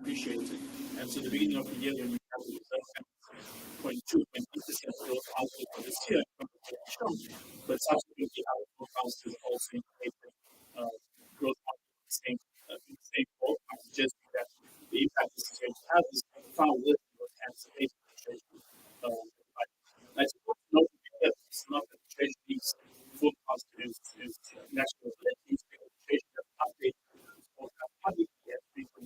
appreciated. And so the beginning of the year when we have the results, 0.2% growth outlook for this year, strong. But subsequently, our forecast has also indicated growth outlook in the same ballpark, suggesting that the impact this is going to have is far worse than what anticipated in the Treasury. But it's important to note that it's not that the Treasury's forecast is national elections, because the Treasury has updated its forecast publicly at 3.2.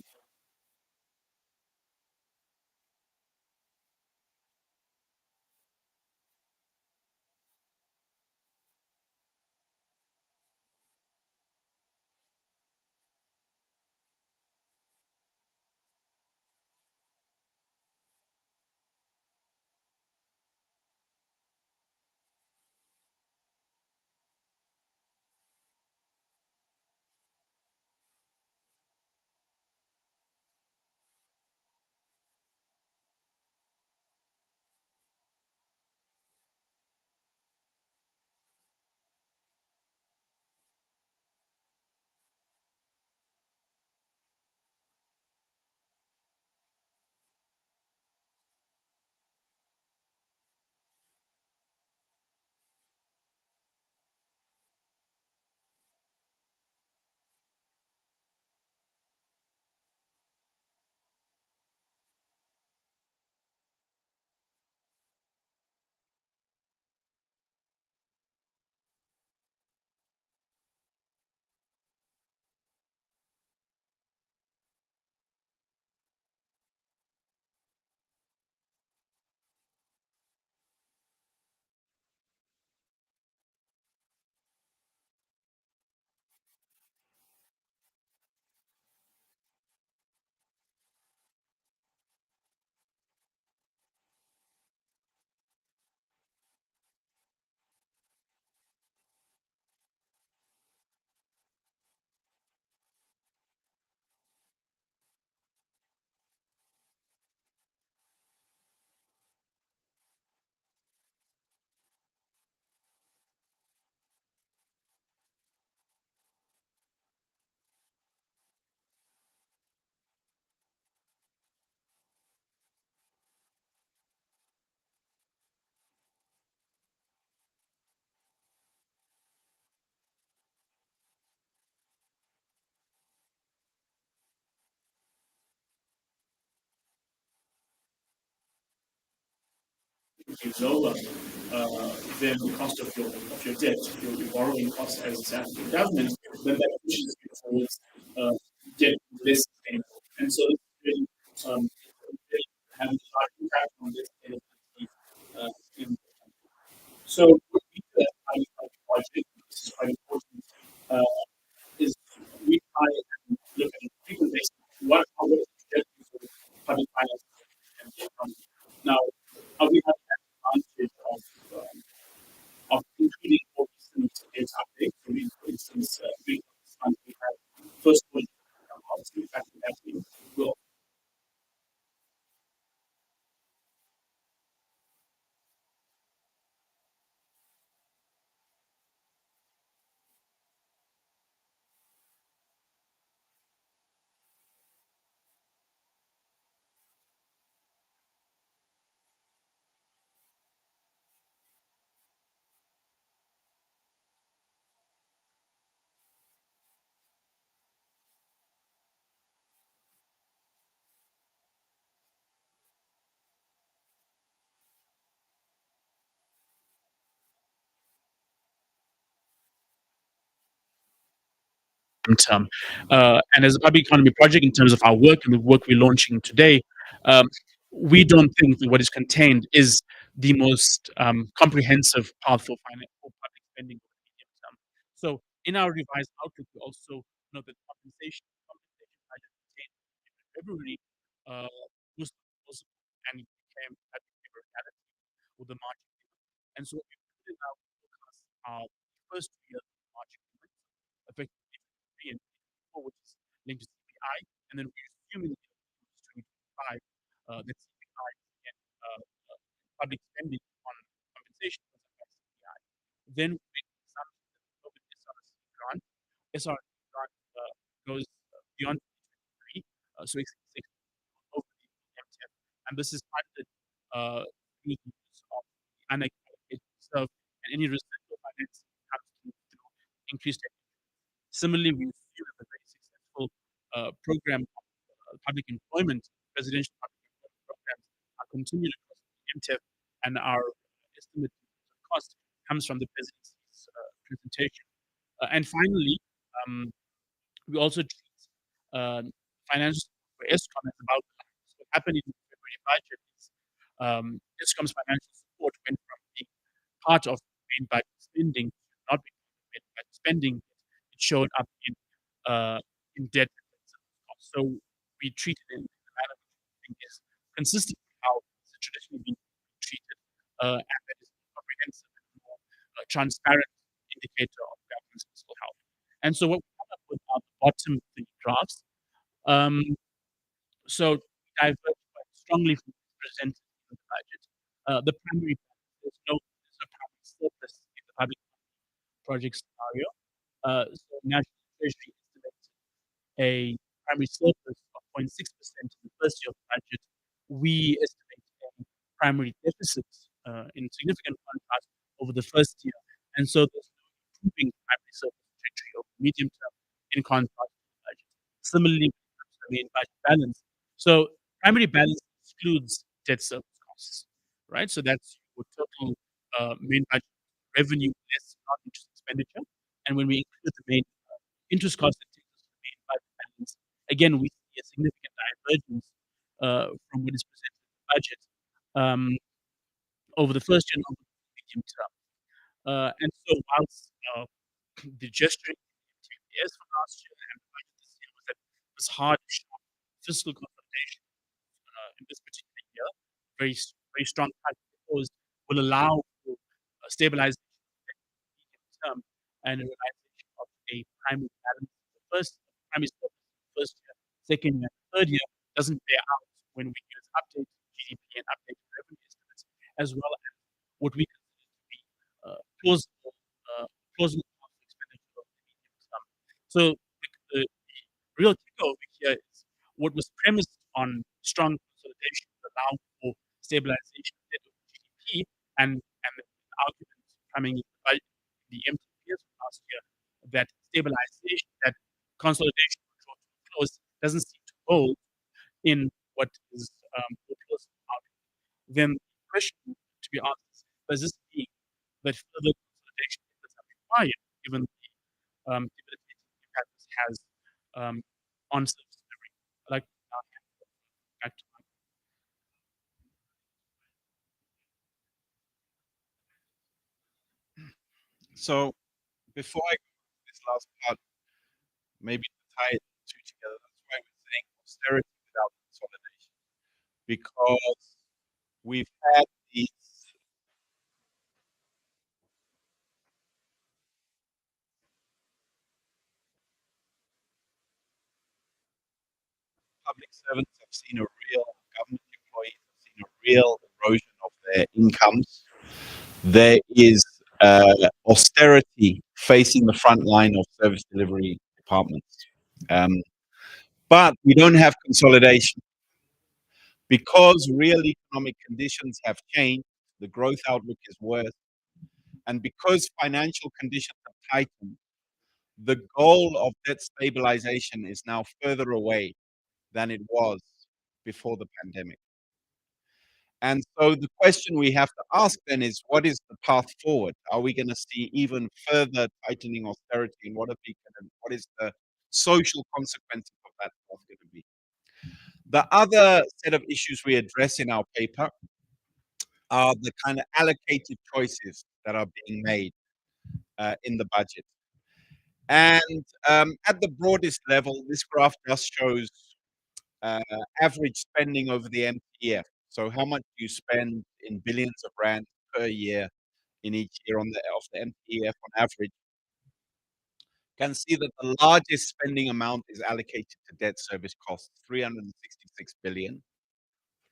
Is lower than the cost of your debt, your borrowing cost as a African government, then that pushes you towards debt less sustainable. And so it's really, really having a large impact on this sustainability in the country. So what we do as public budget, this is quite important, uh, is we try and look at a frequent basis what is the trajectory for public finance and the economy. Now, we have the advantage of including more recent data updates. So we, for instance, during this month, we had first quarter income out. So in fact, we have been well. Term. And as a public economy project, in terms of our work and the work we're launching today, um, we don't think that what is contained is the most comprehensive path for public spending over the medium term. So, in our revised outlook, we also know that compensation budget contained in February was possible, and it became a reality with the March agreement. And so, what we put in our forecast are the first 2 years of the March agreement, effectively 3 and 4, which is linked to CPI, and then we're assuming that in 2025 that CPI and public spending on compensation was affect CPI. Then we make the assumption that the COVID SRC grant goes beyond 2023, so it's and this is funded through the use of unallocated reserve, and any residual financing comes through increased. Similarly, we see that the very successful program of public employment, residential public employment programs are continued across the MTEF, and our estimate of cost comes from the presidency's presentation. And finally, um, we also treat financial support for ESCOM as about so what happened in the February budget is ESCOM's financial support went from being part of main budget spending to not being part of main budget spending. It showed up in debt and service costs. So we treat it in a manner which we think is consistent with how it's traditionally been treated, and that is more comprehensive and more transparent indicator of government's fiscal health. And so what we come up with are the bottom three graphs. Um, so diverge quite strongly from what's presented in the budget. The primary there's no primary surplus in the public project scenario. So National Treasury estimates a primary surplus of 0.6% in the first year of the budget. We estimate a primary deficit in significant contrast over the first year. And so there's no improving primary surplus trajectory over the medium term in contrast to the budget. Similarly, when it comes to the main budget balance. So primary balance excludes debt service costs, right? So that's your total main budget revenue less non-interest expenditure. And when we include the main interest cost that takes us to the main budget balance, again, we see a significant divergence from what is presented in the budget um, over the first year and over the medium term. And so whilst the gesturing TPS from last year and the budget this year was that it was hard, sharp fiscal consolidation in this particular year, very strong cut proposed will allow for stabilization of the medium term and a realization of a primary balance in the first primary surplus in the first year, second year, third year doesn't bear out when we use updated GDP and updated revenue estimates, as well as what we consider to be plausible plausible cost of expenditure over the medium term. So the real kicker over here is what was premised on strong consolidation to allow for stabilization of debt over GDP, and the argument coming in the MTPS last year that stabilization, that consolidation control to close doesn't seem to hold in what is proposed outlook. Then the question to be asked is, does this mean that further consolidation efforts are required given the debilitating impact this has on service delivery? I'd like to now hand it back to Mike. So before I go to this last part, maybe to tie it two together, that's why we're saying austerity without consolidation, because we've had these public servants have seen a real government employees have seen a real erosion of their incomes. There is austerity facing the front line of service delivery departments. Um, but we don't have consolidation because real economic conditions have changed, the growth outlook is worse, and because financial conditions have tightened, the goal of debt stabilization is now further away than it was before the pandemic. And so the question we have to ask then is, what is the path forward? Are we going to see even further tightening austerity, and what is the social consequences of that path going to be? The other set of issues we address in our paper are the kind of allocated choices that are being made in the budget. And at the broadest level, this graph just shows uh, average spending over the MTF. So how much you spend in billions of rands per year in each year on the of the MTF on average. Can see that the largest spending amount is allocated to debt service costs, 366 billion,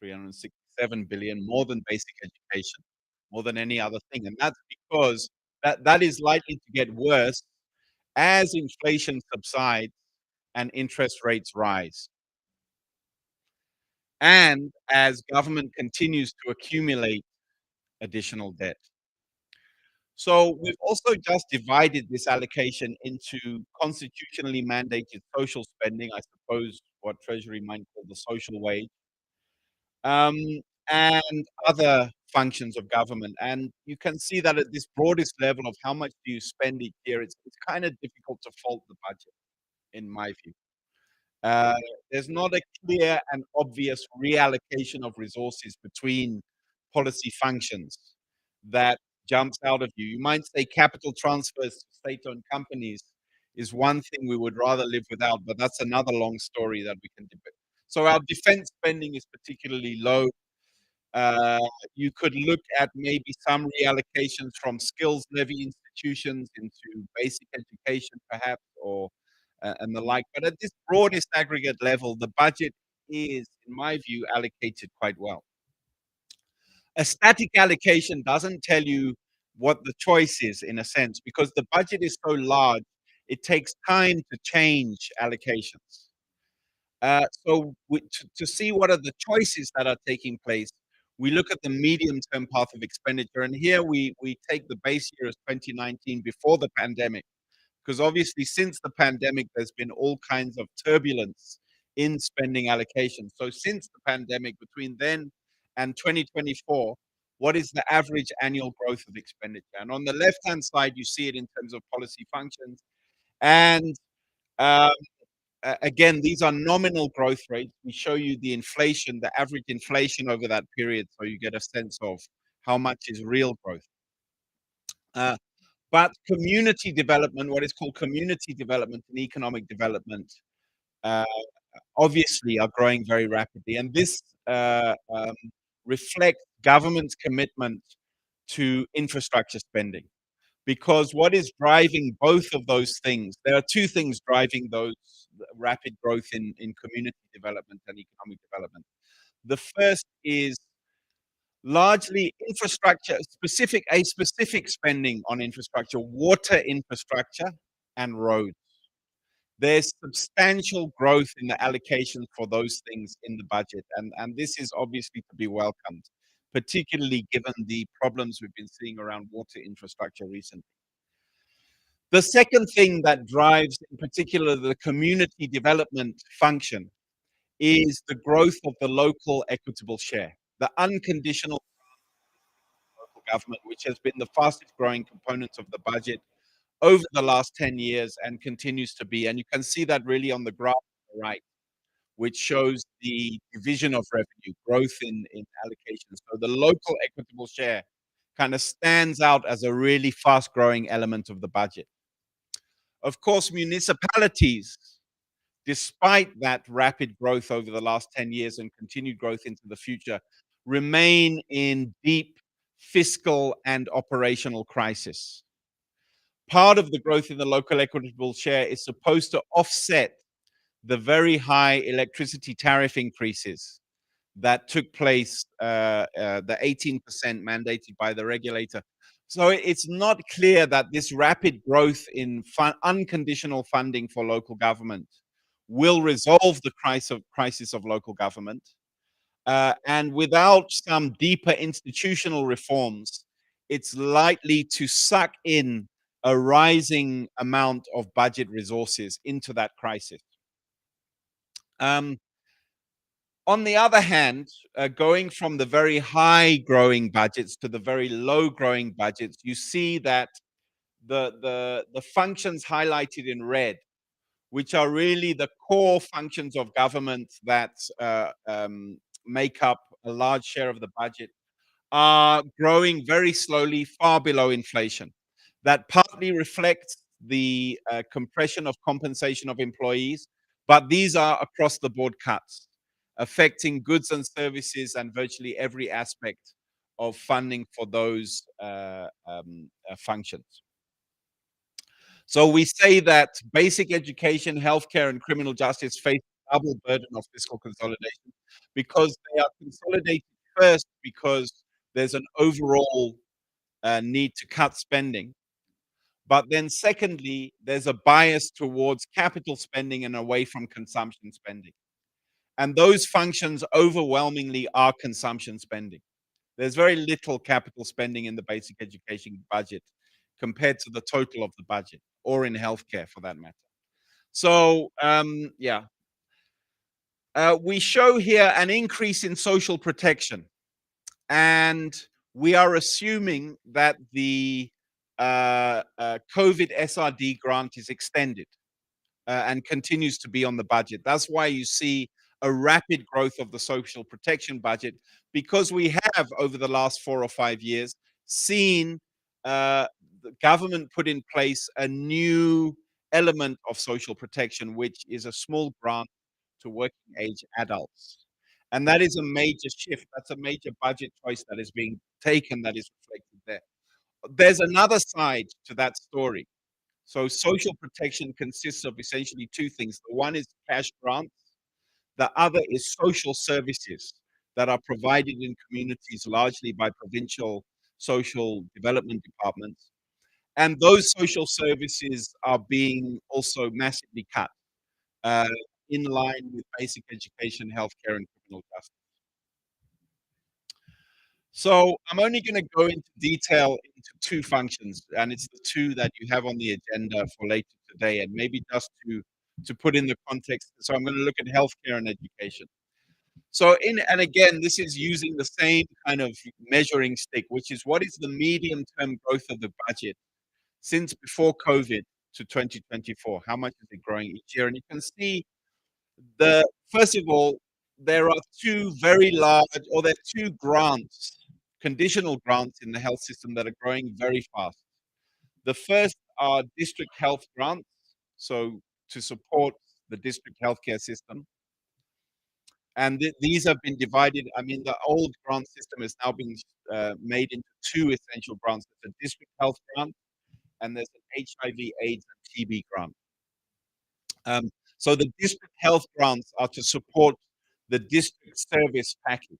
367 billion, more than basic education, more than any other thing. And that's because that is likely to get worse as inflation subsides and interest rates rise. and as government continues to accumulate additional debt. So we've also just divided this allocation into constitutionally mandated social spending, I suppose what Treasury might call the social wage, um, and other functions of government. And you can see that at this broadest level of how much do you spend each year, it's kind of difficult to fault the budget, in my view. Uh, there's not a clear and obvious reallocation of resources between policy functions that jumps out of you. You might say capital transfers to state-owned companies is one thing we would rather live without, but that's another long story that we can debate. So our defense spending is particularly low. Uh, you could look at maybe some reallocations from skills levy institutions into basic education, perhaps, or and the like. But at this broadest aggregate level, the budget is, in my view, allocated quite well. A static allocation doesn't tell you what the choice is, in a sense, because the budget is so large, it takes time to change allocations. To see what are the choices that are taking place, we look at the medium-term path of expenditure, and here we take the base year as 2019 before the pandemic, because obviously since the pandemic, there's been all kinds of turbulence in spending allocations. So since the pandemic, between then and 2024, what is the average annual growth of expenditure? And on the left-hand side, you see it in terms of policy functions, and um, again, these are nominal growth rates. We show you the inflation, the average inflation over that period, so you get a sense of how much is real growth. Uh, but community development, what is called community development and economic development, uh, obviously are growing very rapidly. And this reflects government's commitment to infrastructure spending. Because what is driving both of those things? There are two things driving those rapid growth in community development and economic development. The first is largely infrastructure, specific spending on infrastructure, water infrastructure and roads. There's substantial growth in the allocation for those things in the budget, and this is obviously to be welcomed, particularly given the problems we've been seeing around water infrastructure recently. The second thing that drives, in particular, the community development function is the growth of the local equitable share, the unconditional local government, which has been the fastest growing component of the budget over the last 10 years and continues to be. And you can see that really on the graph on the right, which shows the division of revenue, growth in allocations. So the local equitable share kind of stands out as a really fast growing element of the budget. Of course, municipalities, despite that rapid growth over the last 10 years and continued growth into the future, remain in deep fiscal and operational crisis. Part of the growth in the local equitable share is supposed to offset the very high electricity tariff increases that took place, the 18% mandated by the regulator. So it's not clear that this rapid growth in unconditional funding for local government will resolve the crisis of local government. And without some deeper institutional reforms, it's likely to suck in a rising amount of budget resources into that crisis. Um, On the other hand, going from the very high growing budgets to the very low growing budgets, you see that the functions highlighted in red, which are really the core functions of government that make up a large share of the budget, are growing very slowly, far below inflation. That partly reflects the compression of compensation of employees, but these are across the board cuts, affecting goods and services and virtually every aspect of funding for those functions. So we say that basic education, healthcare, and criminal justice face a double burden of fiscal consolidation because they are consolidated first because there's an overall need to cut spending. But then secondly, there's a bias towards capital spending and away from consumption spending. And those functions overwhelmingly are consumption spending. There's very little capital spending in the basic education budget compared to the total of the budget, or in healthcare for that matter. So, yeah. We show here an increase in social protection, and we are assuming that the COVID SRD grant is extended and continues to be on the budget. That's why you see a rapid growth of the social protection budget, because we have, over the last 4 or 5 years, seen the government put in place a new element of social protection, which is a small grant to working age adults. And that is a major shift. That's a major budget choice that is being taken, that is reflected there. There's another side to that story. So social protection consists of essentially two things. The one is cash grants. The other is social services that are provided in communities largely by provincial social development departments. And those social services are being also massively cut uh, in line with basic education, healthcare, and criminal justice. So I'm only going to go into detail into two functions, and it's the two that you have on the agenda for later today, and maybe just to put in the context. So I'm going to look at healthcare and education. So and again, this is using the same kind of measuring stick, which is what is the medium-term growth of the budget since before COVID to 2024? How much is it growing each year? And you can see first of all, there are two very large, or there are two grants, conditional grants in the health system that are growing very fast. The first are district health grants, so to support the district healthcare system. And these have been divided. I mean, the old grant system is now being made into two essential grants. There's a district health grant, and there's an HIV/AIDS and TB grant. So the district health grants are to support the district service package,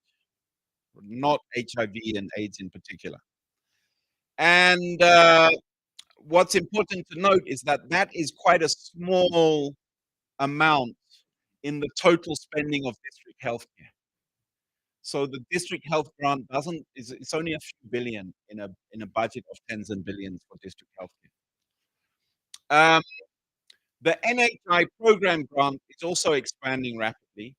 not HIV and AIDS in particular. And what's important to note is that that is quite a small amount in the total spending of district healthcare. So the district health grant it's only a few billion in a budget of tens and billions for district healthcare. Um, the NHI program grant is also expanding rapidly.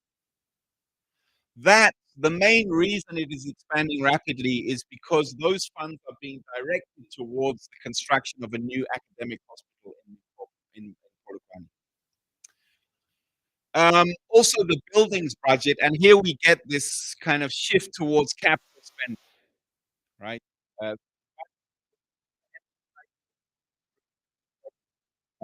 The main reason it is expanding rapidly is because those funds are being directed towards the construction of a new academic hospital in Polokwane. Also the buildings budget, and here we get this kind of shift towards capital spending, right? Uh,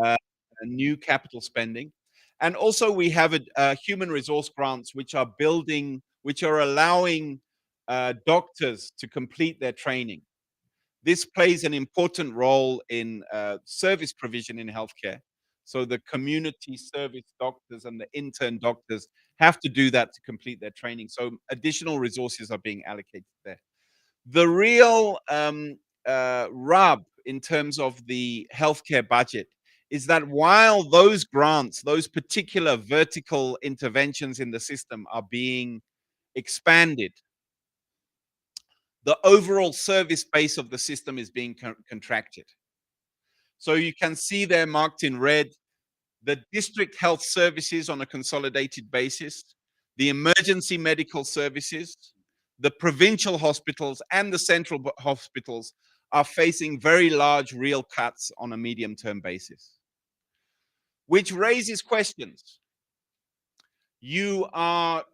uh, New capital spending. And also we have human resource grants, which are allowing doctors to complete their training. This plays an important role in service provision in healthcare. So the community service doctors and the intern doctors have to do that to complete their training. So additional resources are being allocated there. The real rub in terms of the healthcare budget is that while those grants, those particular vertical interventions in the system are being expanded, the overall service base of the system is being contracted. So you can see there marked in red, the district health services on a consolidated basis, the emergency medical services, the provincial hospitals, and the central hospitals are facing very large real cuts on a medium-term basis, which raises questions. You are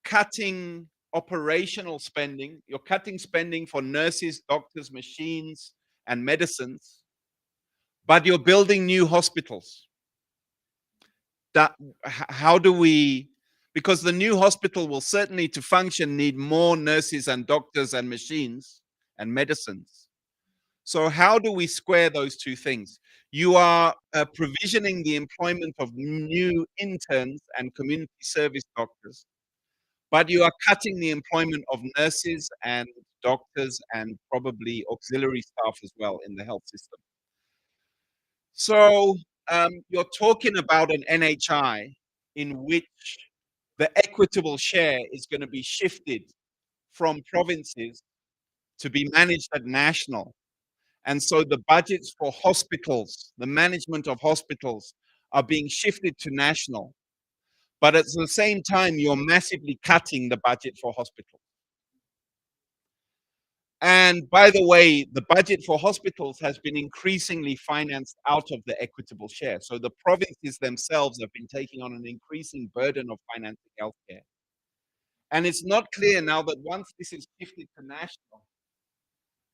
cutting operational spending, you're cutting spending for nurses, doctors, machines, and medicines, but you're building new hospitals. How do we, because the new hospital will certainly to function need more nurses and doctors and machines and medicines. So how do we square those two things? You are provisioning the employment of new interns and community service doctors, but you are cutting the employment of nurses and doctors and probably auxiliary staff as well in the health system. So you're talking about an NHI in which the equitable share is going to be shifted from provinces to be managed at national. And so the budgets for hospitals, the management of hospitals, are being shifted to national. But at the same time, you're massively cutting the budget for hospitals. And by the way, the budget for hospitals has been increasingly financed out of the equitable share. So the provinces themselves have been taking on an increasing burden of financing healthcare. And it's not clear now that once this is shifted to national,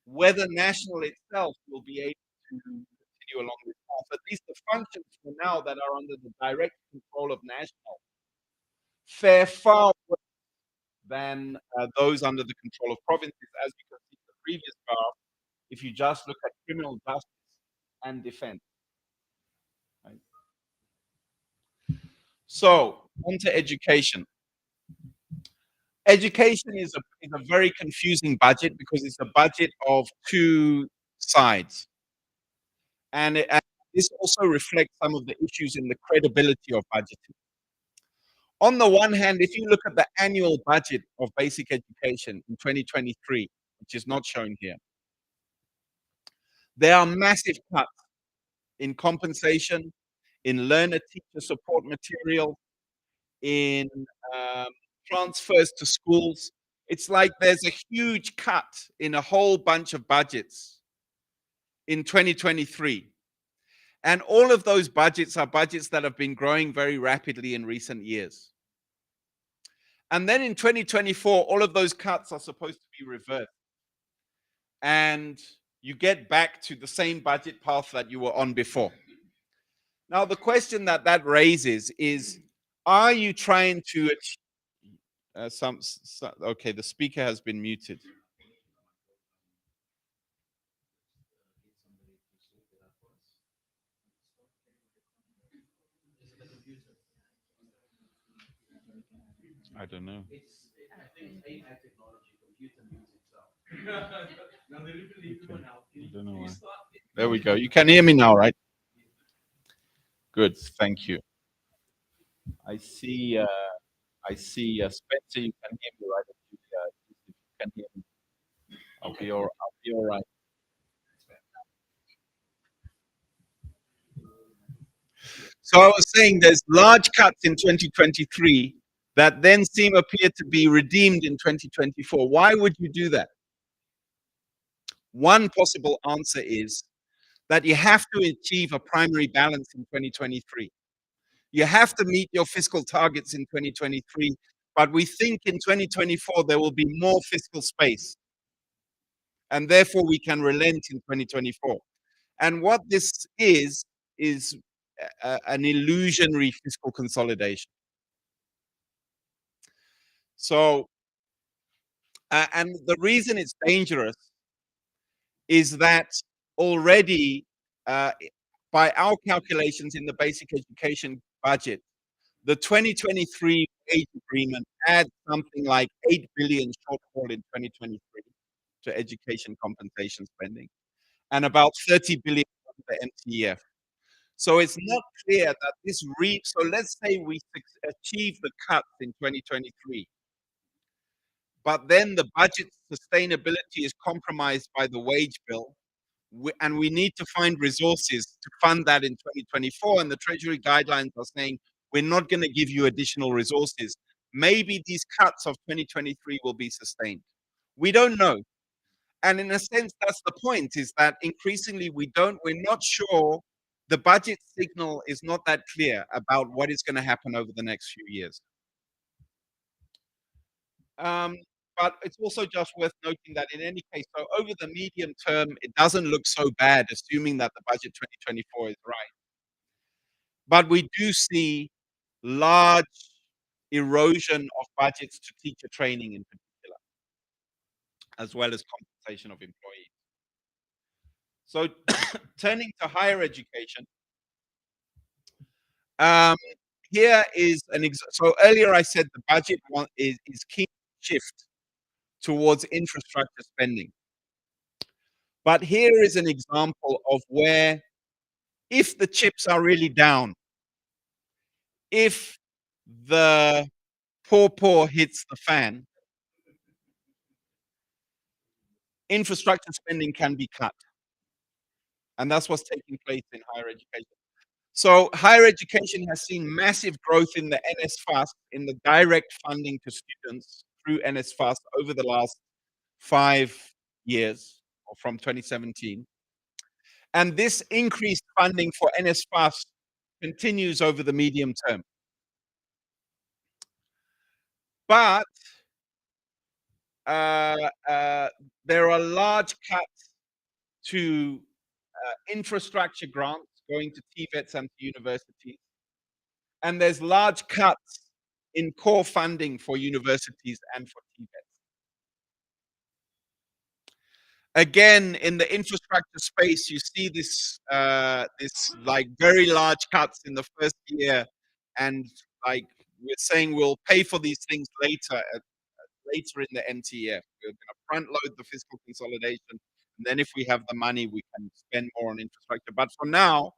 whether national itself will be able to continue along this path. At least the functions for now that are under the direct control of national fare far worse than those under the control of provinces, as you can see in the previous graph, if you just look at criminal justice and defense. Right? So, on to education. Education is a very confusing budget because it's a budget of two sides. And this also reflects some of the issues in the credibility of budgeting. On the one hand, if you look at the annual budget of basic education in 2023, which is not shown here, there are massive cuts in compensation, in learner-teacher support material, in transfers to schools. It's like there's a huge cut in a whole bunch of budgets in 2023. And all of those budgets are budgets that have been growing very rapidly in recent years. And then in 2024, all of those cuts are supposed to be reversed. And you get back to the same budget path that you were on before. Now, the question that raises is, are you trying to achieve okay, the speaker has been muted. I don't know. Okay. I don't know why. There we go. You can hear me now, right? Good. Thank you. I see. Spencer. You can hear me, right? If you can hear me, I'll be all right. So I was saying there's large cuts in 2023 that then appear to be redeemed in 2024. Why would you do that? One possible answer is that you have to achieve a primary balance in 2023. You have to meet your fiscal targets in 2023, but we think in 2024 there will be more fiscal space, and therefore we can relent in 2024. And what this is an illusionary fiscal consolidation. So, and the reason it's dangerous is that already, by our calculations in the basic education budget, the 2023 wage agreement adds something like 8 billion shortfall in 2023 to education compensation spending, and about 30 billion for the MTEF. So it's not clear that this so let's say we achieve the cuts in 2023, but then the budget sustainability is compromised by the wage bill, and we need to find resources to fund that in 2024, and the Treasury guidelines are saying, we're not going to give you additional resources. Maybe these cuts of 2023 will be sustained. We don't know. And in a sense, that's the point, is that increasingly we're not sure. The budget signal is not that clear about what is going to happen over the next few years. But it's also just worth noting that in any case, so over the medium term, it doesn't look so bad, assuming that the budget 2024 is right. But we do see large erosion of budgets to teacher training in particular, as well as compensation of employees. So turning to higher education, here is so earlier I said the budget is key shift towards infrastructure spending. But here is an example of where, if the chips are really down, if the poor hits the fan, infrastructure spending can be cut. And that's what's taking place in higher education. So higher education has seen massive growth in the NSFAS, in the direct funding to students through NSFAS over the last 5 years, or from 2017. And this increased funding for NSFAS continues over the medium term. But uh, uh, there are large cuts to infrastructure grants going to TVETs and to universities. And there's large cuts in core funding for universities and for TVETs. Again, in the infrastructure space, you see this like very large cuts in the first year, and like we're saying, we'll pay for these things later in the MTF. We're going to front load the fiscal consolidation, and then if we have the money, we can spend more on infrastructure. But for now,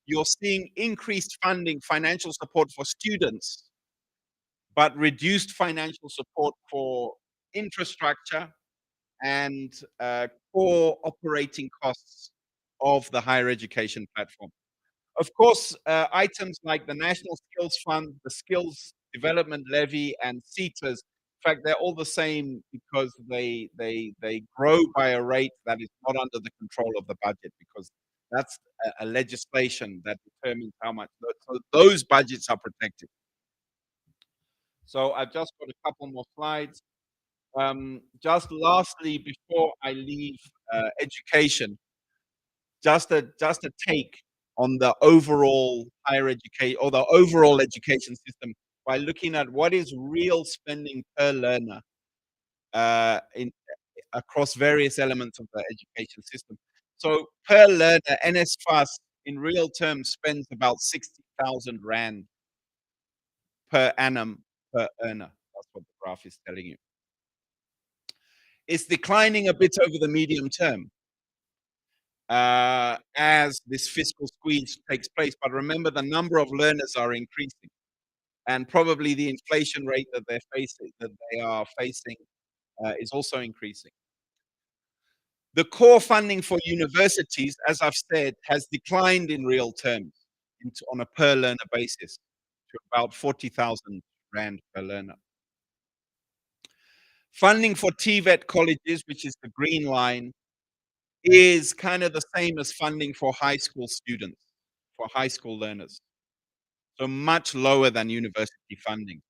you're seeing increased funding, financial support for students, but reduced financial support for infrastructure and core operating costs of the higher education platform. Of course, items like the National Skills Fund, the Skills Development Levy, and CETAs, in fact, they're all the same because they grow by a rate that is not under the control of the budget, because that's a legislation that determines how much. So those budgets are protected. So I've just got a couple more slides. Just lastly, before I leave education, just a take on the overall higher education, or the overall education system, by looking at what is real spending per learner in across various elements of the education system. So per learner, NSFAS in real terms spends about 60,000 rand per annum per earner. That's what the graph is telling you. It's declining a bit over the medium term as this fiscal squeeze takes place. But remember, the number of learners are increasing, and probably the inflation rate that they are facing, is also increasing. The core funding for universities, as I've said, has declined in real terms on a per learner basis to about 40,000 rand per learner. Funding for TVET colleges, which is the green line, is kind of the same as funding for high school students, for high school learners. So much lower than university funding.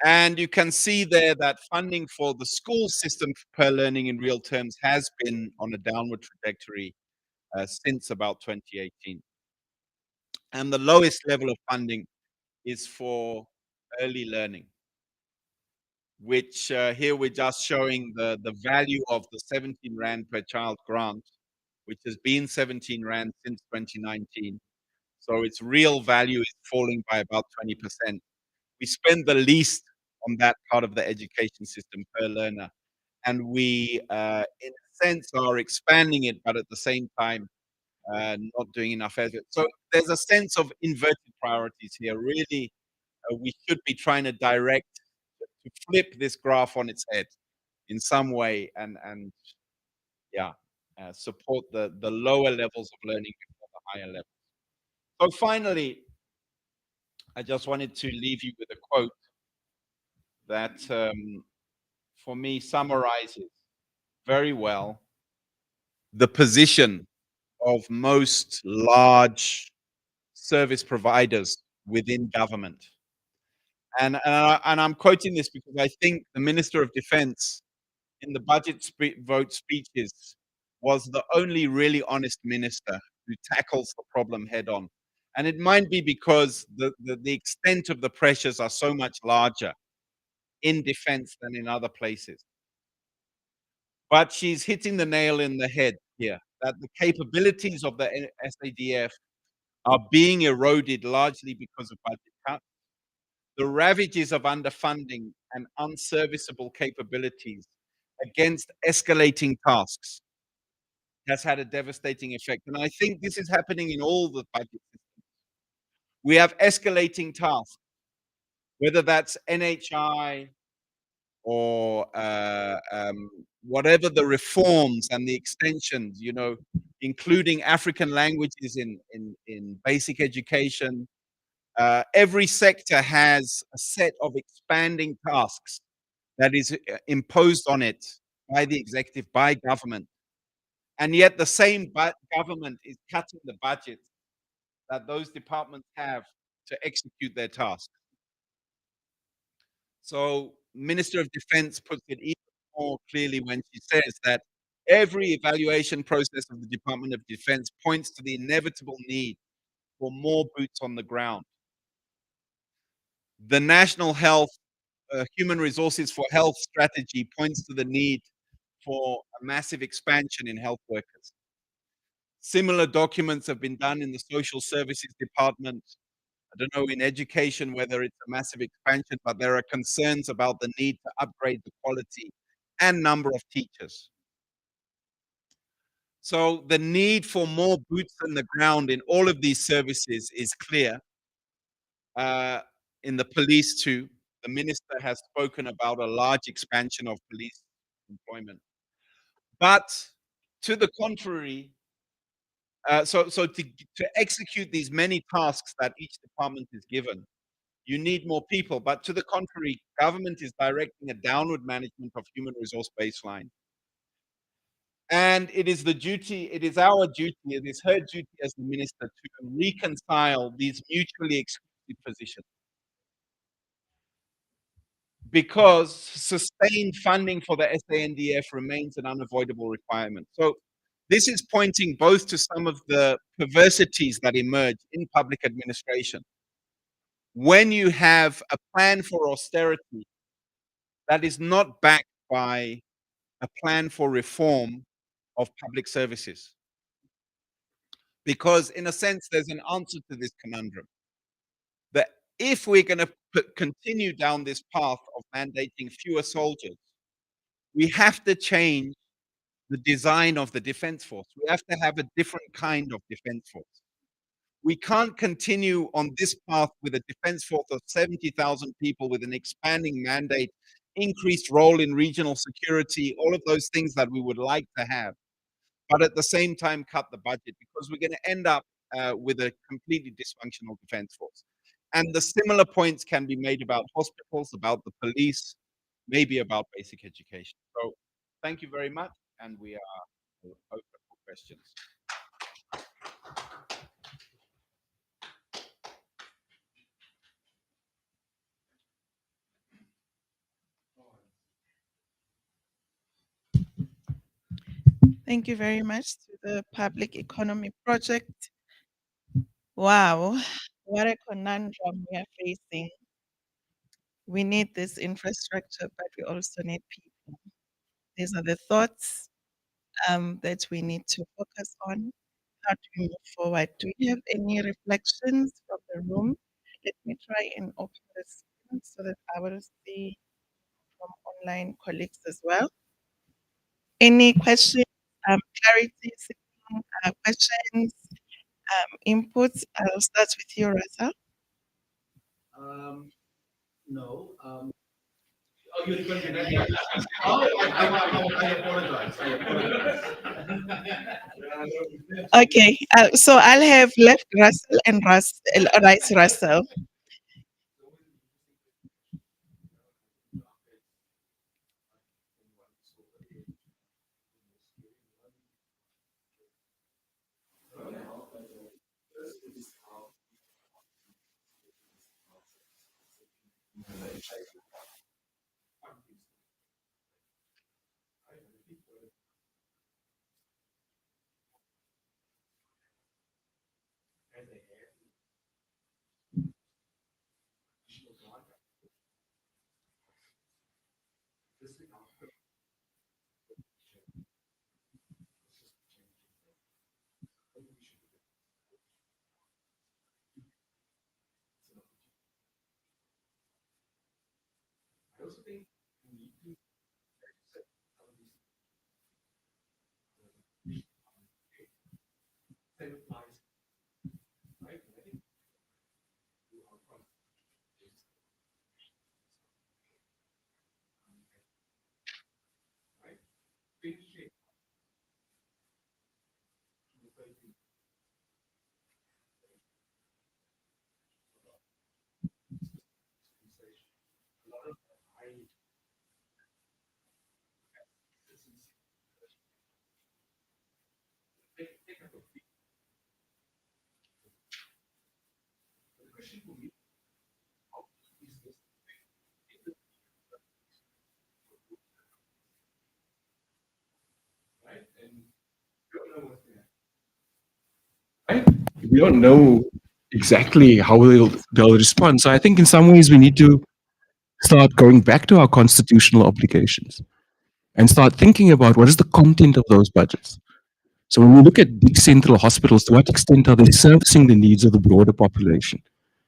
And you can see there that funding for the school system per learning in real terms has been on a downward trajectory since about 2018. And the lowest level of funding is for early learning, which here we're just showing the value of the 17 Rand per child grant, which has been 17 Rand since 2019. So its real value is falling by about 20%. We spend the least on that part of the education system per learner. And we, in a sense, are expanding it, but at the same time, not doing enough effort. So there's a sense of inverted priorities here. Really, we should be trying to flip this graph on its head in some way, and yeah, support the lower levels of learning before the higher levels. So finally, I just wanted to leave you with a quote that, for me, summarizes very well the position of most large service providers within government. And I'm quoting this because I think the Minister of Defense in the vote speeches was the only really honest minister who tackles the problem head on. And it might be because the extent of the pressures are so much larger in defense than in other places. But she's hitting the nail in the head here, that the capabilities of the SADF are being eroded largely because of budget cuts. The ravages of underfunding and unserviceable capabilities against escalating tasks has had a devastating effect. And I think this is happening in all the budget systems. We have escalating tasks. whether that's NHI or whatever the reforms and the extensions, including African languages in basic education. Every sector has a set of expanding tasks that is imposed on it by the executive, by government. And yet the same government is cutting the budget that those departments have to execute their tasks. So Minister of Defense puts it even more clearly when she says that every evaluation process of the Department of Defense points to the inevitable need for more boots on the ground. The National Health Human Resources for Health strategy points to the need for a massive expansion in health workers. Similar documents have been done in the Social Services Department. I don't know in education whether it's a massive expansion, but there are concerns about the need to upgrade the quality and number of teachers. So the need for more boots on the ground in all of these services is clear. In the police too, the minister has spoken about a large expansion of police employment. But to the contrary, so to execute these many tasks that each department is given, you need more people. But to the contrary, government is directing a downward management of human resource baseline. And it is our duty, it is her duty as the minister to reconcile these mutually exclusive positions. Because sustained funding for the SANDF remains an unavoidable requirement. So this is pointing both to some of the perversities that emerge in public administration. When you have a plan for austerity that is not backed by a plan for reform of public services. Because in a sense, there's an answer to this conundrum. That if we're going to continue down this path of mandating fewer soldiers, we have to change the design of the defense force. We have to have a different kind of defense force. We can't continue on this path with a defense force of 70,000 people with an expanding mandate, increased role in regional security, all of those things that we would like to have, but at the same time cut the budget, because we're going to end up with a completely dysfunctional defense force. And the similar points can be made about hospitals, about the police, maybe about basic education. So thank you very much, and we are open for questions. Thank you very much to the Public Economy Project. Wow, what a conundrum we are facing. We need this infrastructure, but we also need people. These are the thoughts that we need to focus on. How do we move forward? Do we have any reflections from the room? Let me try and open the screen so that I will see from online colleagues as well. Any questions, clarities, questions, inputs? I'll start with you, Rasa. No. Oh, you're going to that? Oh, I apologize. I apologize. Okay, so I'll have left Russell and right Russell. We don't know exactly how they'll respond. So I think in some ways we need to start going back to our constitutional obligations and start thinking about what is the content of those budgets. So when we look at big central hospitals, to what extent are they servicing the needs of the broader population?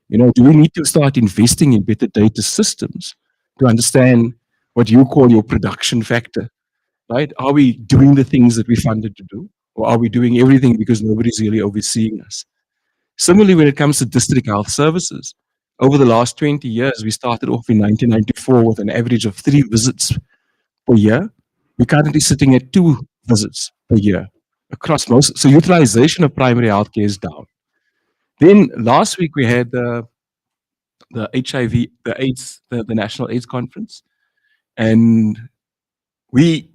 You know, do we need to start investing in better data systems to understand what you call your production factor, right? Are we doing the things that we funded to do? Or are we doing everything because nobody's really overseeing us? Similarly, when it comes to district health services, over the last 20 years, we started off in 1994 with an average of 3 visits per year. We're currently sitting at 2 visits per year across most. So utilization of primary healthcare is down. Then last week we had the HIV, the AIDS, the National AIDS Conference, and the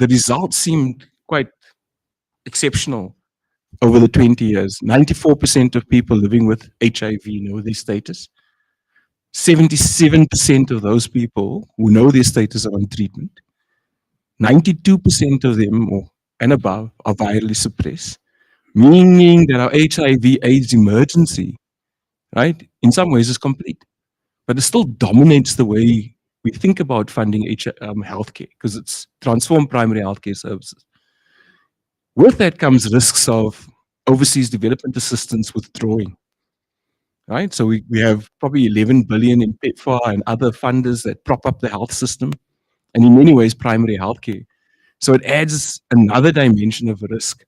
results seemed quite exceptional over the 20 years. 94% of people living with HIV know their status. 77% of those people who know their status are on treatment. 92% of them and above are virally suppressed, meaning that our HIV/AIDS emergency, right, in some ways is complete, but it still dominates the way we think about funding healthcare because it's transformed primary healthcare services. With that comes risks of overseas development assistance withdrawing, right? So we have probably 11 billion in PEPFAR and other funders that prop up the health system, and in many ways primary healthcare. So it adds another dimension of risk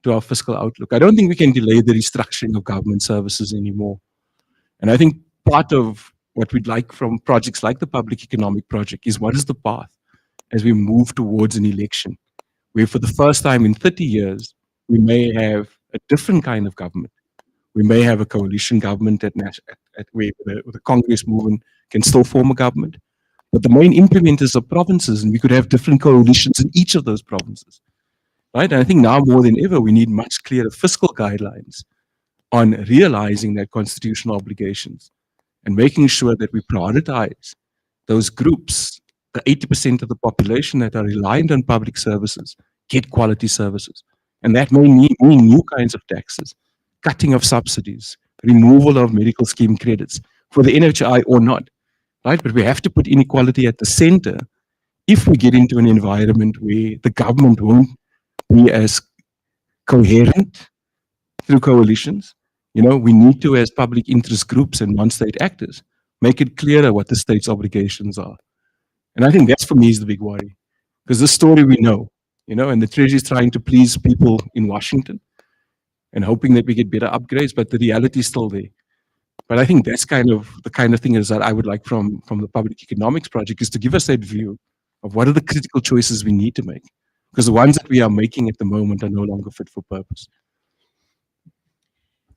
to our fiscal outlook. I don't think we can delay the restructuring of government services anymore. And I think part of what we'd like from projects like the Public Economic Project is what is the path as we move towards an election, where for the first time in 30 years, we may have a different kind of government. We may have a coalition government where the Congress movement can still form a government. But the main implementers are provinces, and we could have different coalitions in each of those provinces, right? And I think now more than ever, we need much clearer fiscal guidelines on realizing their constitutional obligations and making sure that we prioritize those groups, the 80% of the population that are reliant on public services, get quality services. And that may mean new kinds of taxes, cutting of subsidies, removal of medical scheme credits for the NHI or not. Right? But we have to put inequality at the center if we get into an environment where the government won't be as coherent through coalitions. You know, we need to, as public interest groups and non-state actors, make it clearer what the state's obligations are. And I think that's for me is the big worry. Because this story we know, you know, and the Treasury is trying to please people in Washington and hoping that we get better upgrades, but the reality is still there. But I think that's kind of the kind of thing is that I would like from the Public Economics Project is to give us that view of what are the critical choices we need to make. Because the ones that we are making at the moment are no longer fit for purpose.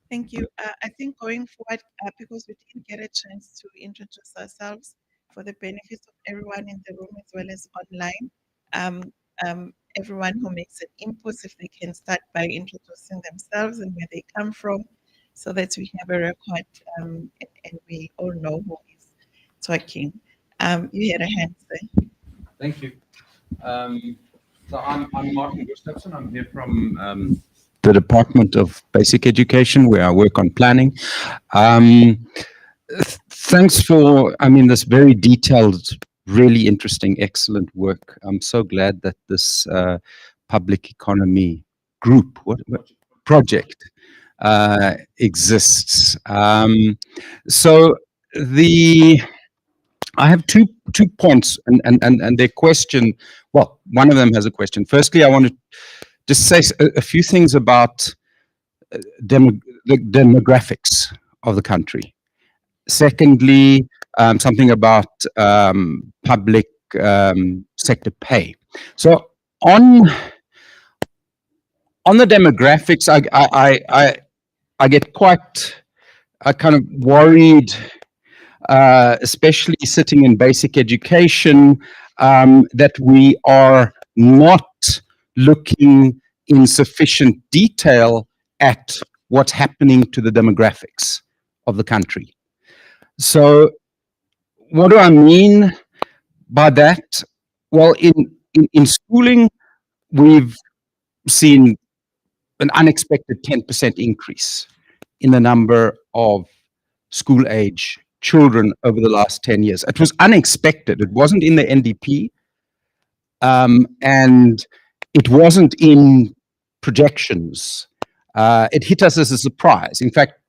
Thank you. I think going forward, because we didn't get a chance to introduce ourselves for the benefit of everyone in the room as well as online, everyone who makes an input, if they can start by introducing themselves and where they come from, so that we have a record and we all know who is talking. You had a hand, sir. Thank you. So I'm Martin Gustafsson. I'm here from the Department of Basic Education, where I work on planning. Thanks for, this very detailed, really interesting, excellent work. I'm so glad that this public economy group, project, exists. So I have two points and their question. Well, one of them has a question. Firstly, I want to just say a few things about the demographics of the country. Secondly, something about public sector pay. So on on the demographics, I get quite kind of worried, especially sitting in basic education, that we are not looking in sufficient detail at what's happening to the demographics of the country. So what do I mean by that? Well, in schooling, we've seen an unexpected 10% increase in the number of school age children over the last 10 years. It was unexpected. It wasn't in the NDP, and it wasn't in projections. It hit us as a surprise. In fact,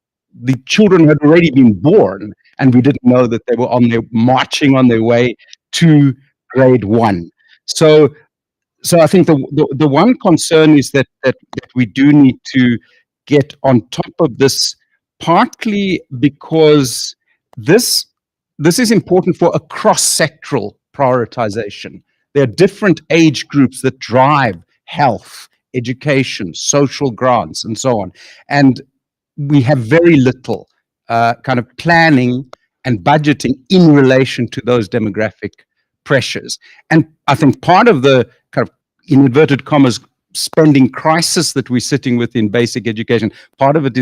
the children had already been born, and we didn't know that they were marching on their way to grade 1. So I think the one concern is that we do need to get on top of this, partly because this is important for a cross-sectoral prioritization. There are different age groups that drive health, education, social grants, and so on. And we have very little kind of planning and budgeting in relation to those demographic pressures. And I think part of the kind of, in inverted commas, spending crisis that we're sitting with in basic education, part of it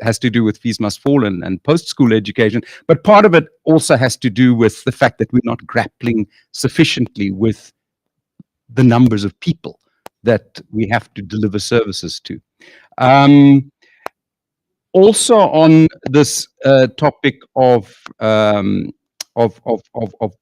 has to do with fees must fall and post-school education, but part of it also has to do with the fact that we're not grappling sufficiently with the numbers of people that we have to deliver services to. Also on this topic of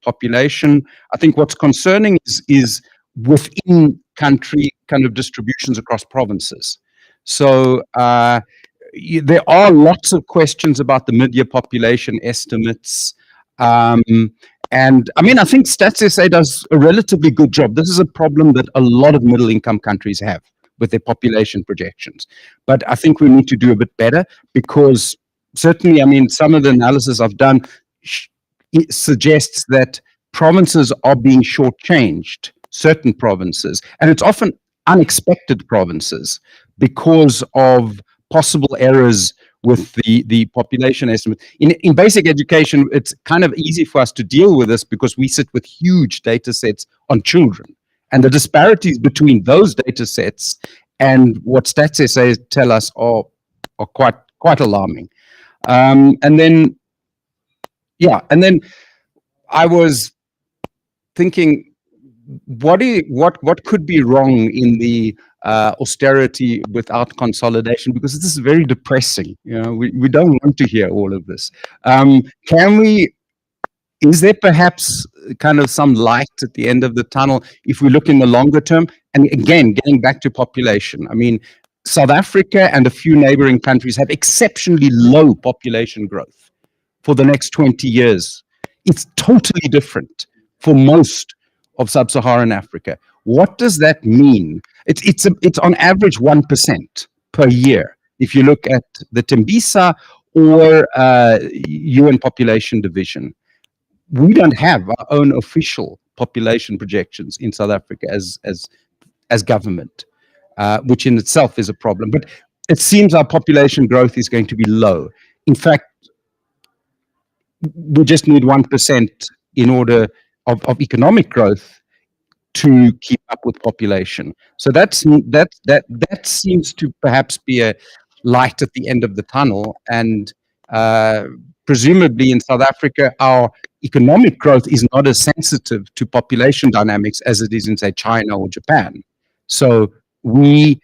population, I think what's concerning is within country kind of distributions across provinces. So there are lots of questions about the mid-year population estimates. And I mean, I think Stats SA does a relatively good job. This is a problem that a lot of middle-income countries have with their population projections. But I think we need to do a bit better, because certainly, I mean, some of the analysis I've done suggests that provinces are being shortchanged, certain provinces, and it's often unexpected provinces because of possible errors with the population estimate. In basic education, it's kind of easy for us to deal with this because we sit with huge data sets on children, and the disparities between those data sets and what Stats SA tell us are quite alarming. And then I was thinking, what could be wrong in the austerity without consolidation? Because this is very depressing. You know, we don't want to hear all of this. Is there perhaps kind of some light at the end of the tunnel if we look in the longer term? And again, getting back to population, I mean, South Africa and a few neighboring countries have exceptionally low population growth for the next 20 years. It's totally different for most of sub-Saharan Africa. What does that mean? It's on average 1% per year if you look at the Tembisa or UN Population Division. We don't have our own official population projections in South Africa as government, which in itself is a problem. But it seems our population growth is going to be low. In fact, we just need 1% in order of economic growth to keep up with population. So that seems to perhaps be a light at the end of the tunnel. And presumably in South Africa, our economic growth is not as sensitive to population dynamics as it is in, say, China or Japan. So we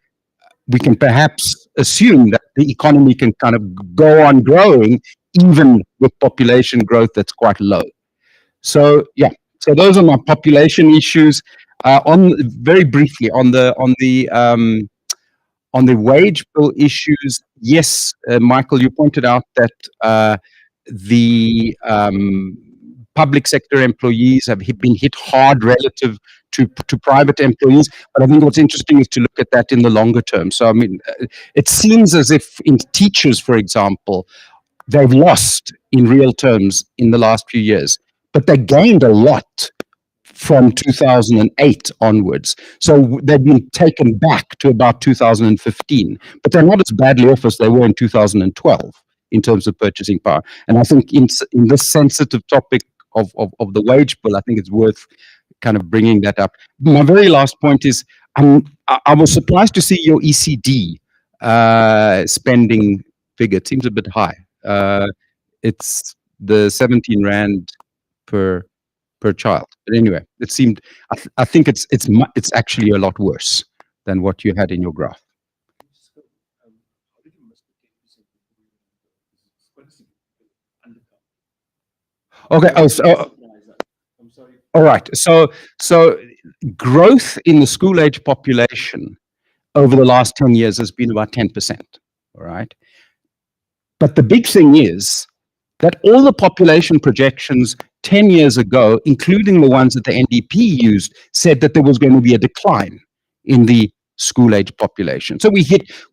can perhaps assume that the economy can kind of go on growing even with population growth that's quite low. So yeah, so those are my population issues. Very briefly on the wage bill issues, yes, Michael, you pointed out that the public sector employees have been hit hard relative to private employees. But I think what's interesting is to look at that in the longer term. So, I mean, it seems as if in teachers, for example, they've lost in real terms in the last few years, but they gained a lot from 2008 onwards. So they've been taken back to about 2015, but they're not as badly off as they were in 2012 in terms of purchasing power. And I think in this sensitive topic of the wage bill, I think it's worth kind of bringing that up. My very last point is I was surprised to see your ECD spending figure. It seems a bit high. It's the 17 Rand per child. But anyway, it seemed, I think it's actually a lot worse than what you had in your graph. Okay. Oh, so, all right. So growth in the school age population over the last 10 years has been about 10%. All right. But the big thing is that all the population projections 10 years ago, including the ones that the NDP used, said that there was going to be a decline in the school age population. So we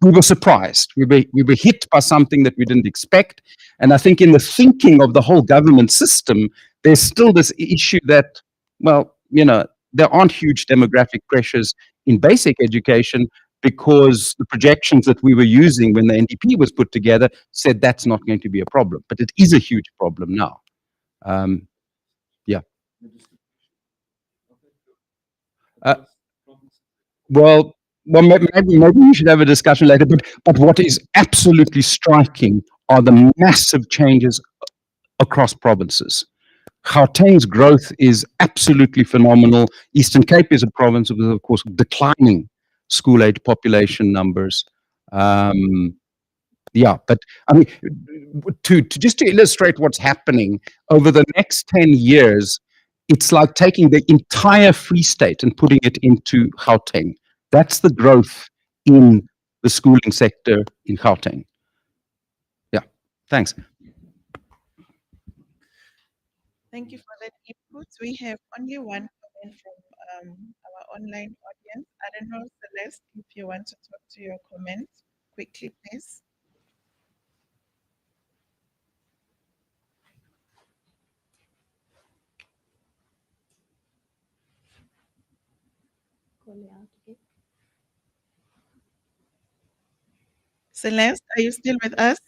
were surprised. We were hit by something that we didn't expect. And I think in the thinking of the whole government system, there's still this issue that, well, there aren't huge demographic pressures in basic education, because the projections that we were using when the NDP was put together said that's not going to be a problem. But it is a huge problem now. Yeah. Well, maybe we should have a discussion later. But what is absolutely striking are the massive changes across provinces. Gauteng's growth is absolutely phenomenal. Eastern Cape is a province with, of course, declining school age population numbers. Yeah, but I mean, just to illustrate what's happening over the next 10 years, it's like taking the entire Free State and putting it into Gauteng. That's the growth in the schooling sector in Gauteng. Yeah, thanks. Thank you for that input. We have only one comment from our online audience. I don't know, Celeste, if you want to talk to your comment quickly, please. Celeste, are you still with us?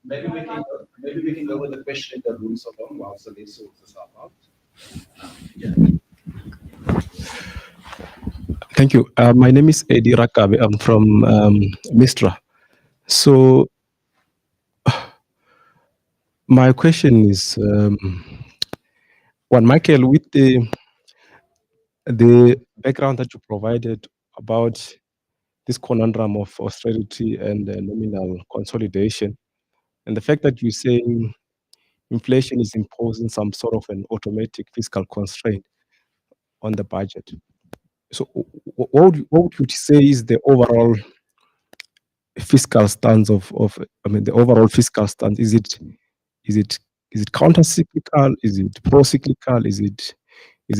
Maybe we can go with the question in the room so long while Celeste sorts this out. Thank you. My name is Eddie Rakabe. I'm from Mistra. So my question is, Michael, with the background that you provided about this conundrum of austerity and nominal consolidation, and the fact that you're saying inflation is imposing some sort of an automatic fiscal constraint on the budget. So what would you say is the overall fiscal stance the overall fiscal stance? Is it counter-cyclical? Is it pro-cyclical? Is it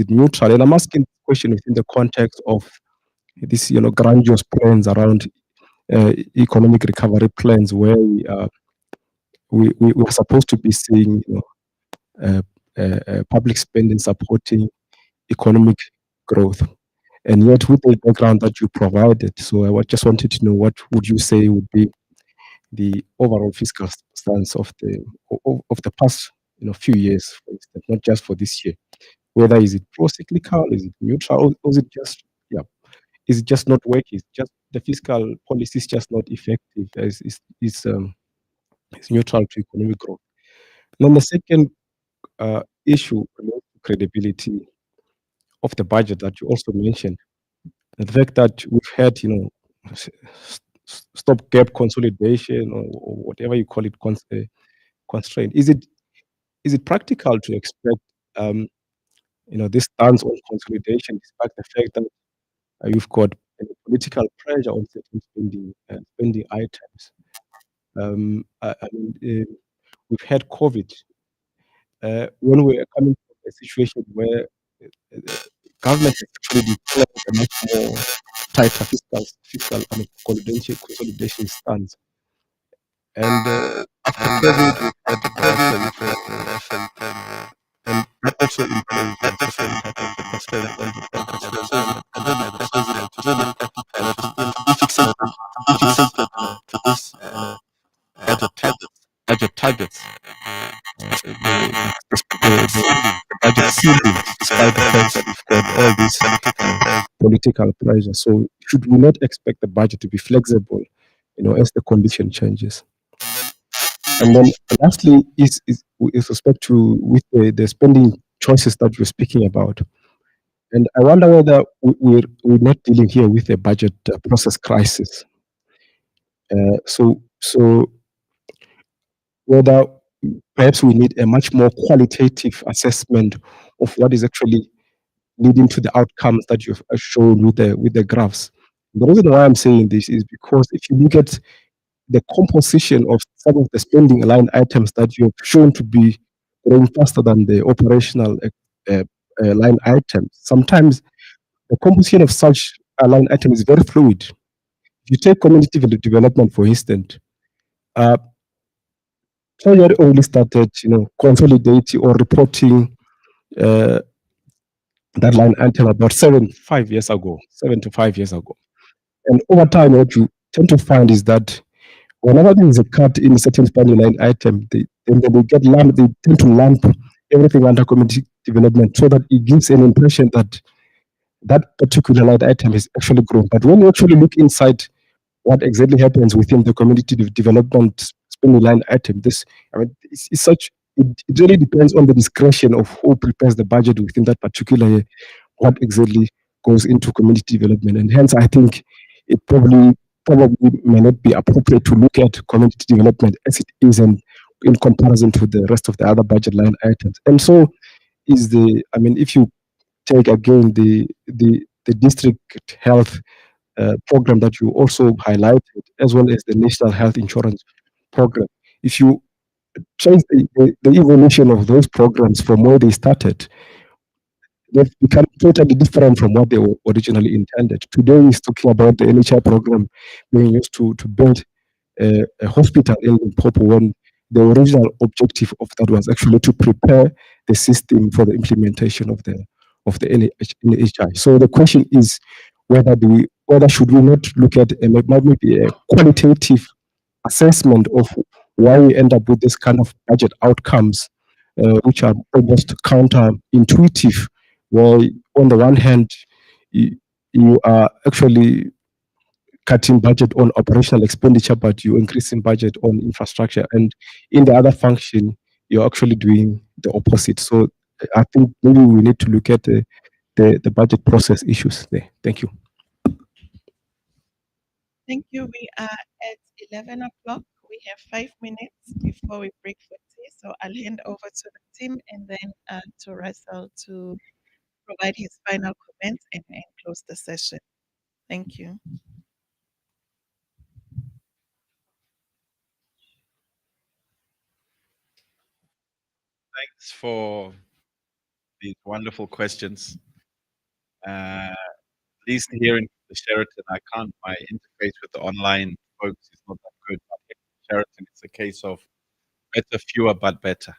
neutral? And I'm asking the question within the context of this, grandiose plans around economic recovery plans, where we're supposed to be seeing public spending supporting economic growth. And yet, with the background that you provided, so I just wanted to know, what would you say would be the overall fiscal stance of the past few years, for instance, not just for this year? Whether is it pro-cyclical, is it neutral, or is it just not working? It's just the fiscal policy is just not effective. It's neutral to economic growth. And then the second issue relates to credibility of the budget that you also mentioned. The fact that we've had, stopgap consolidation or whatever you call it, constraint. Is it practical to expect, this stance on consolidation, despite the fact that you've got political pressure on certain spending items? We've had COVID. When we're coming from a situation where government has actually declared a much more tighter fiscal consolidation stance. And after COVID, we had the FNP, and that also imposed a different type of constraint on the bank. Budget targets, the budget ceiling, despite the fact that we've got all these political pressure. So should we not expect the budget to be flexible, as the condition changes? And then lastly is with respect to with the spending choices that we're speaking about. And I wonder whether we're not dealing here with a budget process crisis. So whether perhaps we need a much more qualitative assessment of what is actually leading to the outcomes that you've shown with the graphs. The reason why I'm saying this is because if you look at the composition of some of the spending line items that you have shown to be growing faster than the operational line items, sometimes the composition of such a line item is very fluid. If you take community development, for instance, Treasury only started, consolidating or reporting that line item about 7 to 5 years ago. And over time, what you tend to find is that whenever there is a cut in a certain spending line item, they tend to lump everything under community development so that it gives an impression that that particular line item is actually grown. But when you actually look inside what exactly happens within the community development spending line item, it really depends on the discretion of who prepares the budget within that particular year, what exactly goes into community development. And hence, I think it probably may not be appropriate to look at community development as it is in comparison to the rest of the other budget line items. And so if you take again the district health program that you also highlighted, as well as the national health insurance program, if you change the evolution of those programs from where they started, they've become totally different from what they were originally intended. Today, we're talking about the NHI program being used to build a hospital in Limpopo, when the original objective of that was actually to prepare the system for the implementation of the NHI. So the question is whether should we not look at maybe a qualitative assessment of why we end up with this kind of budget outcomes, which are almost counterintuitive. Where on the one hand, you are actually cutting budget on operational expenditure, but you're increasing budget on infrastructure, and in the other function, you're actually doing the opposite. So I think maybe we need to look at the budget process issues there. Thank you. Thank you. We are at 11 o'clock. We have 5 minutes before we break for tea. So I'll hand over to the team and then to Russell to provide his final comments and close the session. Thank you. Thanks for these wonderful questions. At least here in the Sheraton, my interface with the online folks is not that good. But here in Sheraton, it's a case of better, fewer, but better.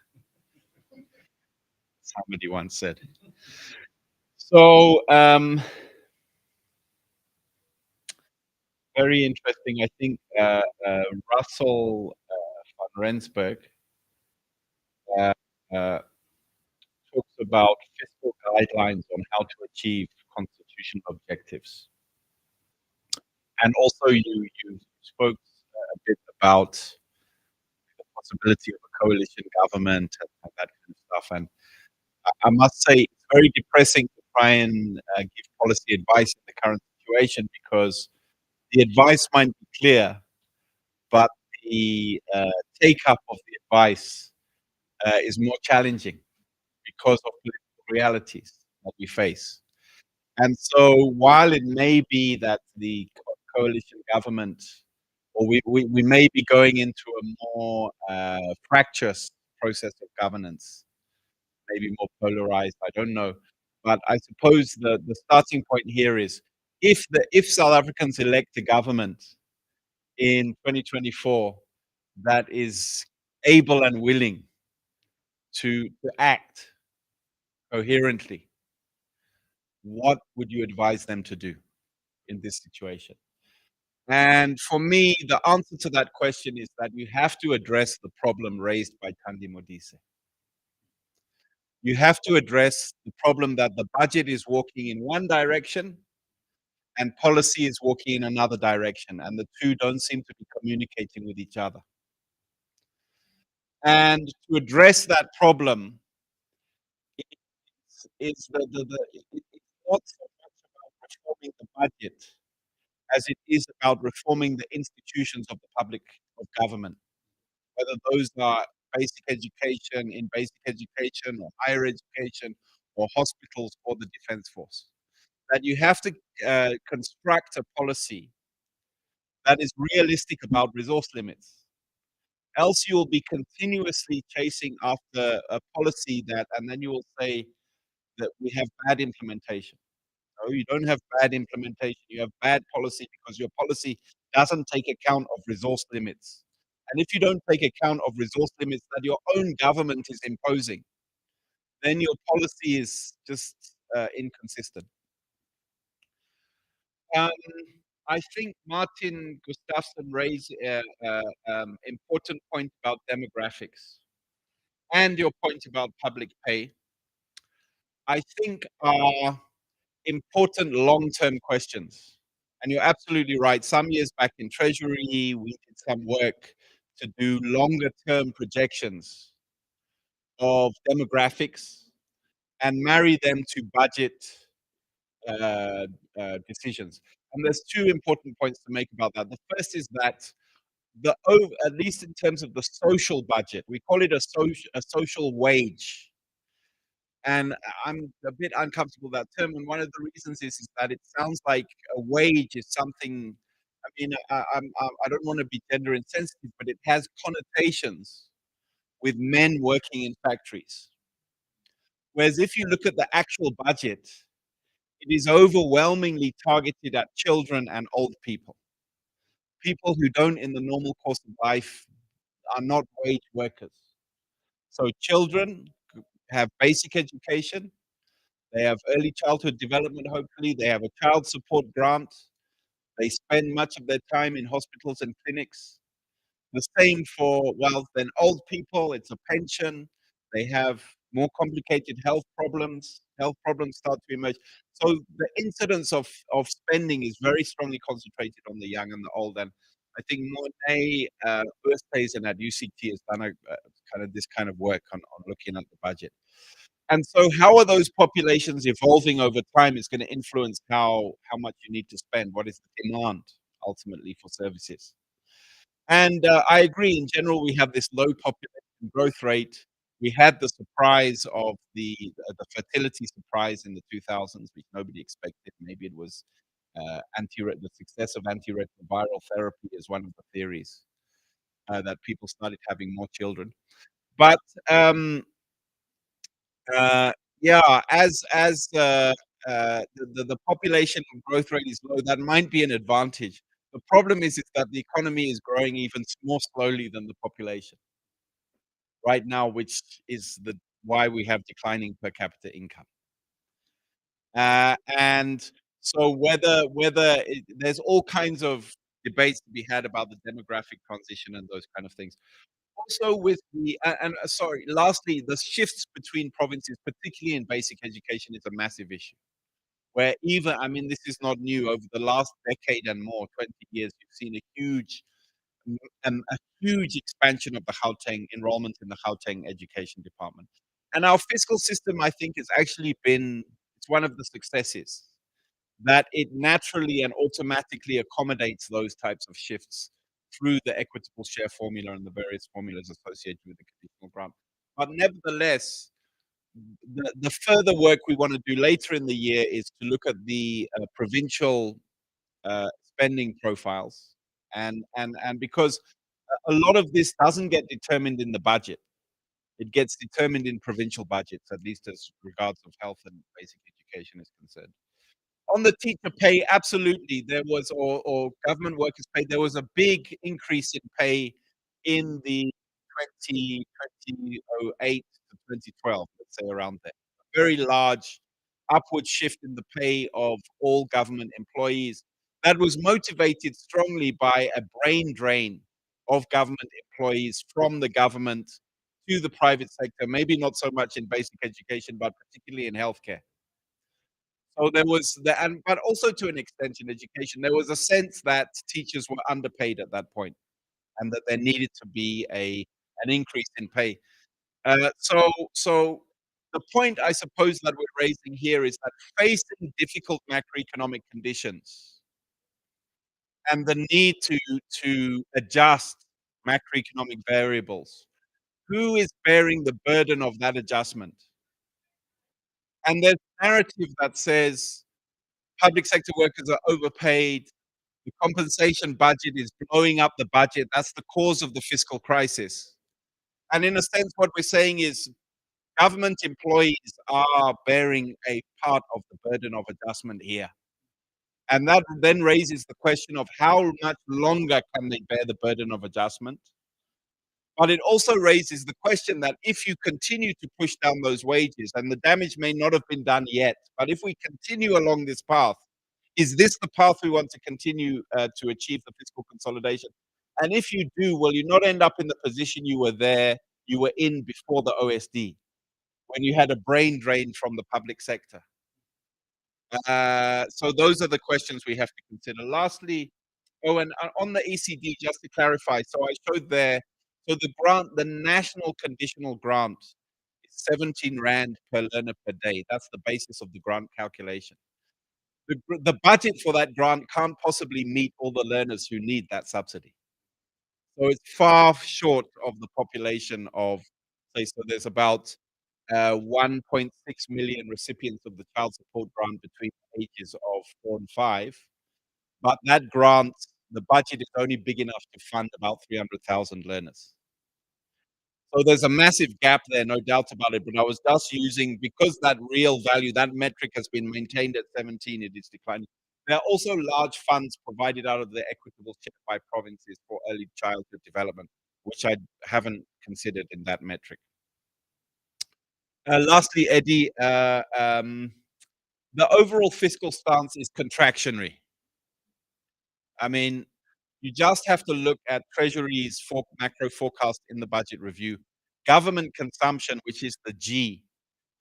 Somebody once said. So, very interesting. I think Russell van Rensburg talks about fiscal guidelines on how to achieve constitutional objectives. And also you spoke a bit about the possibility of a coalition government and that kind of stuff. And I must say, it's very depressing to try and give policy advice in the current situation, because the advice might be clear, but the take-up of the advice is more challenging because of political realities that we face. And so while it may be that the coalition government, or we may be going into a more fractious process of governance, maybe more polarized, I don't know. But I suppose the starting point here is if South Africans elect a government in 2024 that is able and willing to act coherently, what would you advise them to do in this situation? And for me, the answer to that question is that you have to address the problem raised by Thandi Modise. You have to address the problem that the budget is walking in one direction and policy is walking in another direction, and the two don't seem to be communicating with each other. And to address that problem, it's not so much about reforming the budget as it is about reforming the institutions of the public of government, whether those are basic education, in basic education, or higher education, or hospitals, or the defense force. That you have to construct a policy that is realistic about resource limits. Else you will be continuously chasing after a policy that, and then you will say that we have bad implementation. No, you don't have bad implementation. You have bad policy because your policy doesn't take account of resource limits. And if you don't take account of resource limits that your own government is imposing, then your policy is just inconsistent. Um, I think Martin Gustafsson raised an important point about demographics and your point about public pay. I think are important long-term questions. And you're absolutely right. Some years back in Treasury, we did some work to do longer-term projections of demographics and marry them to budget decisions. And there's two important points to make about that. The first is that at least in terms of the social budget, we call it a social wage. And I'm a bit uncomfortable with that term. And one of the reasons is that it sounds like a wage is something. I mean, I don't want to be gender insensitive, but it has connotations with men working in factories. Whereas if you look at the actual budget, it is overwhelmingly targeted at children and old people. People who don't, in the normal course of life, are not wage workers. So children have basic education. They have early childhood development, hopefully. They have a child support grant. They spend much of their time in hospitals and clinics. The same for, well, then old people, it's a pension. They have more complicated health problems. Health problems start to emerge. So the incidence of spending is very strongly concentrated on the young and the old. And I think Monet Earthstays at UCT has done this kind of work on looking at the budget. And so how are those populations evolving over time is going to influence how much you need to spend, what is the demand ultimately for services. And I agree, in general, we have this low population growth rate. We had the surprise of the fertility surprise in the 2000s, which nobody expected. Maybe it was the success of antiretroviral therapy is one of the theories that people started having more children. But yeah, as the population growth rate is low, that might be an advantage. The problem is that the economy is growing even more slowly than the population right now, which is why we have declining per capita income. And so there's all kinds of debates to be had about the demographic transition and those kind of things. Also with sorry, lastly, the shifts between provinces, particularly in basic education, is a massive issue. Where I mean, this is not new. Over the last decade and more, 20 years, you've seen a huge expansion of the Gauteng enrollment in the Gauteng education department. And our fiscal system, I think, it's one of the successes that it naturally and automatically accommodates those types of shifts through the equitable share formula and the various formulas associated with the conditional grant. But nevertheless, the further work we want to do later in the year is to look at the provincial spending profiles, and because a lot of this doesn't get determined in the budget, it gets determined in provincial budgets, at least as regards of health and basic education is concerned. on the teacher pay, absolutely, there was, or government workers' pay, there was a big increase in pay in the 2008 to 2012, let's say around there. A very large upward shift in the pay of all government employees. That was motivated strongly by a brain drain of government employees from the government to the private sector, maybe not so much in basic education, but particularly in healthcare. So there was the, and but also to an extent in education, there was a sense that teachers were underpaid at that point, and that there needed to be an increase in pay. So the point I suppose that we're raising here is that facing difficult macroeconomic conditions and the need to adjust macroeconomic variables, who is bearing the burden of that adjustment? And there's a narrative that says public sector workers are overpaid, the compensation budget is blowing up the budget, that's the cause of the fiscal crisis. And in a sense, what we're saying is government employees are bearing a part of the burden of adjustment here. And that then raises the question of how much longer can they bear the burden of adjustment? But it also raises the question that if you continue to push down those wages, and the damage may not have been done yet, but if we continue along this path, is this the path we want to continue to achieve the fiscal consolidation? And if you do, will you not end up in the position you were in before the OSD, when you had a brain drain from the public sector? So those are the questions we have to consider. Lastly, and on the ECD, just to clarify, so I showed there, so the grant, the national conditional grant is 17 Rand per learner per day. That's the basis of the grant calculation. The budget for that grant can't possibly meet all the learners who need that subsidy. So it's far short of the population of, say, so there's about 1.6 million recipients of the child support grant between the ages of 4 and 5. But that grant, the budget is only big enough to fund about 300,000 learners. So there's a massive gap there, no doubt about it. But I was just using, because that real value, that metric has been maintained at 17, it is declining. There are also large funds provided out of the equitable share by provinces for early childhood development, which I haven't considered in that metric. Lastly, Eddie, the overall fiscal stance is contractionary. I mean, you just have to look at Treasury's macro forecast in the budget review. Government consumption, which is the G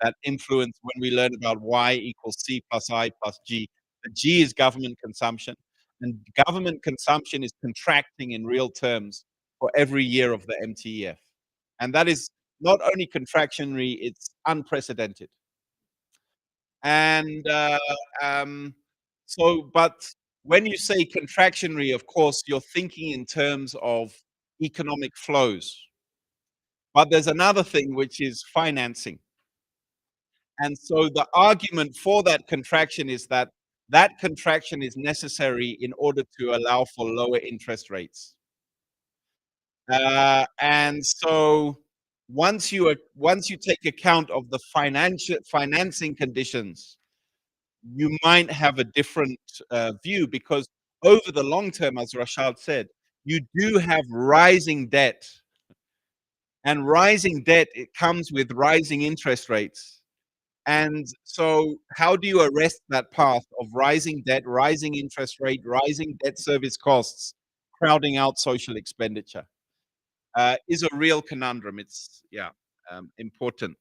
that influence when we learn about Y equals C plus I plus G. The G is government consumption, and government consumption is contracting in real terms for every year of the MTEF. And that is not only contractionary, it's unprecedented. And but when you say contractionary, of course, you're thinking in terms of economic flows. But there's another thing, which is financing. And so the argument for that contraction is that that contraction is necessary in order to allow for lower interest rates. And so once you take account of the financing conditions, you might have a different view, because over the long term, as Rashad said, you do have rising debt. And rising debt, it comes with rising interest rates. And so how do you arrest that path of rising debt, rising interest rate, rising debt service costs, crowding out social expenditure? Is a real conundrum. It's, important.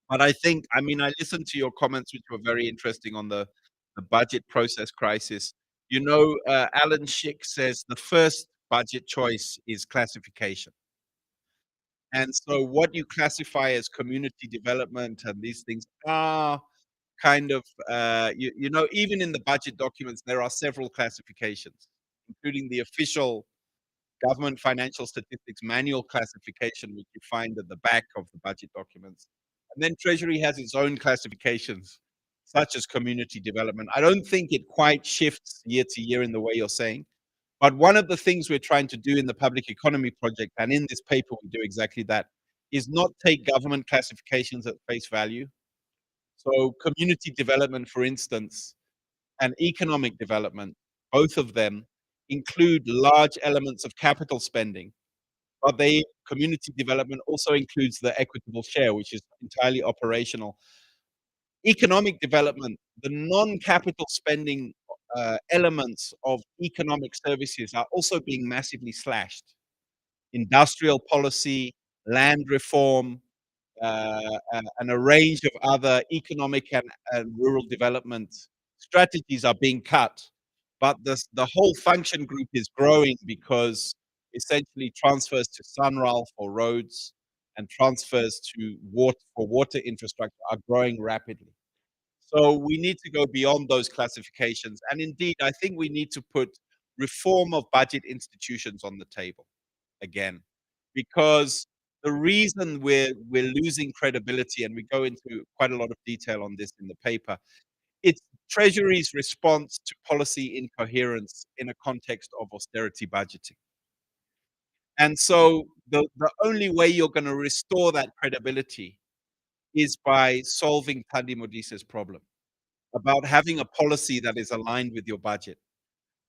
But I think, I mean, I listened to your comments, which were very interesting on the budget process crisis. You know, Alan Schick says the first budget choice is classification. And so what you classify as community development and these things are kind of, you know, even in the budget documents, there are several classifications, including the official government financial statistics manual classification, which you find at the back of the budget documents. And then Treasury has its own classifications, such as community development. I don't think it quite shifts year to year in the way you're saying. But one of the things we're trying to do in the Public Economy Project, and in this paper we do exactly that, is not take government classifications at face value. So community development, for instance, and economic development, both of them include large elements of capital spending, but community development also includes the equitable share, which is entirely operational. Economic development, the non-capital spending elements of economic services are also being massively slashed. Industrial policy, land reform, and a range of other economic and rural development strategies are being cut. But the whole function group is growing because essentially transfers to SANRAL for roads and transfers to water infrastructure are growing rapidly. So we need to go beyond those classifications. And indeed, I think we need to put reform of budget institutions on the table again, because the reason we're losing credibility, and we go into quite a lot of detail on this in the paper, it's Treasury's response to policy incoherence in a context of austerity budgeting. And so the only way you're going to restore that credibility is by solving Thandi Modise's problem about having a policy that is aligned with your budget.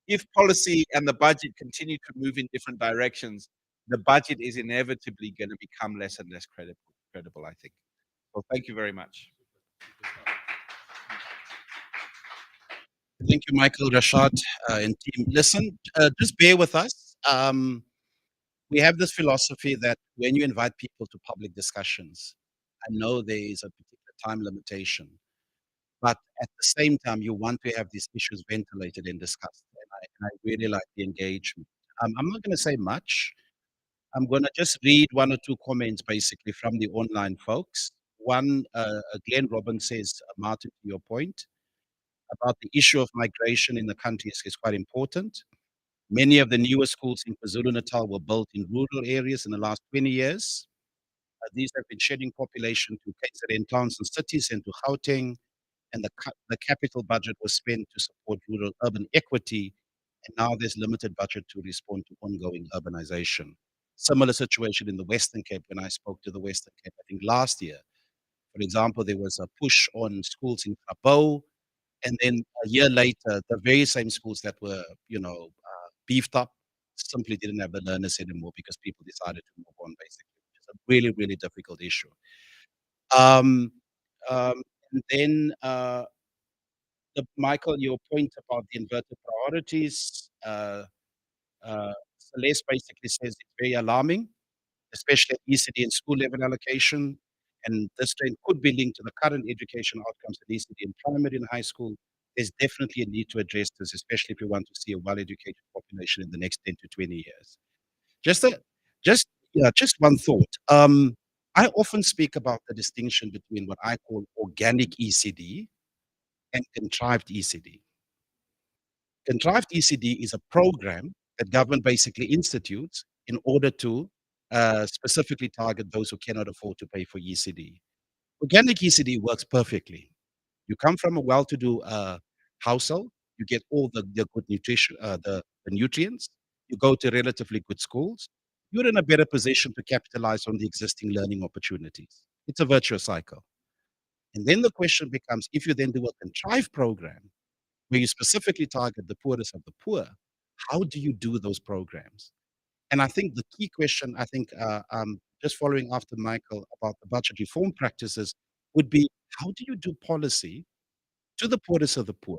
If policy and the budget continue to move in different directions, the budget is inevitably going to become less and less credible, I think. So thank you very much. Thank you, Michael, Rashad, and team. Listen, just bear with us. We have this philosophy that when you invite people to public discussions, I know there is a particular time limitation, but at the same time, you want to have these issues ventilated and discussed. And I really like the engagement. I'm not going to say much. I'm going to just read one or two comments basically from the online folks. One, Glenn Robbins says, Martin, to your point about the issue of migration in the country is quite important. Many of the newer schools in KwaZulu-Natal were built in rural areas in the last 20 years. These have been shedding population to KZN towns and cities and to Gauteng, and the capital budget was spent to support rural urban equity, and now there's limited budget to respond to ongoing urbanization. Similar situation in the Western Cape. When I spoke to the Western Cape, I think last year, for example, there was a push on schools in Grabouw, and then a year later, the very same schools that were, beefed up simply didn't have the learners anymore because people decided to move on, basically. It's a really, really difficult issue. Um, and then, Michael, your point about the inverted priorities, Celeste basically says it's very alarming, especially at ECD and school level allocation. And this trend could be linked to the current education outcomes at ECD in primary and high school. There's definitely a need to address this, especially if we want to see a well-educated population in the next 10 to 20 years. Just one thought. I often speak about the distinction between what I call organic ECD and contrived ECD. Contrived ECD is a program that government basically institutes in order to specifically target those who cannot afford to pay for ECD. Organic ECD works perfectly. You come from a well-to-do household, you get all the good nutrition, the nutrients, you go to relatively good schools, you're in a better position to capitalize on the existing learning opportunities. It's a virtuous cycle. And then the question becomes, if you then do a contrived program where you specifically target the poorest of the poor, how do you do those programs? And I think the key question, I think, just following after Michael about the budget reform practices would be, how do you do policy to the poorest of the poor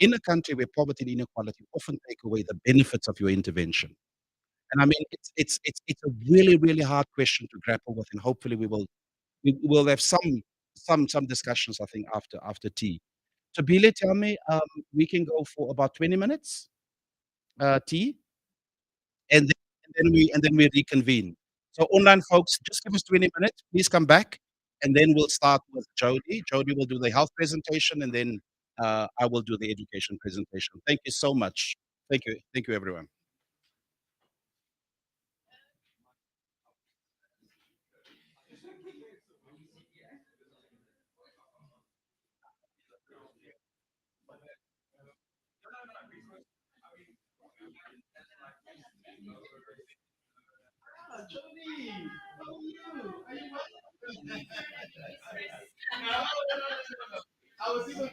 in a country where poverty and inequality often take away the benefits of your intervention? And I mean, it's a really, really hard question to grapple with, and hopefully we will have some discussions, I think, after tea. So Bile, tell me, we can go for about 20 minutes, tea, and then we reconvene. So online folks, just give us 20 minutes. Please come back, and then we'll start with Jody. Jody will do the health presentation, and then I will do the education presentation. Thank you so much. Thank you, everyone. I was even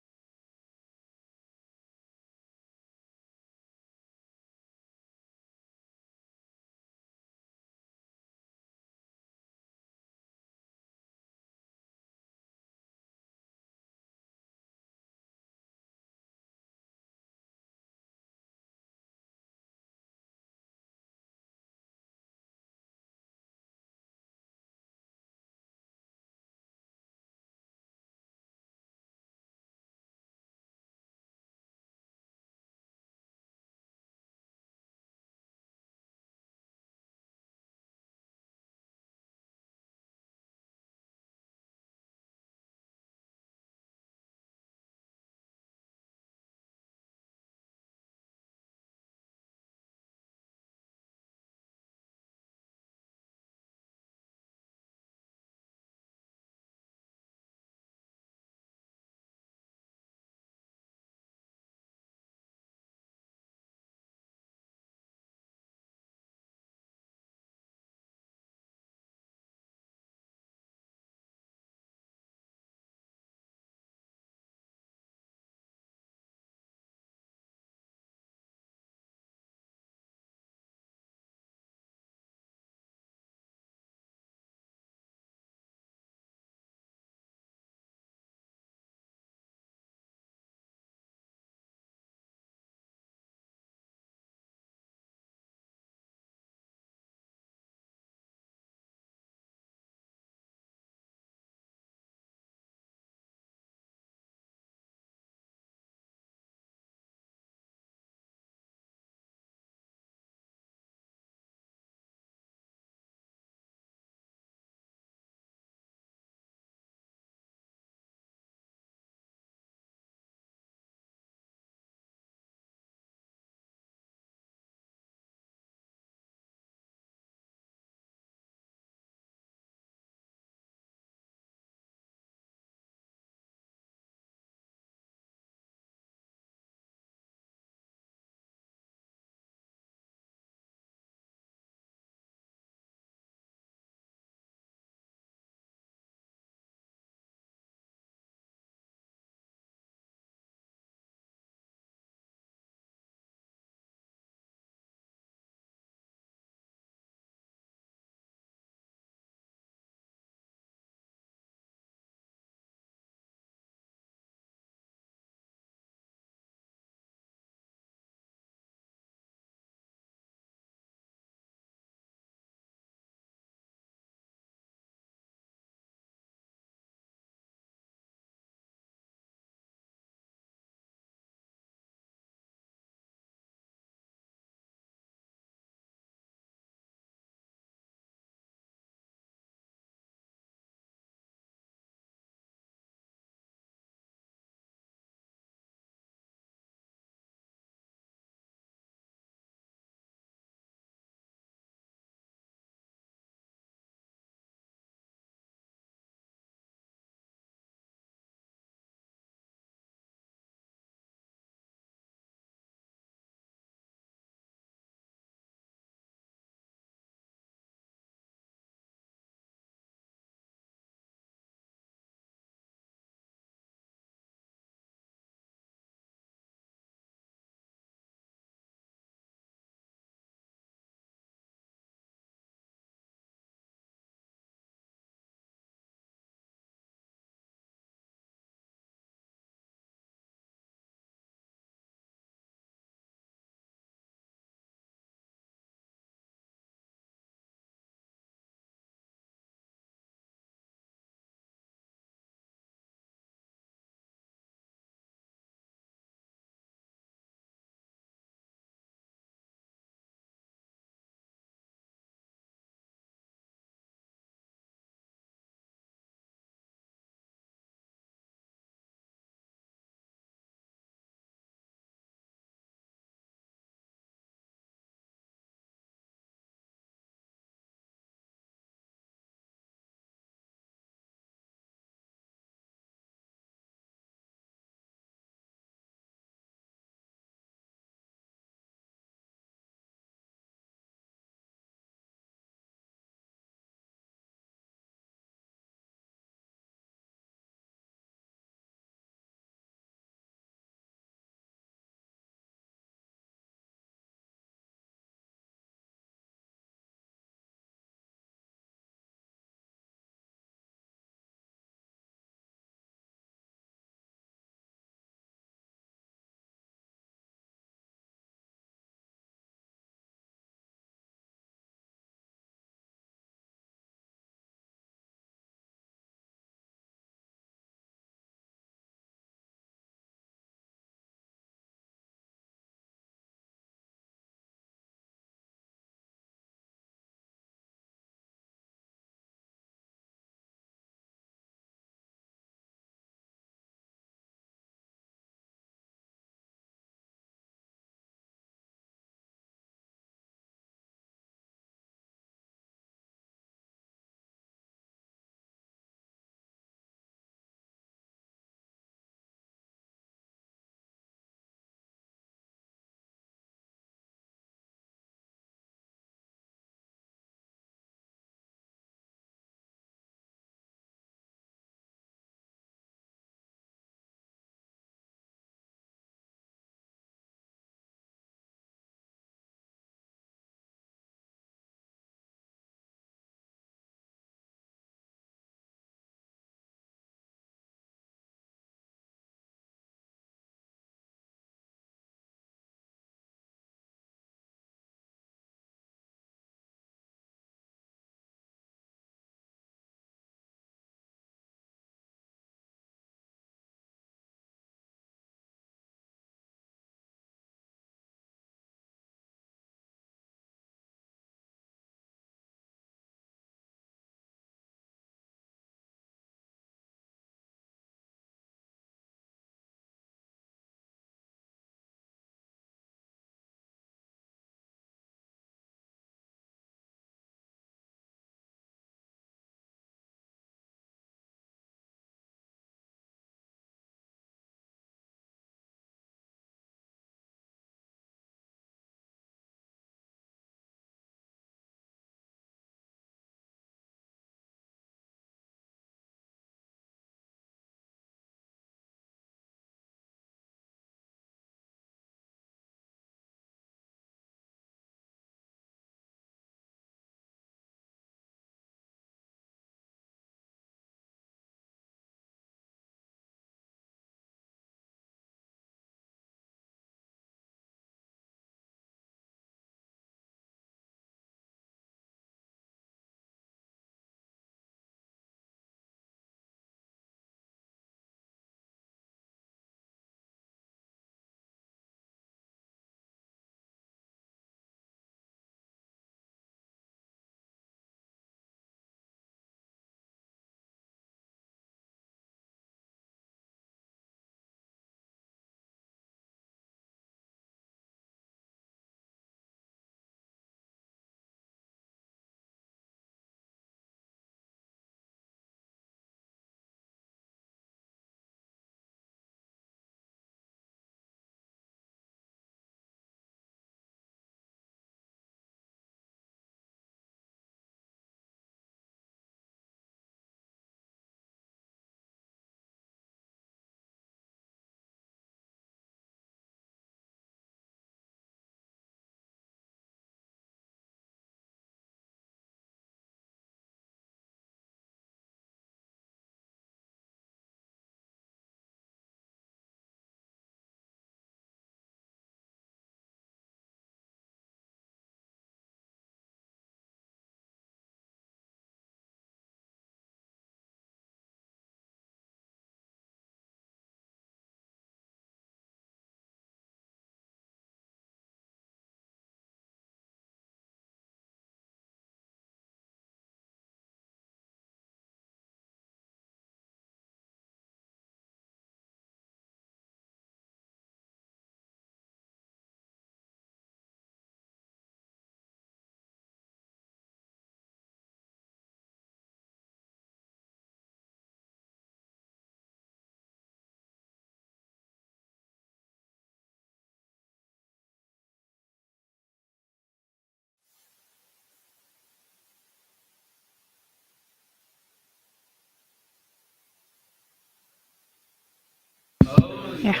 Yeah.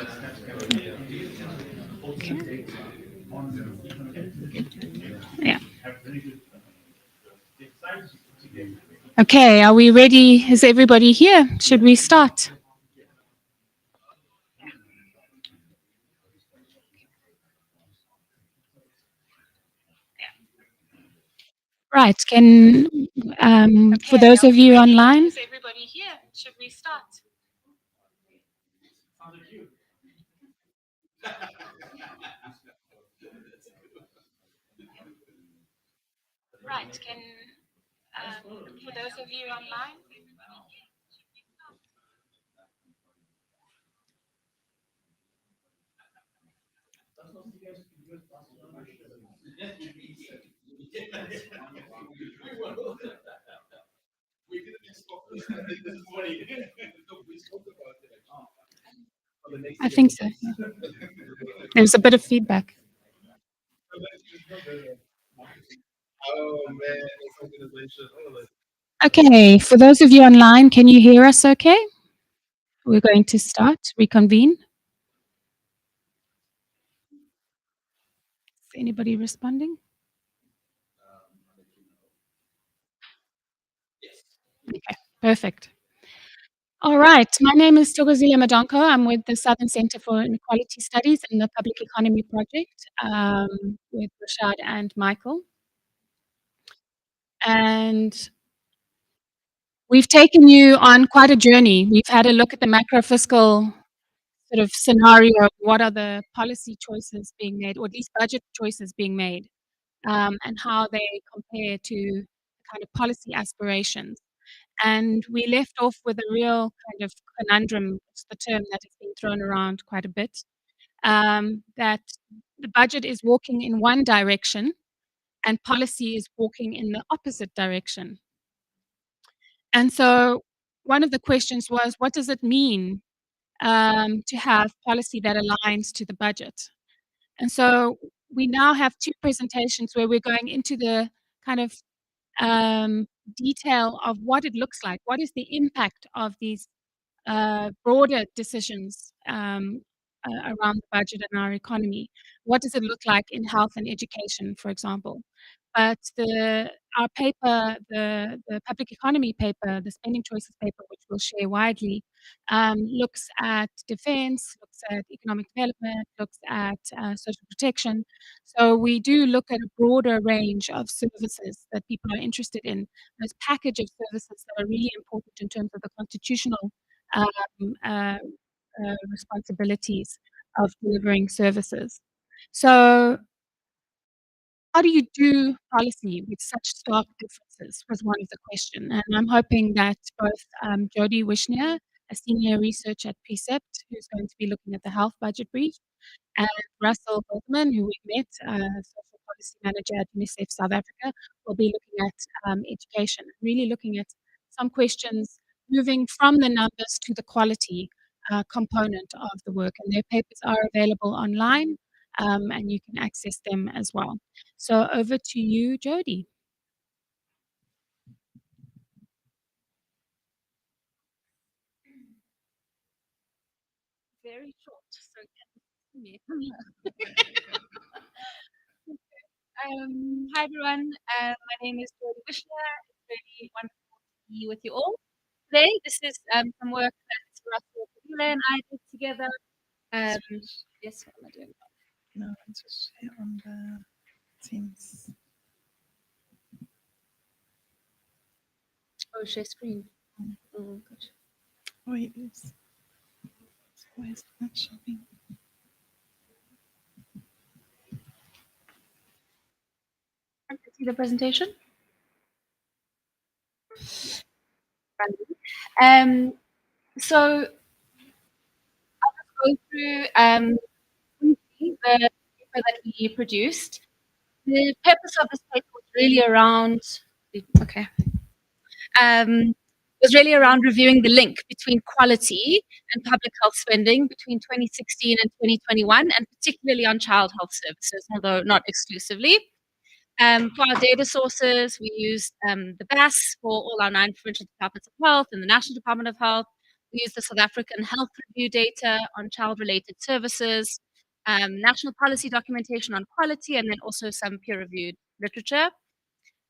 Okay. Yeah. Okay, are we ready? Is everybody here? Should we start? Right, can, for those of you online, is everybody here? Should we start? Right, can, for those of you online, I think so. Yeah. There was a bit of feedback. Okay, for those of you online, can you hear us okay? We're going to start, reconvene. Is anybody responding? Okay, perfect. All right, my name is Thokozile Madonko. I'm with the Southern Center for Inequality Studies in the Public Economy Project with Rashad and Michael. And we've taken you on quite a journey. We've had a look at the macro fiscal sort of scenario of what are the policy choices being made, or at least budget choices being made, and how they compare to kind of policy aspirations. And we left off with a real kind of conundrum, it's the term that has been thrown around quite a bit, that the budget is walking in one direction and policy is walking in the opposite direction. And so one of the questions was, what does it mean to have policy that aligns to the budget? And so we now have two presentations where we're going into the kind of detail of what it looks like. What is the impact of these broader decisions around the budget and our economy? What does it look like in health and education, for example? But our paper, the public economy paper, the spending choices paper, which we'll share widely, looks at defense, looks at economic development, looks at social protection. So we do look at a broader range of services that people are interested in, those package of services that are really important in terms of the constitutional responsibilities of delivering services. So how do you do policy with such stark differences was one of the question. And I'm hoping that both Jody Wishnier, a senior researcher at Precept, who's going to be looking at the health budget brief, and Russell Goldman, who we met, social policy manager at UNICEF South Africa, will be looking at education, really looking at some questions moving from the numbers to the quality component of the work. And their papers are available online, and you can access them as well. So over to you, Jody. Very short. So hi everyone. My name is Jody Wishner. It's really wonderful to be with you all today. This is some work that Russell Kabila and I did together. Yes, what am I doing? No, it's just share on the Teams. Oh, share screen. Oh, gosh. Oh, it is. Why is it not showing? Can you see the presentation? So I'll just go through briefly the paper that we produced. The purpose of this paper was really around, was really around reviewing the link between quality and public health spending between 2016 and 2021, and particularly on child health services, although not exclusively. For our data sources, we used the BAS for all our 9 provincial departments of health and the National Department of Health. We use the South African Health Review data on child-related services, national policy documentation on quality, and then also some peer-reviewed literature.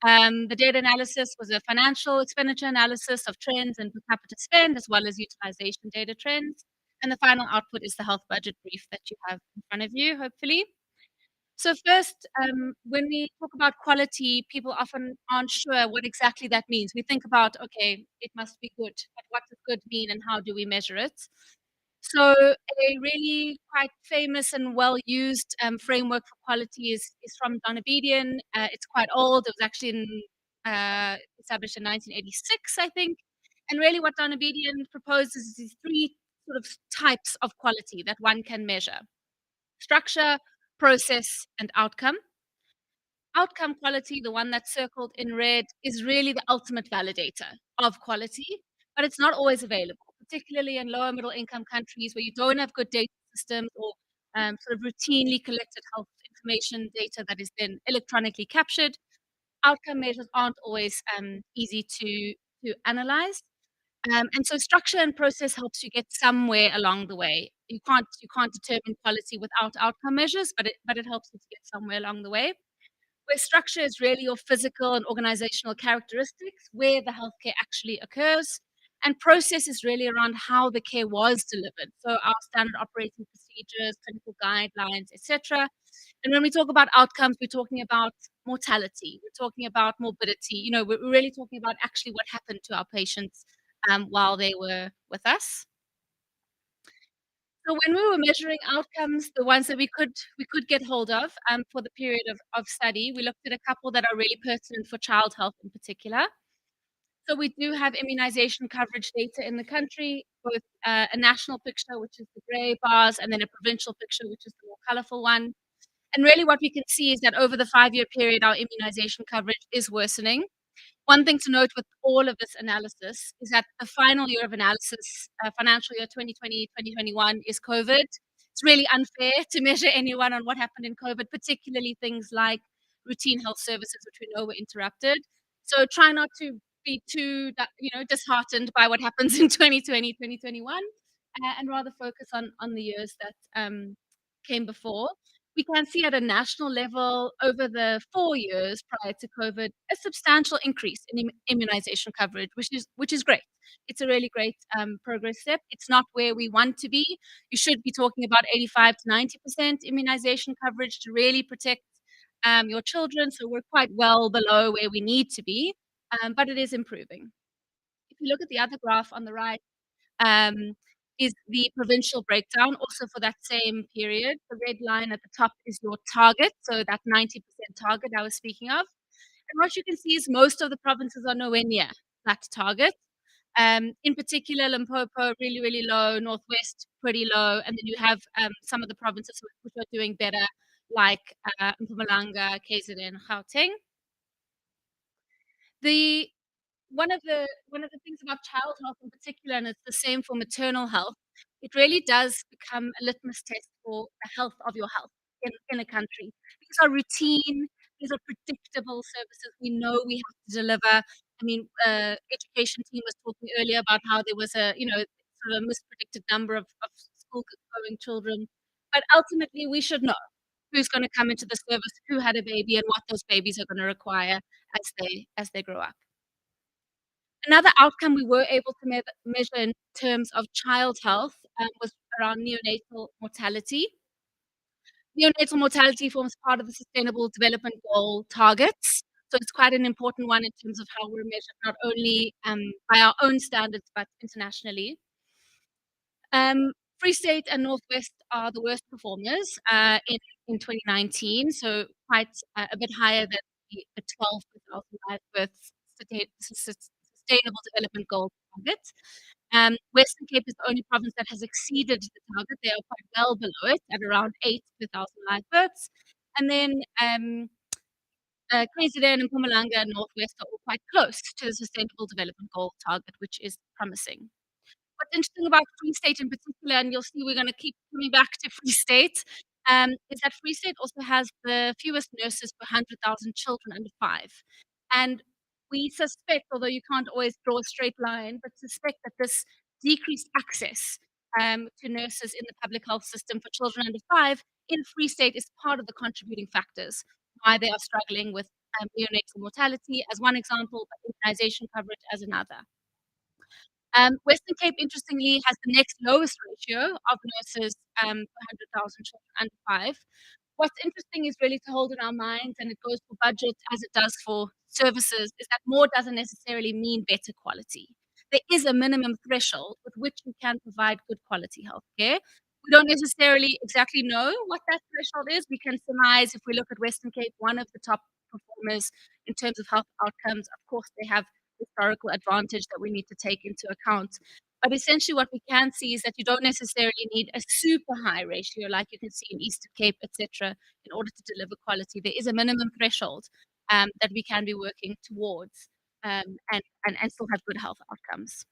The data analysis was a financial expenditure analysis of trends and per capita spend, as well as utilization data trends. And the final output is the health budget brief that you have in front of you, hopefully. So first, when we talk about quality, people often aren't sure what exactly that means. We think about, okay, it must be good, but what does good mean and how do we measure it? So a really quite famous and well-used framework for quality is from Don Abedian. It's quite old. It was actually established in 1986, I think. And really what Don Abedian proposes is these three sort of types of quality that one can measure: structure, process, and outcome. Outcome quality, the one that's circled in red, is really the ultimate validator of quality, but it's not always available, particularly in lower middle income countries where you don't have good data systems or sort of routinely collected health information data that is then electronically captured. Outcome measures aren't always easy to analyze. And so structure and process helps you get somewhere along the way. You can't determine quality without outcome measures, but it helps you to get somewhere along the way. Where structure is really your physical and organizational characteristics, where the healthcare actually occurs. And process is really around how the care was delivered. So our standard operating procedures, clinical guidelines, etc. And when we talk about outcomes, we're talking about mortality, we're talking about morbidity. We're really talking about actually what happened to our patients while they were with us. So when we were measuring outcomes, the ones that we could get hold of for the period of study, we looked at a couple that are really pertinent for child health in particular. So we do have immunization coverage data in the country, both a national picture, which is the gray bars, and then a provincial picture, which is the more colorful one. And really what we can see is that over the 5-year period, our immunization coverage is worsening. One thing to note with all of this analysis is that the final year of analysis, financial year 2020-2021, is COVID. It's really unfair to measure anyone on what happened in COVID, particularly things like routine health services, which we know were interrupted. So try not to be too, disheartened by what happens in 2020, 2021, and rather focus on the years that came before. We can see at a national level over the 4 years prior to COVID, a substantial increase in immunization coverage, which is great. It's a really great progress step. It's not where we want to be. You should be talking about 85 to 90% immunization coverage to really protect your children. So we're quite well below where we need to be, but it is improving. If you look at the other graph on the right, um, is the provincial breakdown also for that same period. The red line at the top is your target, so that 90% target I was speaking of. And what you can see is most of the provinces are nowhere near that target. In particular, Limpopo, really, really low, Northwest, pretty low, and then you have some of the provinces which are doing better, like Mpumalanga, KZN, Gauteng. The one of the things about child health in particular, and it's the same for maternal health, it really does become a litmus test for the health of your health in a country. These are routine, these are predictable services we know we have to deliver. I mean, education team was talking earlier about how there was sort of a mispredicted number of school-going children. But ultimately, we should know who's gonna come into the service, who had a baby, and what those babies are gonna require as they grow up. Another outcome we were able to measure in terms of child health was around neonatal mortality. Neonatal mortality forms part of the Sustainable Development Goal targets, so it's quite an important one in terms of how we're measured not only by our own standards but internationally. Free State and Northwest are the worst performers in 2019, so quite a bit higher than the 12 per thousand live births Sustainable Development Goal target. Western Cape is the only province that has exceeded the target. They are quite well below it at around 8 per thousand live births. And then KZN and Mpumalanga and Northwest are all quite close to the Sustainable Development Goal target, which is promising. What's interesting about Free State in particular, and you'll see we're gonna keep coming back to Free State, is that Free State also has the fewest nurses per 100,000 children under 5. And we suspect, although you can't always draw a straight line, but suspect that this decreased access to nurses in the public health system for children under 5 in Free State is part of the contributing factors why they are struggling with neonatal mortality as one example, but immunization coverage as another. Western Cape, interestingly, has the next lowest ratio of nurses per 100,000 children under 5. What's interesting is really to hold in our minds, and it goes for budget as it does for services, is that more doesn't necessarily mean better quality. There is a minimum threshold with which we can provide good quality healthcare. We don't necessarily exactly know what that threshold is. We can surmise if we look at Western Cape, one of the top performers in terms of health outcomes. Of course, they have historical advantage that we need to take into account. But essentially, what we can see is that you don't necessarily need a super high ratio like you can see in Eastern Cape, etc., in order to deliver quality. There is a minimum threshold that we can be working towards and still have good health outcomes.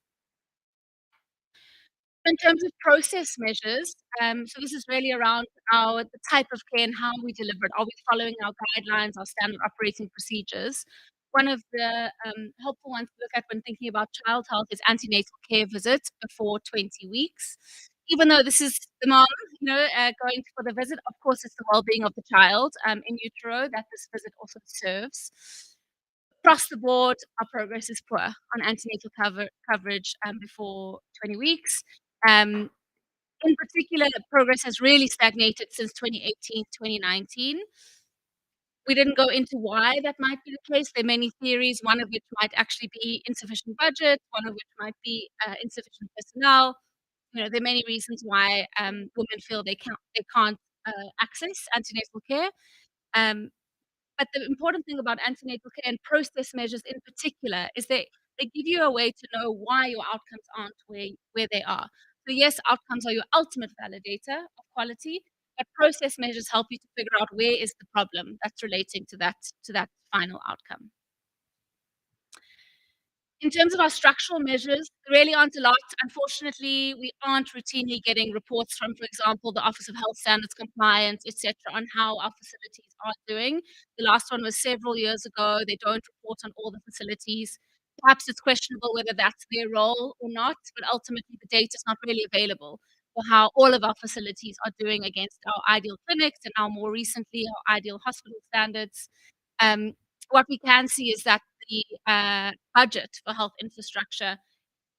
In terms of process measures, so this is really around the type of care and how we deliver it. Are we following our guidelines, our standard operating procedures? One of the helpful ones to look at when thinking about child health is antenatal care visits before 20 weeks. Even though this is the mom, going for the visit, of course, it's the well-being of the child in utero that this visit also serves. Across the board, our progress is poor on antenatal coverage before 20 weeks. In particular, the progress has really stagnated since 2018, 2019. We didn't go into why that might be the case. There are many theories, one of which might actually be insufficient budget, one of which might be insufficient personnel. There are many reasons why women feel they can't access antenatal care. But the important thing about antenatal care and process measures in particular is they give you a way to know why your outcomes aren't where they are. So yes, outcomes are your ultimate validator of quality, but process measures help you to figure out where is the problem that's relating to that final outcome. In terms of our structural measures, there really aren't a lot. Unfortunately, we aren't routinely getting reports from, for example, the Office of Health Standards Compliance, etc., on how our facilities are doing. The last one was several years ago. They don't report on all the facilities. Perhaps it's questionable whether that's their role or not, but ultimately the data is not really available for how all of our facilities are doing against our ideal clinics and now more recently our ideal hospital standards. What we can see is that the budget for health infrastructure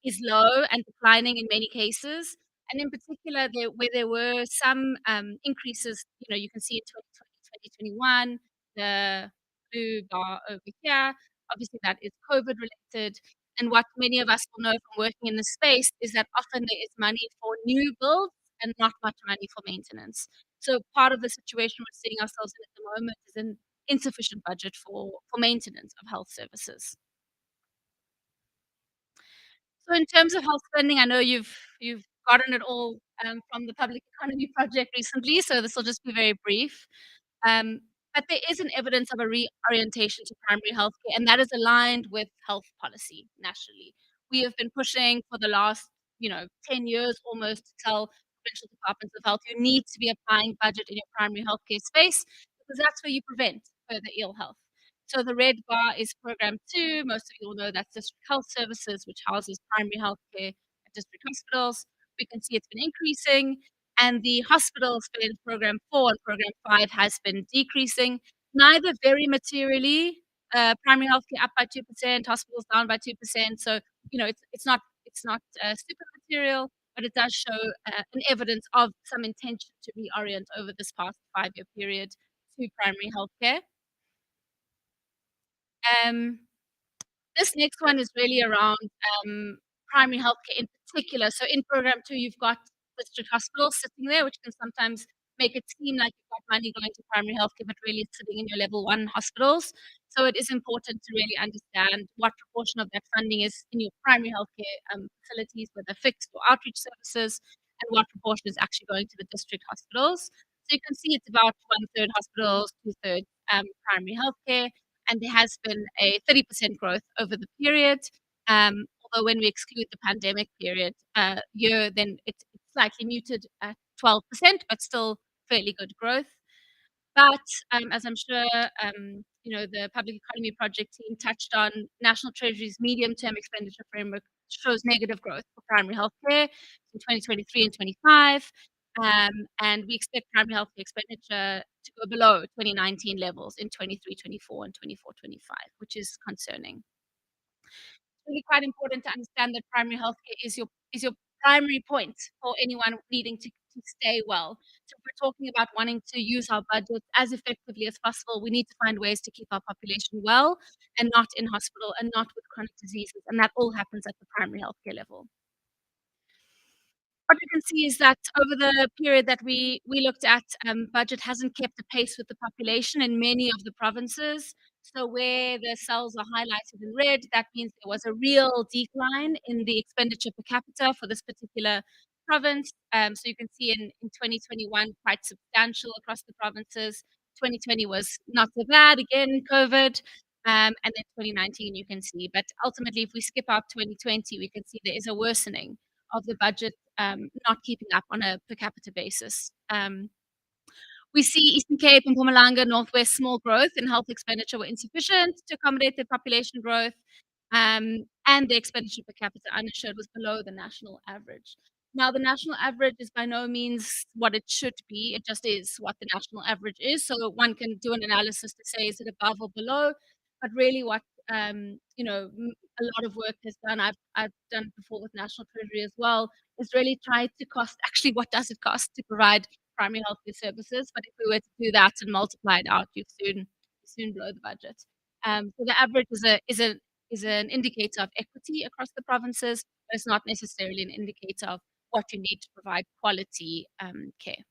is low and declining in many cases. And in particular, where there were some increases, you can see in 2020, 2021, the blue bar over here, obviously that is COVID related. And what many of us will know from working in this space is that often there is money for new builds and not much money for maintenance. So part of the situation we're seeing ourselves in at the moment is an insufficient budget for maintenance of health services. So in terms of health spending, I know you've gotten it all from the Public Economy Project recently, so this will just be very brief. But there is an evidence of a reorientation to primary healthcare, and that is aligned with health policy nationally. We have been pushing for the last, 10 years almost to tell provincial departments of health, you need to be applying budget in your primary healthcare space because that's where you prevent further ill health. So the red bar is Program 2. Most of you will know that's District Health Services, which houses primary healthcare at district hospitals. We can see it's been increasing. And the hospital spend Program 4 and Program 5 has been decreasing, neither very materially. Primary healthcare up by 2%, hospitals down by 2%. So, it's not super material, but it does show an evidence of some intention to reorient over this past 5-year period to primary healthcare. This next one is really around primary healthcare in particular. So in Program 2, you've got district hospitals sitting there, which can sometimes make it seem like you've got money going to primary healthcare, but really it's sitting in your level 1 hospitals. So it is important to really understand what proportion of that funding is in your primary healthcare facilities, whether fixed or outreach services, and what proportion is actually going to the district hospitals. So you can see it's about 1/3 hospitals, 2/3 primary healthcare, and there has been a 30% growth over the period. Although when we exclude the pandemic period year, then it's slightly muted at 12%, but still fairly good growth. But as I'm sure the Public Economy Project team touched on, National Treasury's medium-term expenditure framework shows negative growth for primary healthcare in 2023 and 25. And we expect primary healthcare expenditure to go below 2019 levels in 23, 24, and 24, 25, which is concerning. It's really quite important to understand that primary healthcare is your primary point for anyone needing to stay well. So if we're talking about wanting to use our budget as effectively as possible, we need to find ways to keep our population well and not in hospital and not with chronic diseases. And that all happens at the primary healthcare level. What we can see is that over the period that we looked at, budget hasn't kept the pace with the population in many of the provinces. So where the cells are highlighted in red, that means there was a real decline in the expenditure per capita for this particular province. So you can see in 2021, quite substantial across the provinces. 2020 was not so bad, again, COVID. And then 2019 you can see. But ultimately, if we skip out 2020, we can see there is a worsening of the budget not keeping up on a per capita basis. We see Eastern Cape and Mpumalanga, Northwest, small growth in health expenditure were insufficient to accommodate their population growth, and the expenditure per capita uninsured was below the national average. Now, the national average is by no means what it should be. It just is what the national average is. So one can do an analysis to say, is it above or below? But really what, a lot of work has done, I've done before with National Treasury as well, is really try to cost, actually, what does it cost to provide primary healthcare services? But if we were to do that and multiply it out, you soon blow the budget. So the average is an indicator of equity across the provinces, but it's not necessarily an indicator of what you need to provide quality care.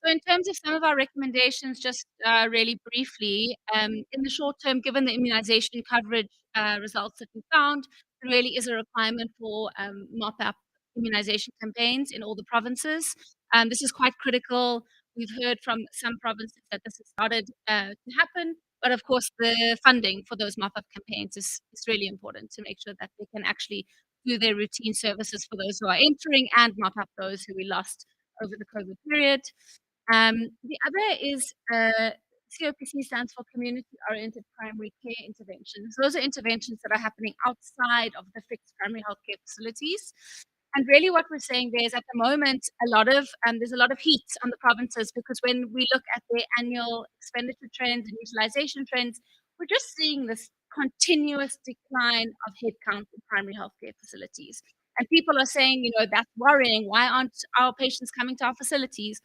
So in terms of some of our recommendations, just really briefly, in the short term, given the immunization coverage results that we found, there really is a requirement for mop-up immunization campaigns in all the provinces. This is quite critical. We've heard from some provinces that this has started to happen, but of course the funding for those mop-up campaigns is really important to make sure that they can actually do their routine services for those who are entering and mop up those who we lost over the COVID period. The other is COPC stands for Community-Oriented Primary Care Interventions. Those are interventions that are happening outside of the fixed primary healthcare facilities. And really what we're saying there is at the moment, there's a lot of heat on the provinces because when we look at their annual expenditure trends and utilization trends, we're just seeing this continuous decline of headcount in primary healthcare facilities. And people are saying, that's worrying. Why aren't our patients coming to our facilities?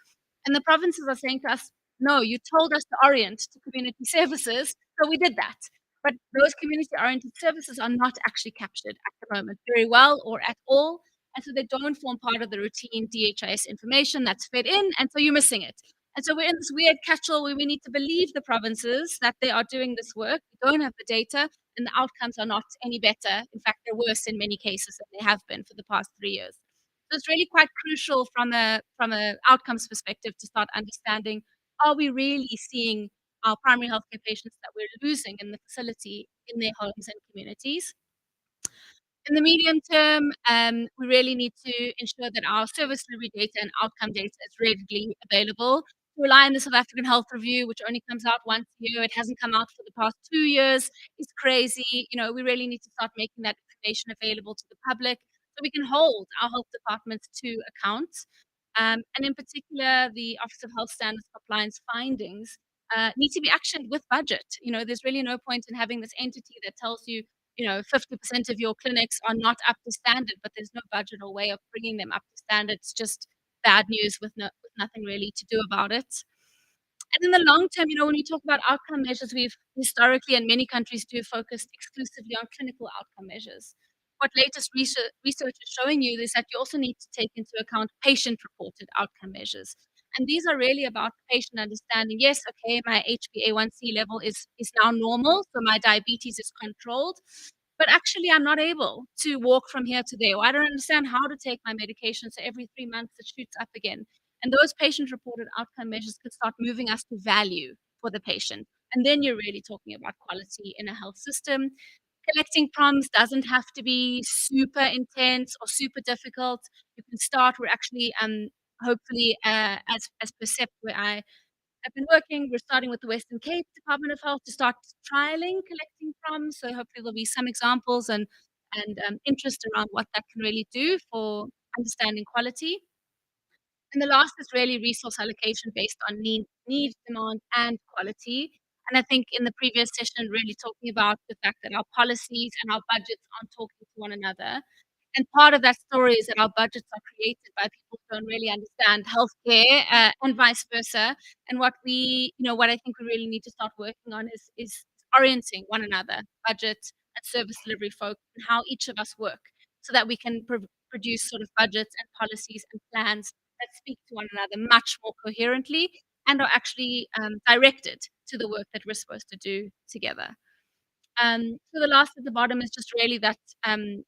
And the provinces are saying to us, no, you told us to orient to community services, so we did that. But those community-oriented services are not actually captured at the moment very well or at all. And so they don't form part of the routine DHIS information that's fed in, and so you're missing it. And so we're in this weird catch-all where we need to believe the provinces that they are doing this work. We don't have the data, and the outcomes are not any better. In fact, they're worse in many cases than they have been for the past 3 years. So it's really quite crucial from a outcomes perspective to start understanding, are we really seeing our primary healthcare patients that we're losing in the facility in their homes and communities? In the medium term, we really need to ensure that our service delivery data and outcome data is readily available. To rely on the South African Health Review, which only comes out once a year, it hasn't come out for the past 2 years, is crazy. We really need to start making that information available to the public so we can hold our health departments to account. And in particular, the Office of Health Standards Compliance findings need to be actioned with budget. There's really no point in having this entity that tells you, 50% of your clinics are not up to standard, but there's no budget or way of bringing them up to standard. It's just bad news with nothing really to do about it. And in the long term, when we talk about outcome measures, we've historically, and many countries do, focused exclusively on clinical outcome measures. What latest research is showing you is that you also need to take into account patient-reported outcome measures. And these are really about the patient understanding, yes, okay, my HbA1c level is now normal, so my diabetes is controlled, but actually I'm not able to walk from here to there, or I don't understand how to take my medication, so every 3 months it shoots up again. And those patient-reported outcome measures could start moving us to value for the patient. And then you're really talking about quality in a health system. Collecting prompts doesn't have to be super intense or super difficult. You can start, we're actually hopefully as Percept, where I have been working, we're starting with the Western Cape Department of Health to start trialing collecting prompts. So hopefully there'll be some examples and and interest around what that can really do for understanding quality. And the last is really resource allocation based on need, demand, and quality. And I think in the previous session, really talking about the fact that our policies and our budgets aren't talking to one another. And part of that story is that our budgets are created by people who don't really understand healthcare, and vice versa. And what what I think we really need to start working on is orienting one another, budget and service delivery folk, and how each of us work, so that we can produce sort of budgets and policies and plans that speak to one another much more coherently and are actually directed to the work that we're supposed to do together. So the last at the bottom is just really that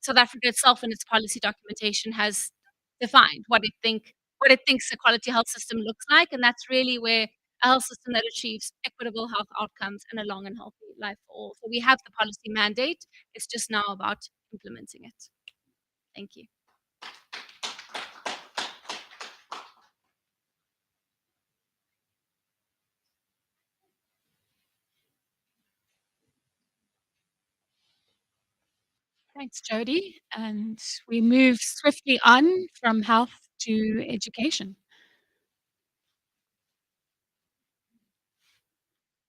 South Africa itself in its policy documentation has defined what it thinks a quality health system looks like, and that's really where a health system that achieves equitable health outcomes and a long and healthy life for all. So we have the policy mandate. It's just now about implementing it. Thank you. Thanks, Jody. And we move swiftly on from health to education.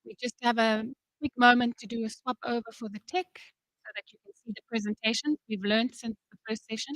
We just have a quick moment to do a swap over for the tech so that you can see the presentation we've learned since the first session.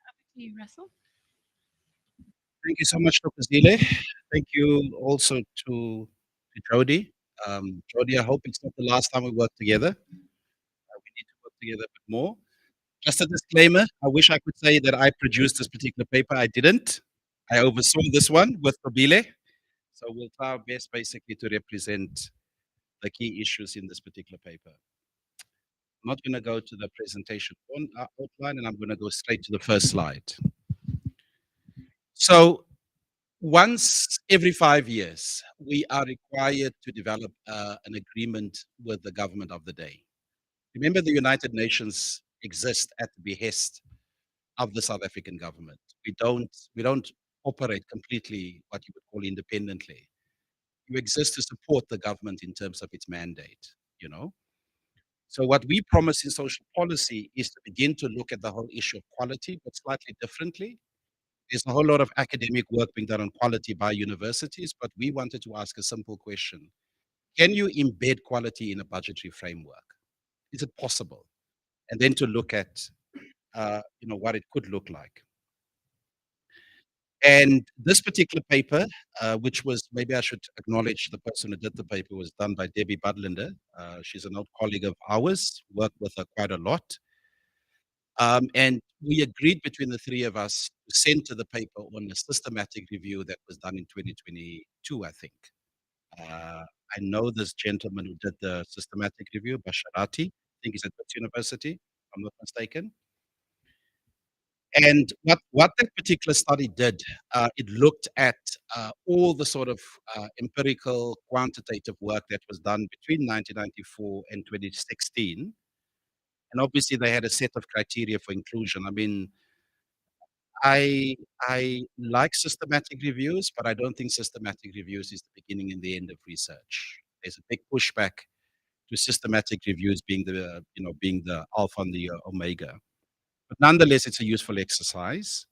Over to you, Russell. Thank you so much, Dr. Zile. Thank you also to Jody. Jody, I hope it's not the last time we work together. We need to work together a bit more. Just a disclaimer, I wish I could say that I produced this particular paper. I didn't. I oversaw this one with Tobile. So we'll try our best basically to represent the key issues in this particular paper. I'm not going to go to the presentation outline, and I'm going to go straight to the first slide. So once every 5 years, we are required to develop an agreement with the government of the day. Remember, the United Nations exist at the behest of the South African government. We don't operate completely what you would call independently. You exist to support the government in terms of its mandate, you know. So what we promise in social policy is to begin to look at the whole issue of quality, but slightly differently. There's a whole lot of academic work being done on quality by universities, but we wanted to ask a simple question. Can you embed quality in a budgetary framework? Is it possible? And then to look at what it could look like. And this particular paper, which was, maybe I should acknowledge the person who did the paper, was done by Debbie Budlander. She's an old colleague of ours, worked with her quite a lot. And we agreed between the three of us to center the paper on a systematic review that was done in 2022, I think. I know this gentleman who did the systematic review, Basharati, I think he's at Wits University, if I'm not mistaken. And what that particular study did, it looked at all the sort of empirical, quantitative work that was done between 1994 and 2016. And obviously, they had a set of criteria for inclusion. I mean, I like systematic reviews, but I don't think systematic reviews is the beginning and the end of research. There's a big pushback to systematic reviews being the alpha and the omega. But nonetheless, it's a useful exercise.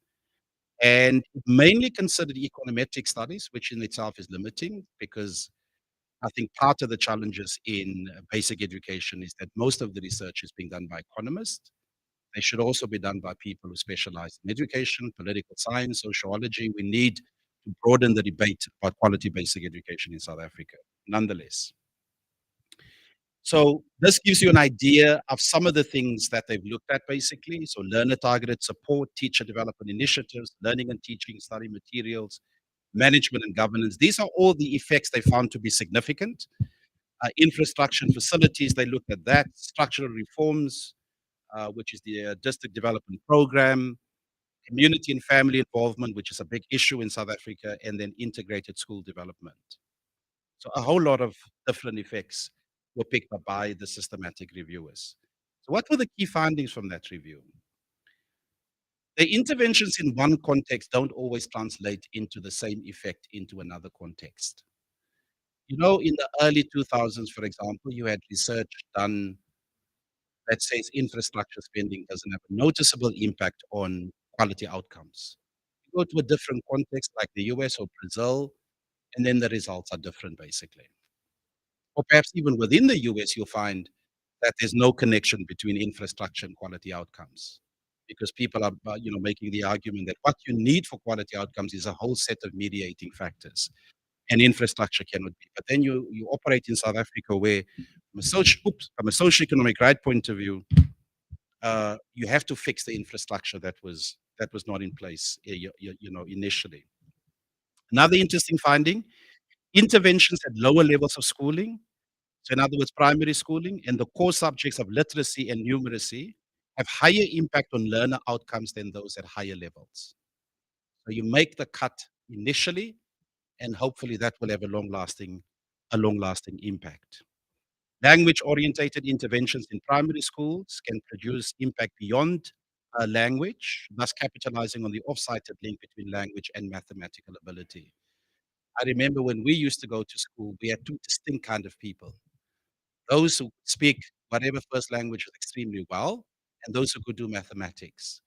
And it mainly considered econometric studies, which in itself is limiting because I think part of the challenges in basic education is that most of the research is being done by economists. They should also be done by people who specialize in education, political science, sociology. We need to broaden the debate about quality basic education in South Africa, nonetheless. So this gives you an idea of some of the things that they've looked at basically. So learner targeted support, teacher development initiatives, learning and teaching, study materials, management and governance. These are all the effects they found to be significant. Infrastructure and facilities, they looked at that. Structural reforms, which is the district development program, community and family involvement, which is a big issue in South Africa, and then integrated school development. So a whole lot of different effects were picked up by the systematic reviewers. So what were the key findings from that review? The interventions in one context don't always translate into the same effect into another context. You know, in the early 2000s, for example, you had research done that says infrastructure spending doesn't have a noticeable impact on quality outcomes. You go to a different context like the US or Brazil, and then the results are different basically. Or perhaps even within the US, you'll find that there's no connection between infrastructure and quality outcomes, because people are making the argument that what you need for quality outcomes is a whole set of mediating factors, and infrastructure cannot be. But then you operate in South Africa where from a socioeconomic right point of view, you have to fix the infrastructure that was not in place initially. Another interesting finding, interventions at lower levels of schooling, so in other words, primary schooling, and the core subjects of literacy and numeracy have higher impact on learner outcomes than those at higher levels. So you make the cut initially, and hopefully that will have a long-lasting impact. Language-orientated interventions in primary schools can produce impact beyond language, thus capitalizing on the off-cited link between language and mathematical ability. I remember when we used to go to school, we had two distinct kind of people. Those who speak whatever first language extremely well, and those who could do mathematics.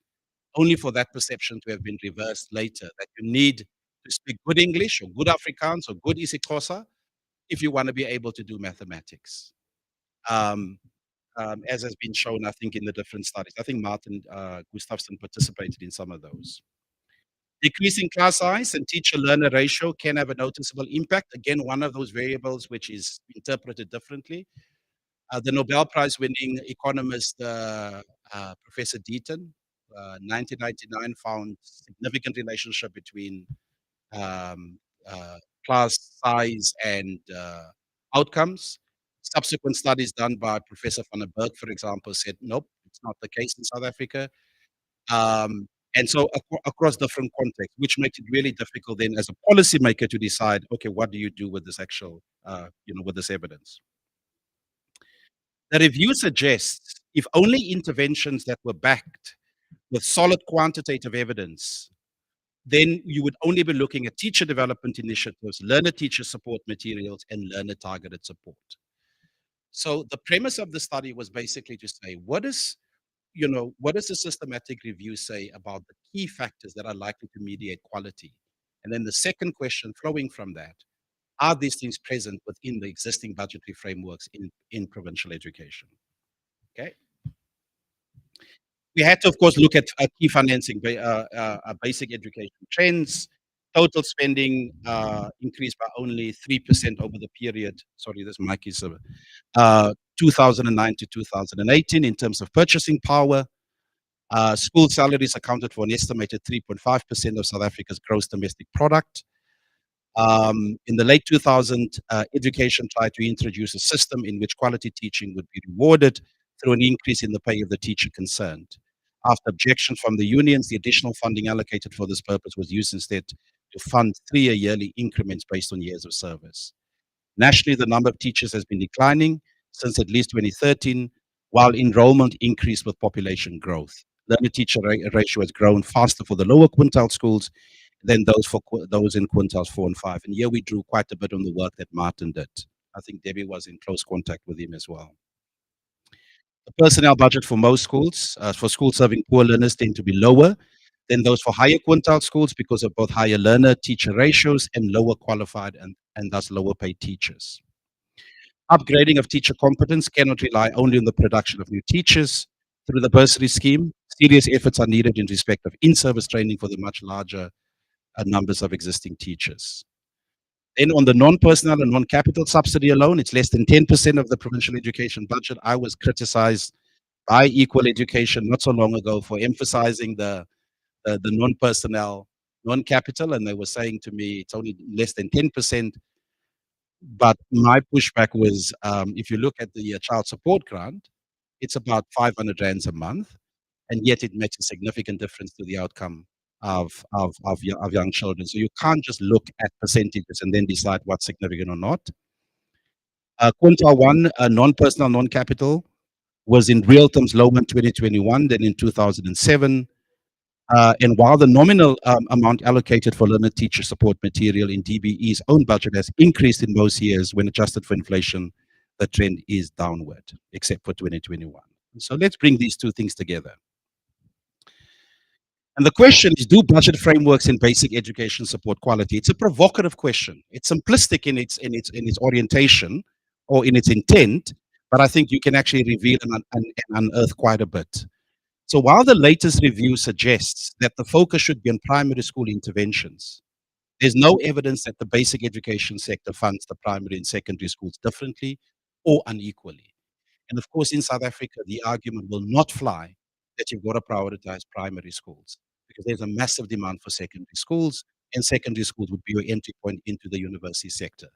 Only for that perception to have been reversed later, that you need to speak good English or good Afrikaans or good isiXhosa if you want to be able to do mathematics. As has been shown, I think, in the different studies. I think Martin Gustafsson participated in some of those. Decreasing class size and teacher-learner ratio can have a noticeable impact. Again, one of those variables which is interpreted differently. The Nobel Prize-winning economist, Professor Deaton, 1999, found significant relationship between class size and outcomes. Subsequent studies done by Professor van der Berg, for example, said, nope, it's not the case in South Africa. And so across different contexts, which makes it really difficult then as a policymaker to decide, okay, what do you do with this actual, with this evidence? The review suggests if only interventions that were backed with solid quantitative evidence, then you would only be looking at teacher development initiatives, learner-teacher support materials, and learner-targeted support. So the premise of the study was basically to say, what does the systematic review say about the key factors that are likely to mediate quality? And then the second question flowing from that, are these things present within the existing budgetary frameworks in provincial education? Okay. We had to, of course, look at key financing, basic education trends. Total spending increased by only 3% over the period. Sorry, this mic is 2009 to 2018 in terms of purchasing power. School salaries accounted for an estimated 3.5% of South Africa's gross domestic product. In the late 2000s, education tried to introduce a system in which quality teaching would be rewarded through an increase in the pay of the teacher concerned. After objection from the unions, the additional funding allocated for this purpose was used instead to fund 3-year yearly increments based on years of service. Nationally, the number of teachers has been declining since at least 2013, while enrollment increased with population growth. Learner-teacher ratio has grown faster for the lower quintile schools than those in quintiles 4 and 5. And here we drew quite a bit on the work that Martin did. I think Debbie was in close contact with him as well. The personnel budget for most schools, for schools serving poor learners, tend to be lower than those for higher quintile schools because of both higher learner-teacher ratios and lower qualified and thus lower paid teachers. Upgrading of teacher competence cannot rely only on the production of new teachers through the bursary scheme. Serious efforts are needed in respect of in-service training for the much larger numbers of existing teachers. Then on the non-personnel and non-capital subsidy alone, it's less than 10% of the provincial education budget. I was criticized by Equal Education not so long ago for emphasizing the non-personnel, non-capital, and they were saying to me it's only less than 10%. But my pushback was, if you look at the child support grant, it's about 500 rands a month, and yet it makes a significant difference to the outcome of young children. So you can't just look at percentages and then decide what's significant or not. Quintile 1, non-personal, non-capital, was in real terms lower in 2021 than in 2007. And while the nominal amount allocated for learner teacher support material in DBE's own budget has increased in most years, when adjusted for inflation, the trend is downward, except for 2021. So let's bring these two things together. And the question is, do budget frameworks in basic education support quality? It's a provocative question. It's simplistic in its orientation or in its intent, but I think you can actually reveal and unearth quite a bit. So while the latest review suggests that the focus should be on primary school interventions, there's no evidence that the basic education sector funds the primary and secondary schools differently or unequally. And of course, in South Africa, the argument will not fly that you've got to prioritize primary schools because there's a massive demand for secondary schools, and secondary schools would be your entry point into the university sector.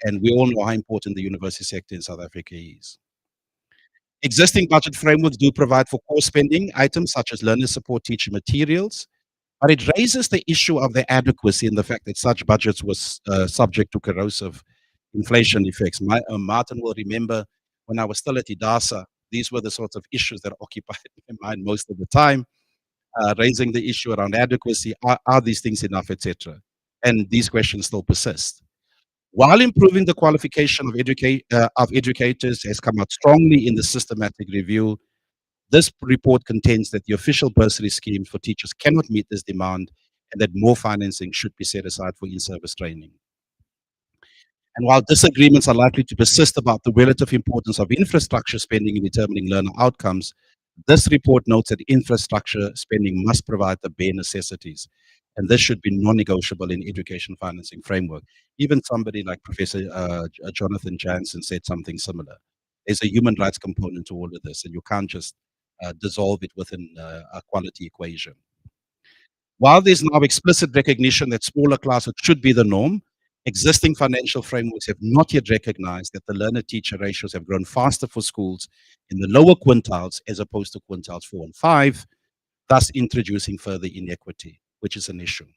And we all know how important the university sector in South Africa is. Existing budget frameworks do provide for core spending items such as learner support teacher materials, but it raises the issue of the adequacy and the fact that such budgets was subject to corrosive inflation effects. Martin will remember when I was still at IDASA, these were the sorts of issues that occupied my mind most of the time, raising the issue around adequacy, are these things enough, etc. And these questions still persist. While improving the qualification of educators has come out strongly in the systematic review, this report contends that the official bursary schemes for teachers cannot meet this demand and that more financing should be set aside for in-service training. And while disagreements are likely to persist about the relative importance of infrastructure spending in determining learner outcomes, this report notes that infrastructure spending must provide the bare necessities, and this should be non-negotiable in education financing framework. Even somebody like Professor Jonathan Jansen said something similar. There's a human rights component to all of this, and you can't just dissolve it within a quality equation. While there's now explicit recognition that smaller classes should be the norm, existing financial frameworks have not yet recognized that the learner-teacher ratios have grown faster for schools in the lower quintiles as opposed to quintiles 4 and 5, thus introducing further inequity, which is an issue.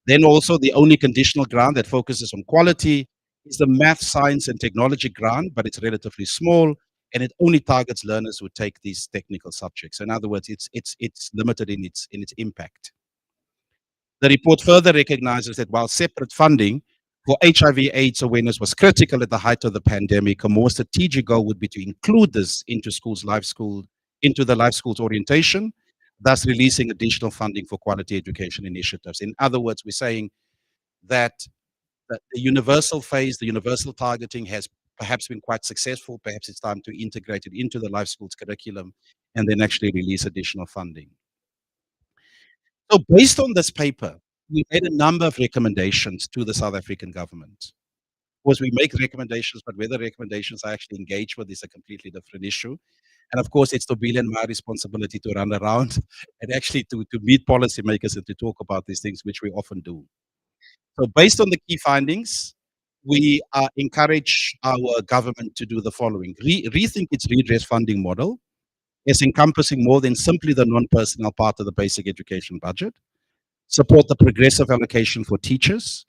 Then also the only conditional grant that focuses on quality is the math, science, and technology grant, but it's relatively small, and it only targets learners who take these technical subjects. In other words, it's limited in its impact. The report further recognizes that while separate funding for HIV/AIDS awareness was critical at the height of the pandemic, a more strategic goal would be to include this into the life skills orientation, thus releasing additional funding for quality education initiatives. In other words, we're saying that the universal phase, the universal targeting has perhaps been quite successful. Perhaps it's time to integrate it into the life skills curriculum and then actually release additional funding. So based on this paper, we made a number of recommendations to the South African government. Of course, we make recommendations, but whether recommendations are actually engaged with is a completely different issue. And of course, it's Tobile and my responsibility to run around and actually to meet policymakers and to talk about these things, which we often do. So based on the key findings, we encourage our government to do the following. Rethink its redress funding model as encompassing more than simply the non-personnel part of the basic education budget. Support the progressive allocation for teachers.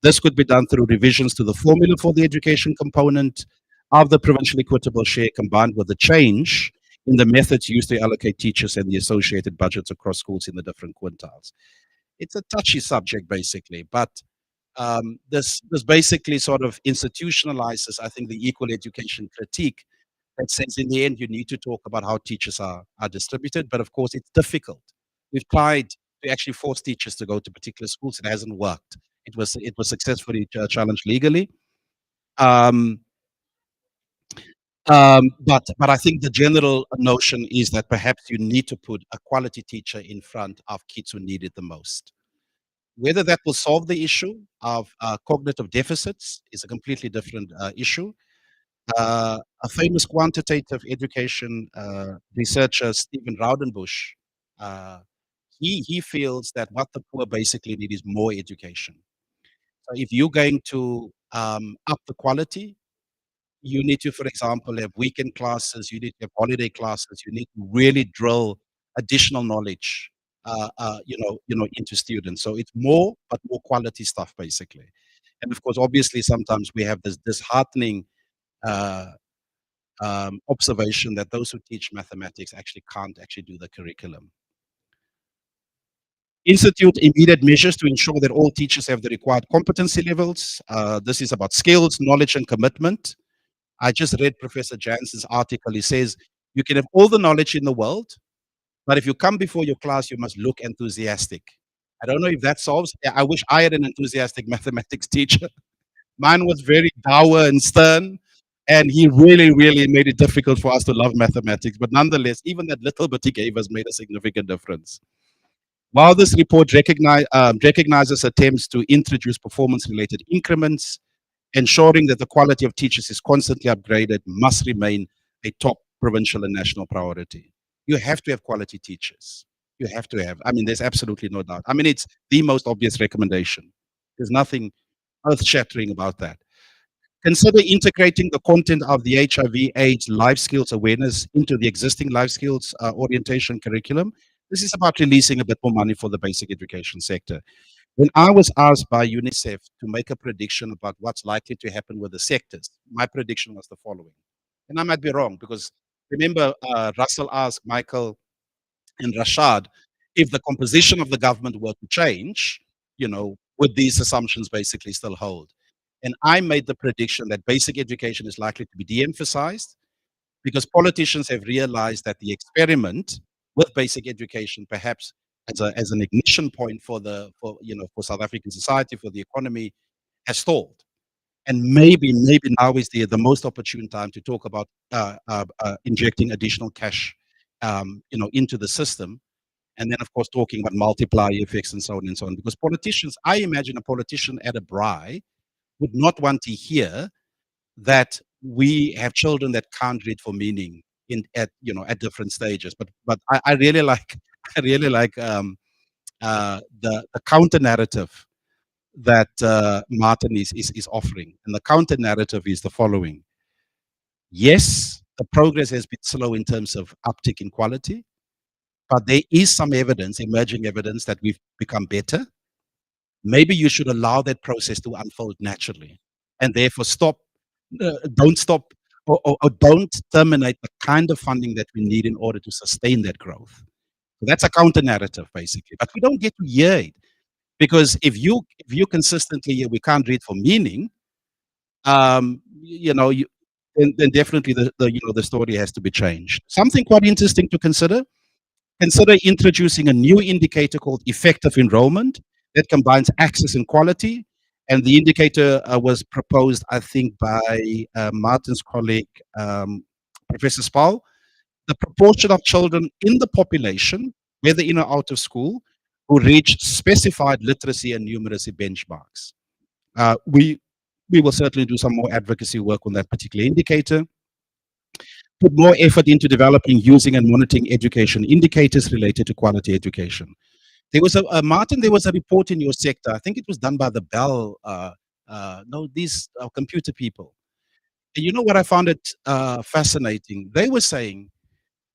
This could be done through revisions to the formula for the education component of the provincial equitable share combined with the change in the methods used to allocate teachers and the associated budgets across schools in the different quintiles. It's a touchy subject, basically, but this basically sort of institutionalizes, I think, the equal education critique that says in the end you need to talk about how teachers are distributed, but of course it's difficult. We've tried to actually force teachers to go to particular schools. It hasn't worked. It was successfully challenged legally. But I think the general notion is that perhaps you need to put a quality teacher in front of kids who need it the most. Whether that will solve the issue of cognitive deficits is a completely different issue. A famous quantitative education researcher, Stephen Raudenbush, uh, he feels that what the poor basically need is more education. So if you're going to up the quality, you need to, for example, have weekend classes, you need to have holiday classes, you need to really drill additional knowledge, into students. So it's more, but more quality stuff, basically. And of course, obviously, sometimes we have this disheartening uh, observation that those who teach mathematics actually can't actually do the curriculum. Institute immediate measures to ensure that all teachers have the required competency levels. This is about skills, knowledge, and commitment. I just read Professor Jansen's article. He says, you can have all the knowledge in the world, but if you come before your class, you must look enthusiastic. I don't know if that solves. I wish I had an enthusiastic mathematics teacher. Mine was very dour and stern, and he really, really made it difficult for us to love mathematics. But nonetheless, even that little bit he gave us made a significant difference. While this report recognizes attempts to introduce performance-related increments, ensuring that the quality of teachers is constantly upgraded must remain a top provincial and national priority. You have to have quality teachers. You have to have. I mean, there's absolutely no doubt. I mean, it's the most obvious recommendation. There's nothing earth-shattering about that. Consider integrating the content of the HIV/AIDS life skills awareness into the existing life skills orientation curriculum. This is about releasing a bit more money for the basic education sector. When I was asked by UNICEF to make a prediction about what's likely to happen with the sectors, my prediction was the following. And I might be wrong because remember, Russell asked Michael and Rashad if the composition of the government were to change, would these assumptions basically still hold? And I made the prediction that basic education is likely to be de-emphasized because politicians have realized that the experiment with basic education, perhaps as an ignition point for South African society, for the economy, has stalled. And maybe now is the most opportune time to talk about injecting additional cash, into the system, and then of course talking about multiplier effects and so on and so on. Because politicians, I imagine a politician at a braai would not want to hear that we have children that can't read for meaning at different stages. But I really like the counter narrative that Martin is offering, and the counter narrative is the following: yes, the progress has been slow in terms of uptick in quality, but there is some evidence, emerging evidence, that we've become better. Maybe you should allow that process to unfold naturally, and therefore don't stop or don't terminate the kind of funding that we need in order to sustain that growth. So that's a counter narrative, basically. But we don't get to hear it because if you consistently hear we can't read for meaning, then definitely the story has to be changed. Something quite interesting to consider. Consider introducing a new indicator called effective enrollment that combines access and quality. And the indicator was proposed, I think, by Martin's colleague, Professor Spau. The proportion of children in the population, whether in or out of school, who reach specified literacy and numeracy benchmarks. We will certainly do some more advocacy work on that particular indicator. Put more effort into developing, using, and monitoring education indicators related to quality education. There was Martin, there was a report in your sector. I think it was done by the Bell, these computer people. And you know what I found it fascinating? They were saying,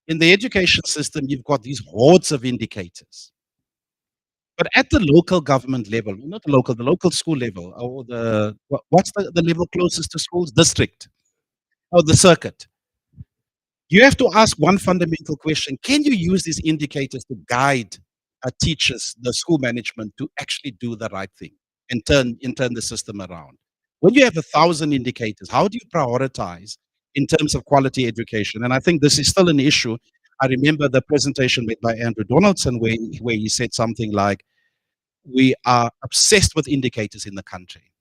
in the education system, you've got these hordes of indicators. But at the local government level, not the local school level, or what's the level closest to schools? District, or the circuit. You have to ask one fundamental question: can you use these indicators to guide teachers, the school management, to actually do the right thing and turn the system around? When you have 1,000 indicators, how do you prioritize in terms of quality education? And I think this is still an issue. I remember the presentation made by Andrew Donaldson where he said something like, we are obsessed with indicators in the country.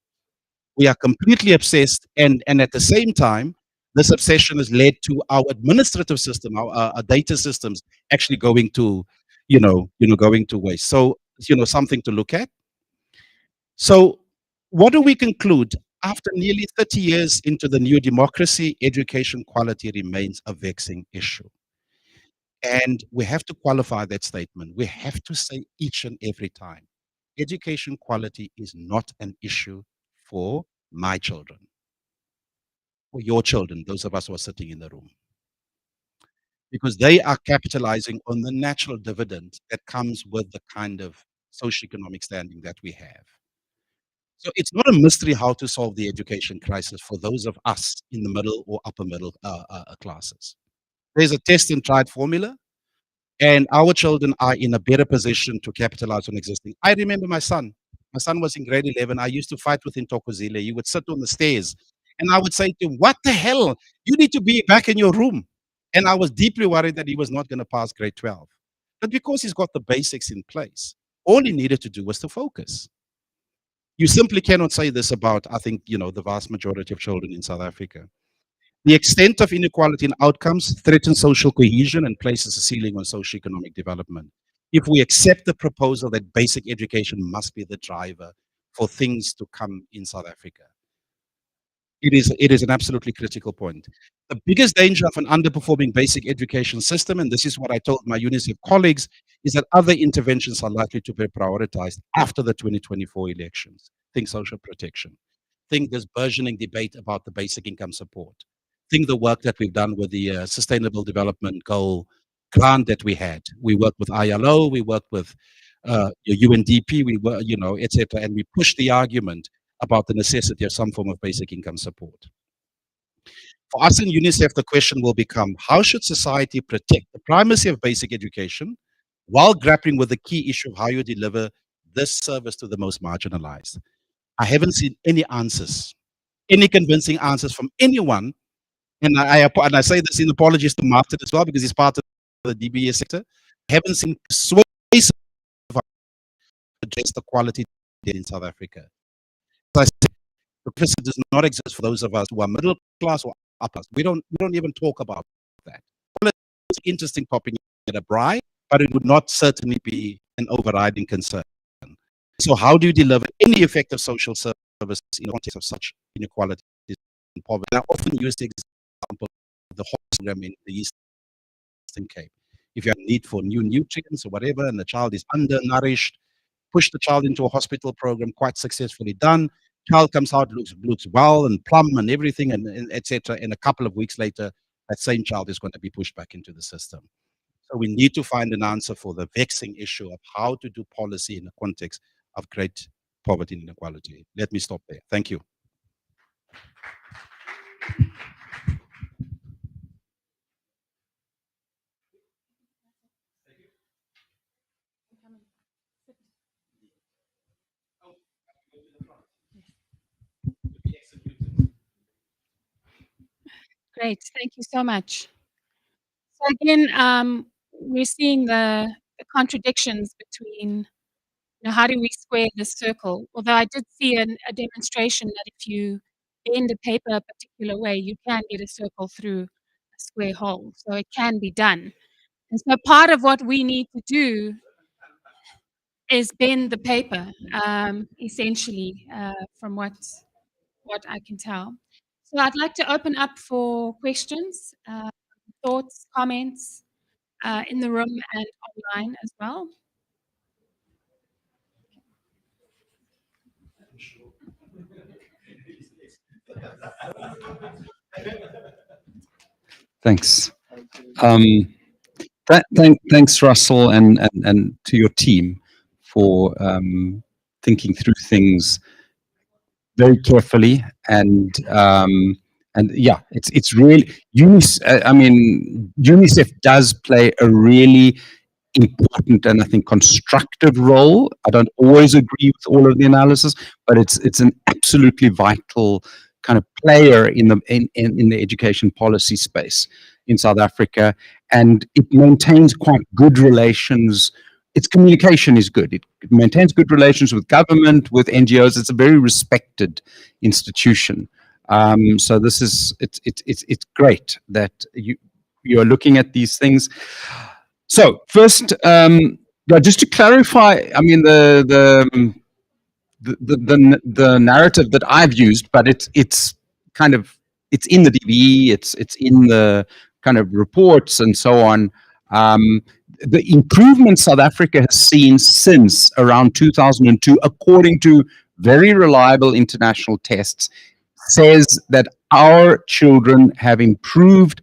We are completely obsessed, and at the same time, This obsession has led to our administrative system, our data systems actually going to, going to waste. So, something to look at. So what do we conclude? After nearly 30 years into the new democracy, education quality remains a vexing issue. And we have to qualify that statement. We have to say each and every time, education quality is not an issue for my children, for your children, those of us who are sitting in the room. Because they are capitalizing on the natural dividend that comes with the kind of socioeconomic standing that we have. So it's not a mystery how to solve the education crisis for those of us in the middle or upper middle classes. There's a test and tried formula, and our children are in a better position to capitalize on existing. I remember my son. My son was in grade 11. I used to fight with him, Thokozile. He would sit on the stairs, and I would say to him, "What the hell? You need to be back in your room." And I was deeply worried that he was not going to pass grade 12. But because he's got the basics in place, all he needed to do was to focus. You simply cannot say this about, I think, the vast majority of children in South Africa. The extent of inequality in outcomes threatens social cohesion and places a ceiling on socioeconomic development. If we accept the proposal that basic education must be the driver for things to come in South Africa, it is an absolutely critical point. The biggest danger of an underperforming basic education system, and this is what I told my UNICEF colleagues, is that other interventions are likely to be prioritized after the 2024 elections. Think social protection. Think this burgeoning debate about the basic income support. Think the work that we've done with the Sustainable Development Goal grant that we had. We worked with ILO, we worked with UNDP, we were, etc., and we pushed the argument about the necessity of some form of basic income support. For us in UNICEF, the question will become, how should society protect the primacy of basic education while grappling with the key issue of how you deliver this service to the most marginalized? I haven't seen any answers, any convincing answers from anyone. And I say this in apologies to Martin as well, because he's part of the DBS sector. I haven't seen persuasive address the quality in South Africa. As I said, the person does not exist for those of us who are middle class or upper class. We don't even talk about that. It's interesting popping at a bribe, but it would not certainly be an overriding concern. So how do you deliver any effective social service in the context of such inequality and poverty? I often use the example of the HOPS program in the Eastern Cape. If you have a need for new nutrients or whatever, and the child is undernourished, push the child into a hospital program, quite successfully done. Child comes out, looks well and plumb and everything, and etc. And a couple of weeks later, that same child is going to be pushed back into the system. So we need to find an answer for the vexing issue of how to do policy in the context of great poverty and inequality. Let me stop there. Thank you. Great, thank you so much. So again, we're seeing the contradictions between, how do we square this circle? Although I did see a demonstration that if you bend a paper a particular way, you can get a circle through a square hole. So it can be done. And so part of what we need to do is bend the paper, essentially, from what I can tell. So I'd like to open up for questions, thoughts, comments, in the room and online as well. Thanks. Thanks, Russell, and to your team for thinking through things very carefully, and yeah, it's really UNICEF does play a really important and I think constructive role. I don't always agree with all of the analysis, but it's an absolutely vital kind of player in the education policy space in South Africa, and it maintains quite good relations. Its communication is good. It maintains good relations with government, with NGOs. It's a very respected institution. So this is it's great that you are looking at these things. So first, just to clarify, I mean the narrative that I've used, but it's kind of it's in the DBE, it's in the kind of reports and so on. The improvement South Africa has seen since around 2002, according to very reliable international tests, says that our children have improved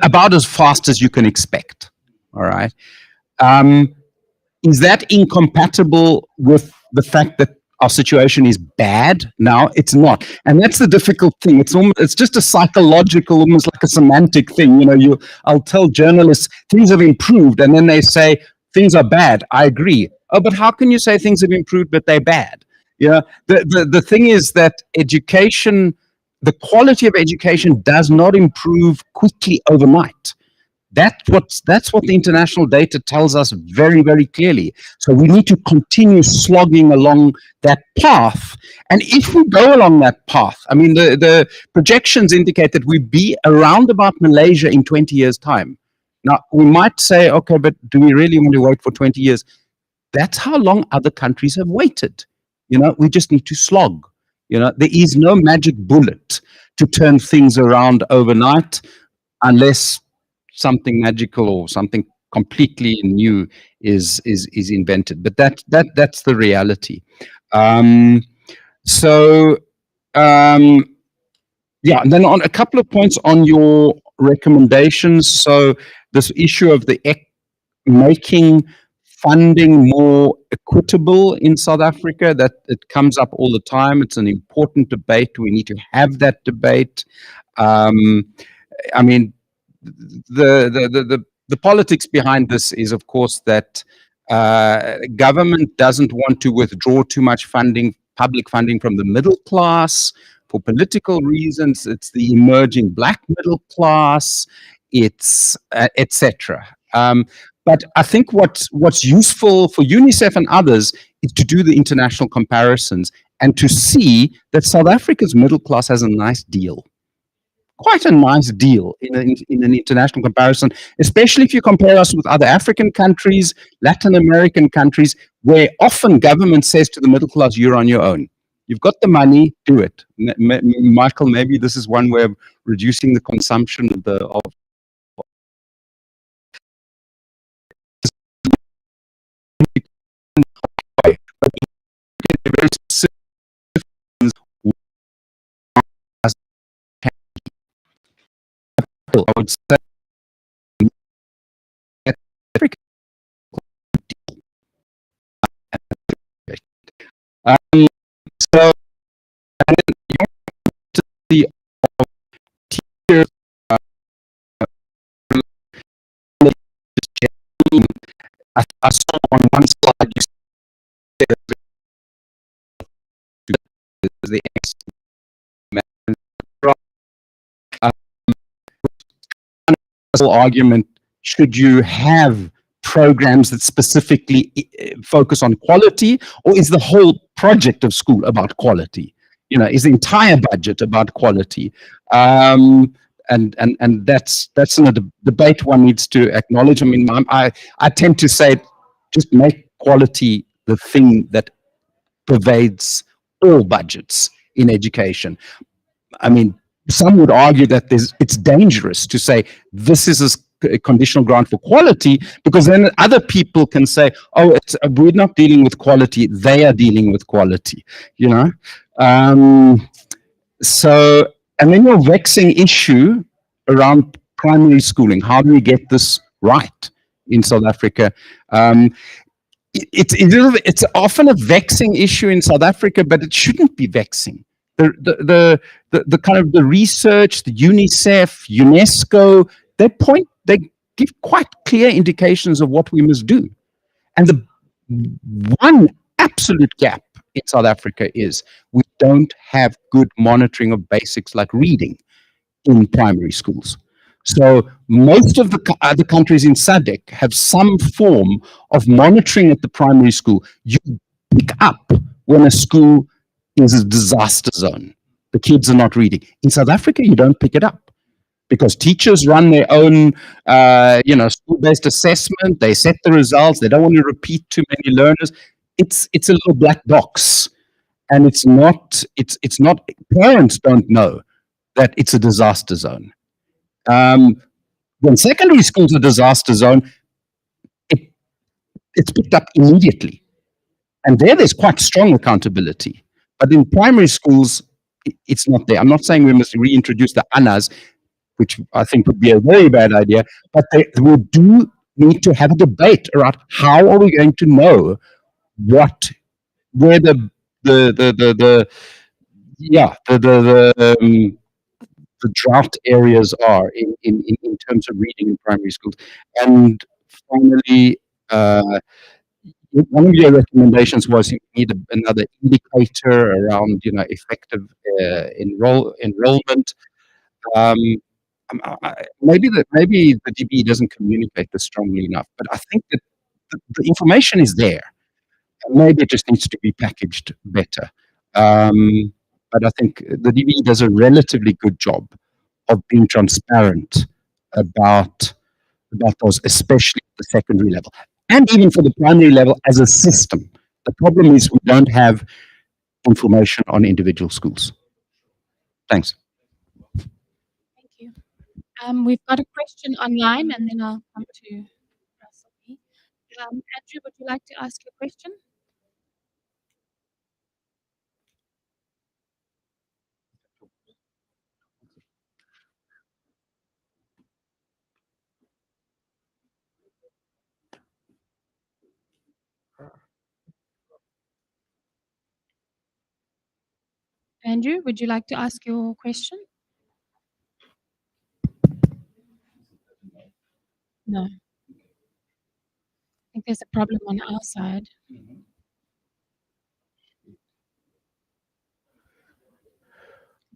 about as fast as you can expect. All right. Is that incompatible with the fact that our situation is bad? No, it's not. And that's the difficult thing. It's just a psychological, almost like a semantic thing. You know, I'll tell journalists things have improved, and then they say things are bad. I agree. Oh, but how can you say things have improved but they're bad? You know, the thing is that education, the quality of education does not improve quickly overnight. That's what the international data tells us very, very clearly. So we need to continue slogging along that path. And if we go along that path, I mean, the projections indicate that we'll be around about Malaysia in 20 years' time. Now, we might say, okay, but do we really want to wait for 20 years? That's how long other countries have waited. You know, we just need to slog. You know, there is no magic bullet to turn things around overnight unless something magical or something completely new is invented. But that's the reality. Yeah, and then on a couple of points on your recommendations. So this issue of making funding more equitable in South Africa, that it comes up all the time. It's an important debate. We need to have that debate. I mean, the politics behind this is, of course, that government doesn't want to withdraw too much funding, public funding, from the middle class for political reasons. It's the emerging black middle class. It's etc. But I think what's useful for UNICEF and others is to do the international comparisons and to see that South Africa's middle class has a nice deal. Quite a nice deal in an international comparison, especially if you compare us with other African countries, Latin American countries, where often government says to the middle class, you're on your own. You've got the money, do it. Michael, maybe this is one way of reducing the consumption of I would say so the tier I saw on one slide you said the argument, should you have programs that specifically focus on quality, or is the whole project of school about quality? You know, is the entire budget about quality? And that's a debate one needs to acknowledge. I mean, I tend to say, just make quality the thing that pervades all budgets in education. I mean, some would argue that it's dangerous to say this is a conditional grant for quality, because then other people can say, oh, we're not dealing with quality, they are dealing with quality, you know? So, and then your vexing issue around primary schooling, how do we get this right in South Africa? It's often a vexing issue in South Africa, but it shouldn't be vexing. The kind of the research, the UNICEF, UNESCO, they give quite clear indications of what we must do. And the one absolute gap in South Africa is we don't have good monitoring of basics like reading in primary schools. So most of the other countries in SADC have some form of monitoring at the primary school. You pick up when a school is a disaster zone. the kids are not reading. In South Africa, you don't pick it up because teachers run their own, school-based assessment. They set the results. They don't want to repeat too many learners. It's a little black box, and it's not. Parents don't know that it's a disaster zone. When secondary school's a disaster zone, it's picked up immediately, and there's quite strong accountability. But in primary schools, it's not there. I'm not saying we must reintroduce the ANAs, which I think would be a very bad idea, but we do need to have a debate around how are we going to know where the drought areas are in terms of reading in primary schools. And finally, one of your recommendations was you need another indicator around, effective enrollment. Maybe the DB doesn't communicate this strongly enough, but I think that the information is there. Maybe it just needs to be packaged better. But I think the DB does a relatively good job of being transparent about those, especially at the secondary level, and even for the primary level as a system. The problem is we don't have information on individual schools. Thanks. Thank you. We've got a question online, and then I'll come to Russell. Andrew, would you like to ask your question? Andrew, would you like to ask your question? No. I think there's a problem on our side.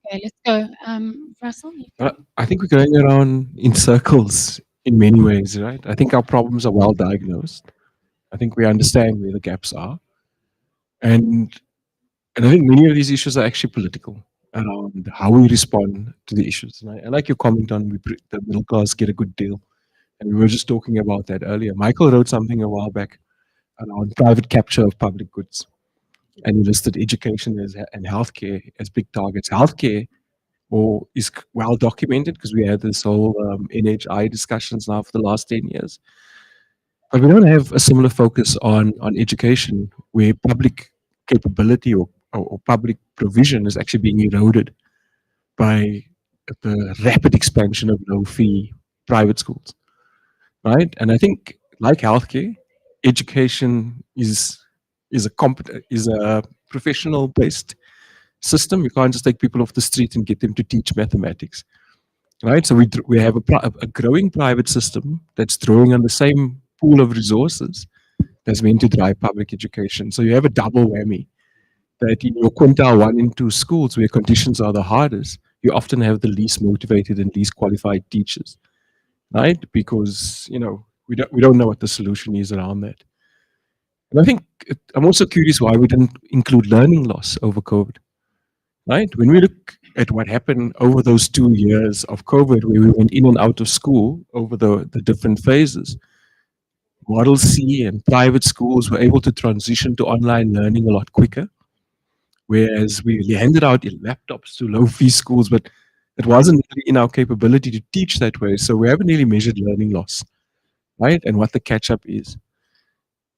Okay, let's go. Russell? I think we're going around in circles in many ways, right? I think our problems are well diagnosed. I think we understand where the gaps are. And I think many of these issues are actually political around how we respond to the issues. And I like your comment on the middle class get a good deal. And we were just talking about that earlier. Michael wrote something a while back around private capture of public goods. And he listed education and healthcare as big targets. Healthcare is well documented because we had this whole NHI discussions now for the last 10 years. But we don't have a similar focus on education where public capability or public provision is actually being eroded by the rapid expansion of low-fee private schools, right? And I think, like healthcare, education is a professional-based system. You can't just take people off the street and get them to teach mathematics, right? So we have a growing private system that's drawing on the same pool of resources that's meant to drive public education. So you have a double whammy that in your quintile 1 and 2 schools where conditions are the hardest, you often have the least motivated and least qualified teachers, right? Because, we don't know what the solution is around that. And I think I'm also curious why we didn't include learning loss over COVID, right? When we look at what happened over those 2 years of COVID, where we went in and out of school over the different phases, Model C and private schools were able to transition to online learning a lot quicker, whereas we handed out laptops to low-fee schools, but it wasn't really in our capability to teach that way. So we haven't really measured learning loss, right? And what the catch-up is.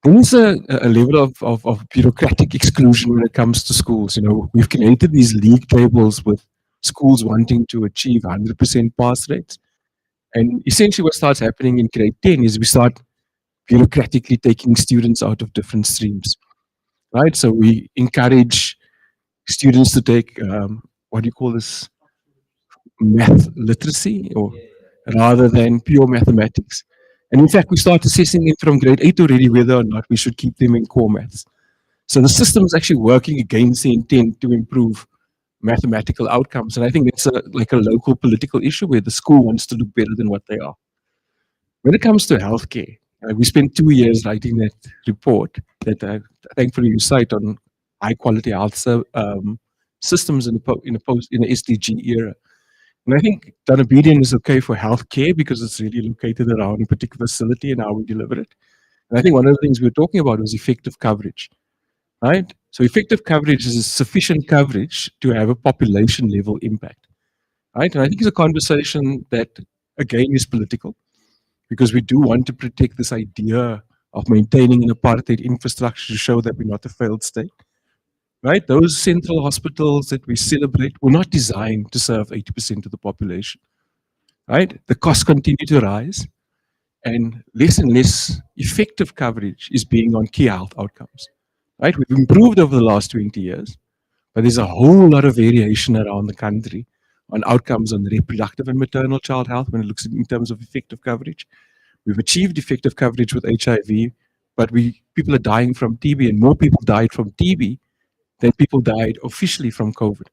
There is a level of bureaucratic exclusion when it comes to schools. We've created these league tables with schools wanting to achieve 100% pass rates. And essentially what starts happening in grade 10 is we start bureaucratically taking students out of different streams, right? So we encourage students to take, what do you call this, math literacy, or rather than pure mathematics. And in fact, we start assessing them from grade 8 already whether or not we should keep them in core maths. So the system is actually working against the intent to improve mathematical outcomes. And I think it's like a local political issue where the school wants to do better than what they are. When it comes to healthcare, we spent 2 years writing that report that thankfully you cite on high quality health systems in the SDG era. And I think Dunedin is okay for healthcare because it's really located around a particular facility and how we deliver it. And I think one of the things we were talking about was effective coverage, right? So effective coverage is sufficient coverage to have a population level impact, right? And I think it's a conversation that, again, is political because we do want to protect this idea of maintaining an apartheid infrastructure to show that we're not a failed state. Right? Those central hospitals that we celebrate were not designed to serve 80% of the population. Right? The costs continue to rise and less effective coverage is being on key health outcomes. Right? We've improved over the last 20 years, but there's a whole lot of variation around the country on outcomes on reproductive and maternal child health when it looks in terms of effective coverage. We've achieved effective coverage with HIV, but people are dying from TB and more people died from TB than people died officially from COVID.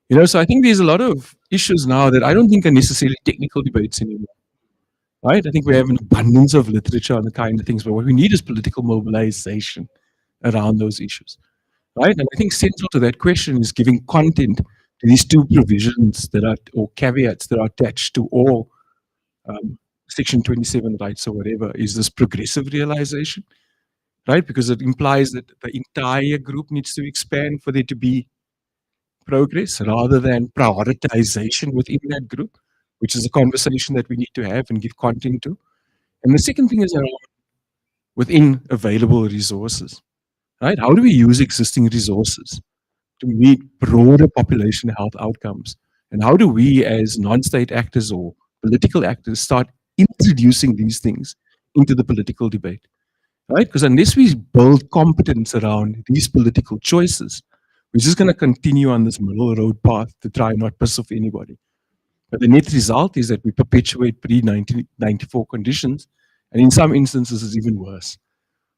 You know, so I think there's a lot of issues now that I don't think are necessarily technical debates anymore. Right? I think we have an abundance of literature on the kind of things, but what we need is political mobilization around those issues. Right? And I think central to that question is giving content to these two provisions that are, or caveats that are attached to all Section 27 rights or whatever, is this progressive realization. Right? Because it implies that the entire group needs to expand for there to be progress rather than prioritization within that group, which is a conversation that we need to have and give content to. And the second thing is around within available resources. Right? How do we use existing resources to meet broader population health outcomes? And how do we as non-state actors or political actors start introducing these things into the political debate? Right? Because unless we build competence around these political choices, we're just going to continue on this middle road path to try and not piss off anybody. But the net result is that we perpetuate pre-1994 conditions, and in some instances it's even worse.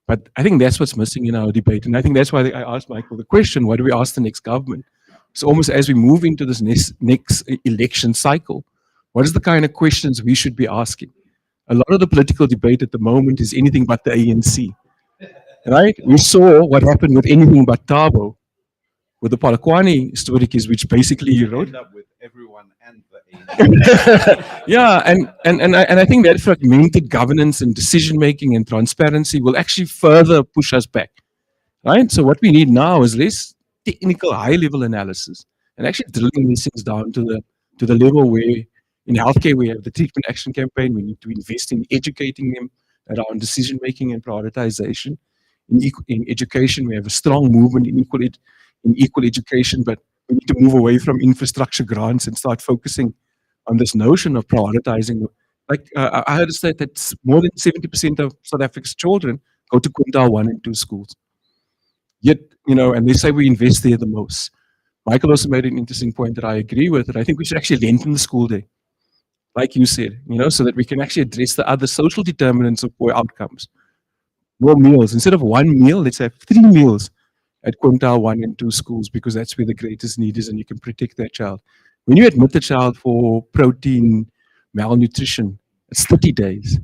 But I think that's what's missing in our debate. And I think that's why I asked Michael the question, what do we ask the next government? So almost as we move into this next election cycle, what is the kind of questions we should be asking? A lot of the political debate at the moment is anything but the ANC, right? We saw what happened with anything but Thabo, with the Polokwane Histories, which basically you wrote. End up with everyone and the ANC. Yeah, and I think that fragmented governance and decision making and transparency will actually further push us back, right? So what we need now is less technical, high-level analysis, and actually drilling these things down to the level where. In healthcare, we have the treatment action campaign. We need to invest in educating them around decision making and prioritization. In education, we have a strong movement in equal education, but we need to move away from infrastructure grants and start focusing on this notion of prioritizing. Like I heard a state that more than 70% of South Africa's children go to quintile 1 and 2 schools. Yet, you know, and they say we invest there the most. Michael also made an interesting point that I agree with, that I think we should actually lengthen the school day. Like you said, you know, so that we can actually address the other social determinants of poor outcomes. More meals. Instead of 1 meal, let's have 3 meals at quintile 1 and 2 schools, because that's where the greatest need is and you can protect that child. When you admit a child for protein malnutrition, it's 30 days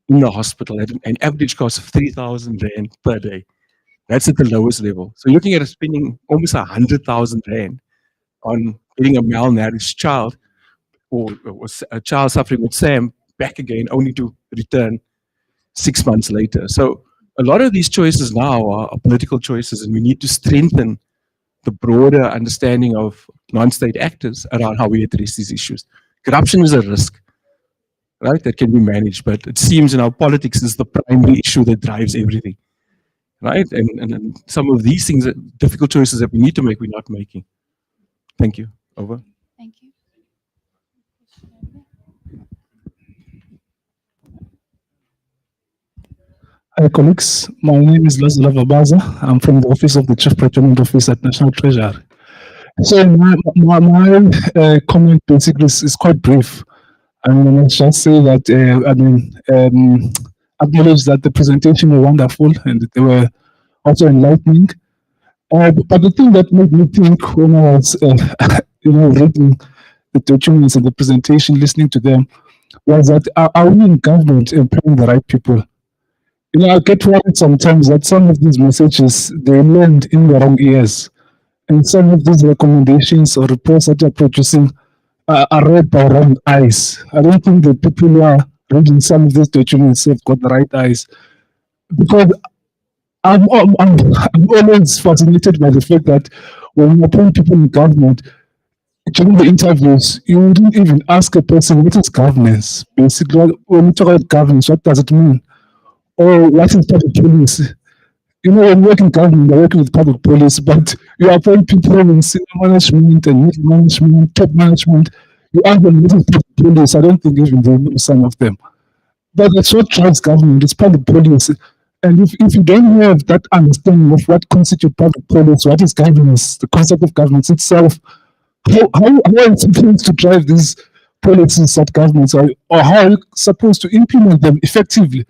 in the hospital at an average cost of 3,000 Rand per day. That's at the lowest level. So you're looking at spending almost 100,000 Rand on getting a malnourished child or a child suffering with SAM back again, only to return 6 months later. So a lot of these choices now are political choices, and we need to strengthen the broader understanding of non-state actors around how we address these issues. Corruption is a risk, right, that can be managed, but it seems in our politics is the primary issue that drives everything, right? And some of these things, difficult choices that we need to make, we're not making. Thank you. Over. Thank you. Hi colleagues, my name is Lazula Vabaza. I'm from the Office of the Chief Procurement Office at National Treasury. So my comment basically is quite brief. And let's just say that, acknowledge that the presentation were wonderful and they were also enlightening. But the thing that made me think when I was, reading the documents and the presentation, listening to them, was that are we in government employing the right people? I get worried sometimes that some of these messages, they land in the wrong ears. And some of these recommendations or reports that you're producing are read by wrong eyes. I don't think the people who are reading some of these documents have got the right eyes. Because I'm always fascinated by the fact that when you appoint people in government, during the interviews, you wouldn't even ask a person what is governance. Basically, when you talk about governance, what does it mean? Or what is public policy? You know, when working government, you're working with public policy, but you appoint people in senior management and middle management, top management. You ask them what is public policy. I don't think even they know some of them. But that's what drives government. It's public policy. And if you don't have that understanding of what constitutes public policy, what is governance, the concept of governance itself, how are you supposed to drive these policies that governments are, or how are you supposed to implement them effectively?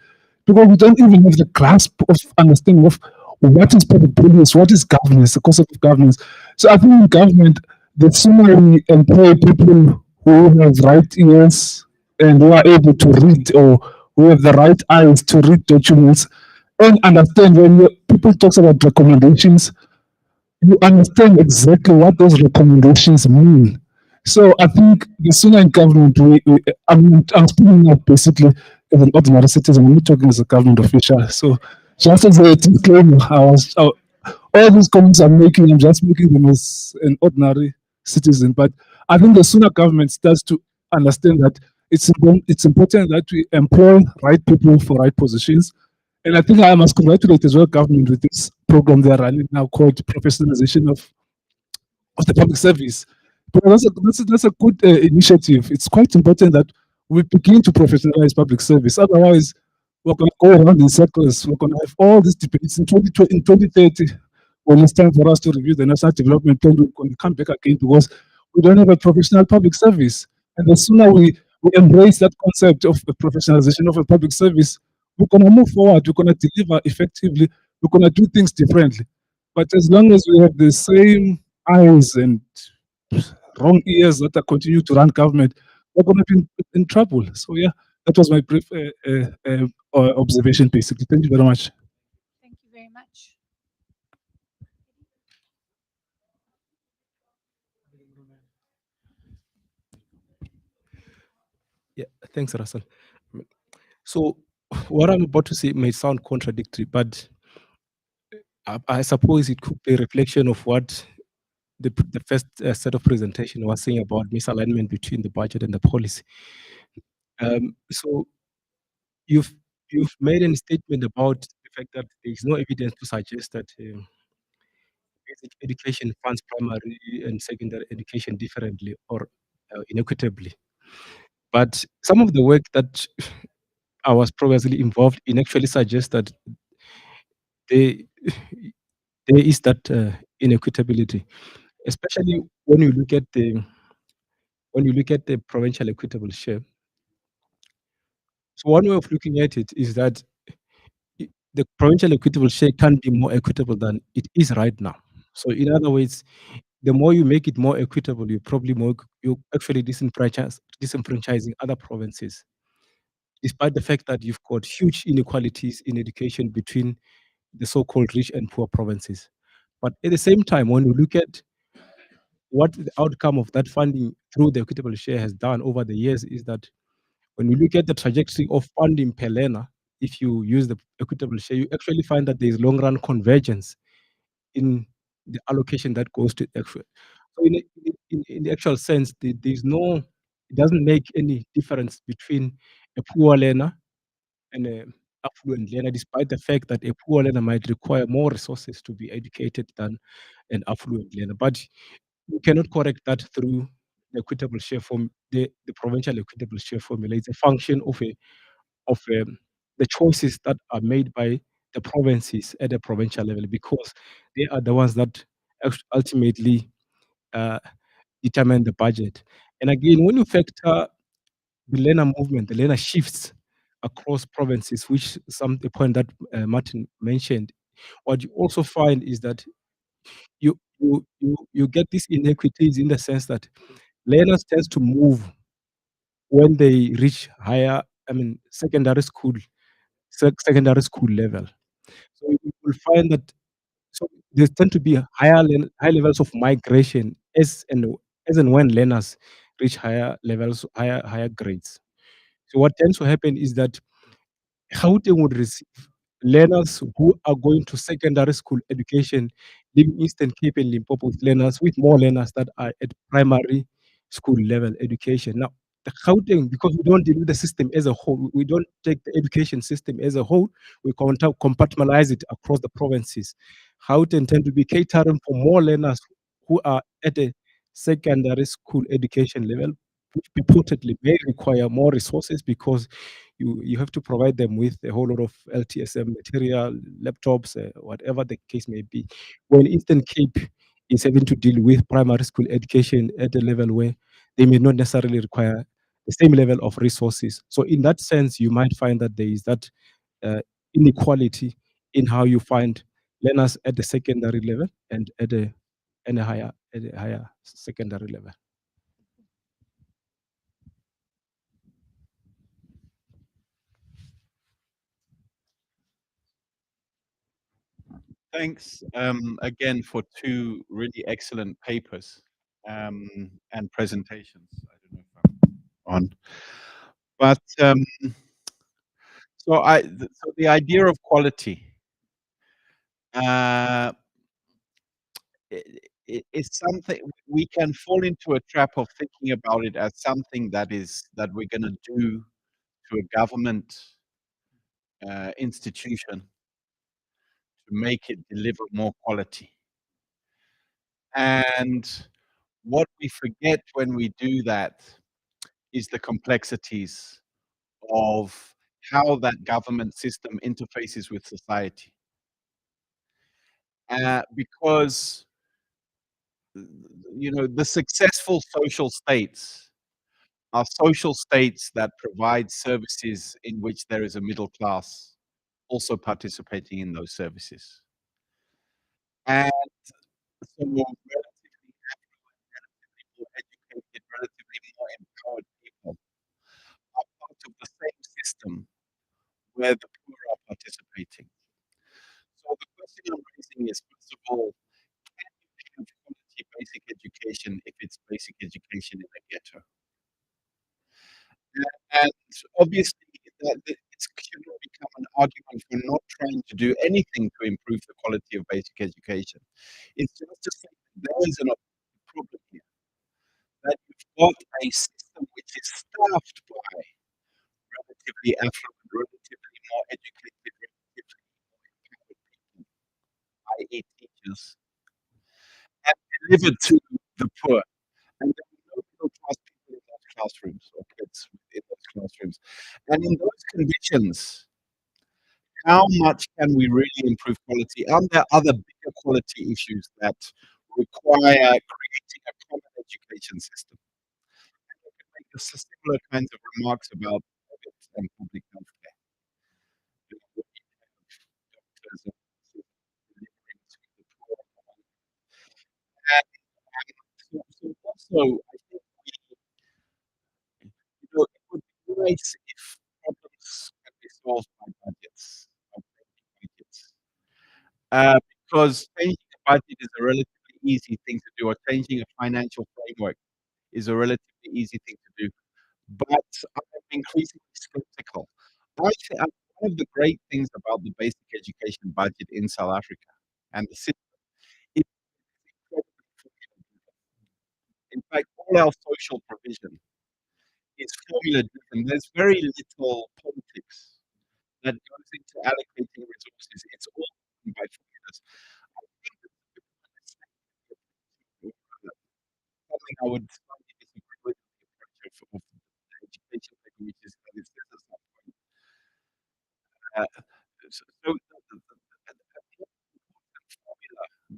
Because we don't even have the grasp of understanding of what is public policy, what is governance, the concept of governance. So I think in government, the sooner we employ people who have right ears and who are able to read or who have the right eyes to read documents and understand when people talk about recommendations, you understand exactly what those recommendations mean. So I think the sooner in government, I'm speaking up basically as an ordinary citizen. I'm not talking as a government official. So just as a disclaimer, all these comments I'm making, I'm just making them as an ordinary citizen. But I think the sooner government starts to understand that it's important that we employ right people for right positions. And I think I must congratulate as well government with this program they are running now called professionalization of the public service. But that's a good initiative. It's quite important that we begin to professionalize public service. Otherwise, we're going to go around in circles. We're going to have all these debates in 2030. When it's time for us to review the national development plan, we're going to come back again because we don't have a professional public service. And the sooner we embrace that concept of the professionalization of a public service, we're going to move forward. We're going to deliver effectively. We're going to do things differently. But as long as we have the same eyes and wrong ears that are continue to run government, we're going to be in trouble. So yeah, that was my brief observation, basically. Thank you very much. Thank you very much. Yeah, thanks, Russell. So, what I'm about to say may sound contradictory, but I suppose it could be a reflection of what the first set of presentation was saying about misalignment between the budget and the policy. So, you've made a statement about the fact that there is no evidence to suggest that basic education funds primary and secondary education differently or inequitably. But some of the work that I was previously involved in actually suggests that there, there is that inequitability, especially when you look at the provincial equitable share. So one way of looking at it is that the provincial equitable share can be more equitable than it is right now. So in other words, the more you make it more equitable, you actually disenfranchising other provinces, despite the fact that you've got huge inequalities in education between the so-called rich and poor provinces. But at the same time, when you look at what the outcome of that funding through the equitable share has done over the years is that when you look at the trajectory of funding per learner, if you use the equitable share, you actually find that there's long-run convergence in the allocation that goes to actual. So in the actual sense, there's no, it doesn't make any difference between a poor learner and a affluent learner, despite the fact that a poor learner might require more resources to be educated than an affluent learner. But you cannot correct that through the equitable share form, the provincial equitable share formula. It's a function of the choices that are made by the provinces at the provincial level, because they are the ones that ultimately determine the budget. And again, when you factor the learner movement, the learner shifts across provinces, which the point that Martin mentioned, what you also find is that you get these inequities in the sense that learners tend to move when they reach higher, secondary school level. So you will find that, so there tend to be high levels of migration as and when learners reach higher levels, higher grades. So what tends to happen is that Gauteng would receive learners who are going to secondary school education, leaving Eastern Cape and Limpopo with more learners that are at primary school level education. Now, the Gauteng, because we don't deal with the system as a whole, we don't take the education system as a whole, we compartmentalize it across the provinces. Gauteng tend to be catering for more learners who are at a secondary school education level, which purportedly may require more resources because you have to provide them with a whole lot of LTSM material, laptops, whatever the case may be. When Eastern Cape is having to deal with primary school education at a level where they may not necessarily require the same level of resources. So in that sense, you might find that there is that uh, inequality in how you find learners at the secondary level and at a higher secondary level. Thanks again for two really excellent papers and presentations. I don't know if I'm on, but so the idea of quality uh, is something we can fall into a trap of thinking about it as something that we're going to do to a government institution to make it deliver more quality. And what we forget when we do that is the complexities of how that government system interfaces with society. Because the successful social states are social states that provide services in which there is a middle class also participating in those services. And so relatively affluent, relatively more educated, relatively more empowered people are part of the same system where the poor are participating. So the question I'm raising is, first of all, can you have quality basic education if it's basic education in a ghetto? And obviously, it should not become an argument for not trying to do anything to improve the quality of basic education. It's just to say that there is a problem here, that you've got a system which is staffed by relatively affluent, relatively more educated, relatively more empowered people, i.e. teachers, and delivered to the poor. And there are no middle class people in those classrooms or kids in those classrooms. And in those conditions, how much can we really improve quality? Are there other bigger quality issues that require creating a common education system? And we can make similar kinds of remarks about private and public healthcare. You know, we have doctors and nurses delivering to the poor. So also, I think it would be nice if problems can be solved by budgets, by changing budgets. Because changing a budget is a relatively easy thing to do, or changing a financial framework is a relatively easy thing to do. But I'm increasingly skeptical. One of the great things about the basic education budget in South Africa and the system is incredibly formula-driven. In fact, all our social provision is formula-driven. There's very little politics that goes into allocating resources. It's all done by formulas. I think that's a bit of a mistake in the approach of something I would slightly disagree with the approach of the education sector, which is that it says at some point. So a more important formula than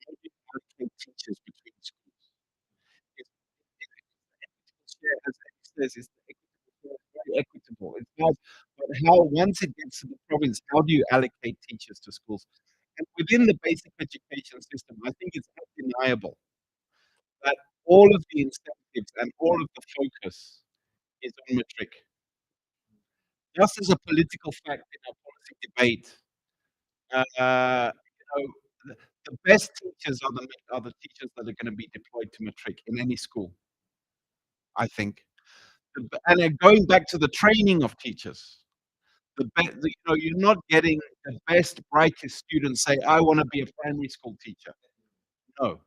how do you allocate teachers between schools? It's, equitable share, as Eddie says, is the equitable share is very equitable. It's not, but how once it gets to the province, how do you allocate teachers to schools? And within the basic education system, I think it's undeniable that all of the incentives and all of the focus is on matric. just as a political fact in our policy debate, the best teachers are the teachers that are going to be deployed to matric in any school, I think. And then going back to the training of teachers, you're not getting the best, brightest students say, "I want to be a primary school teacher." No,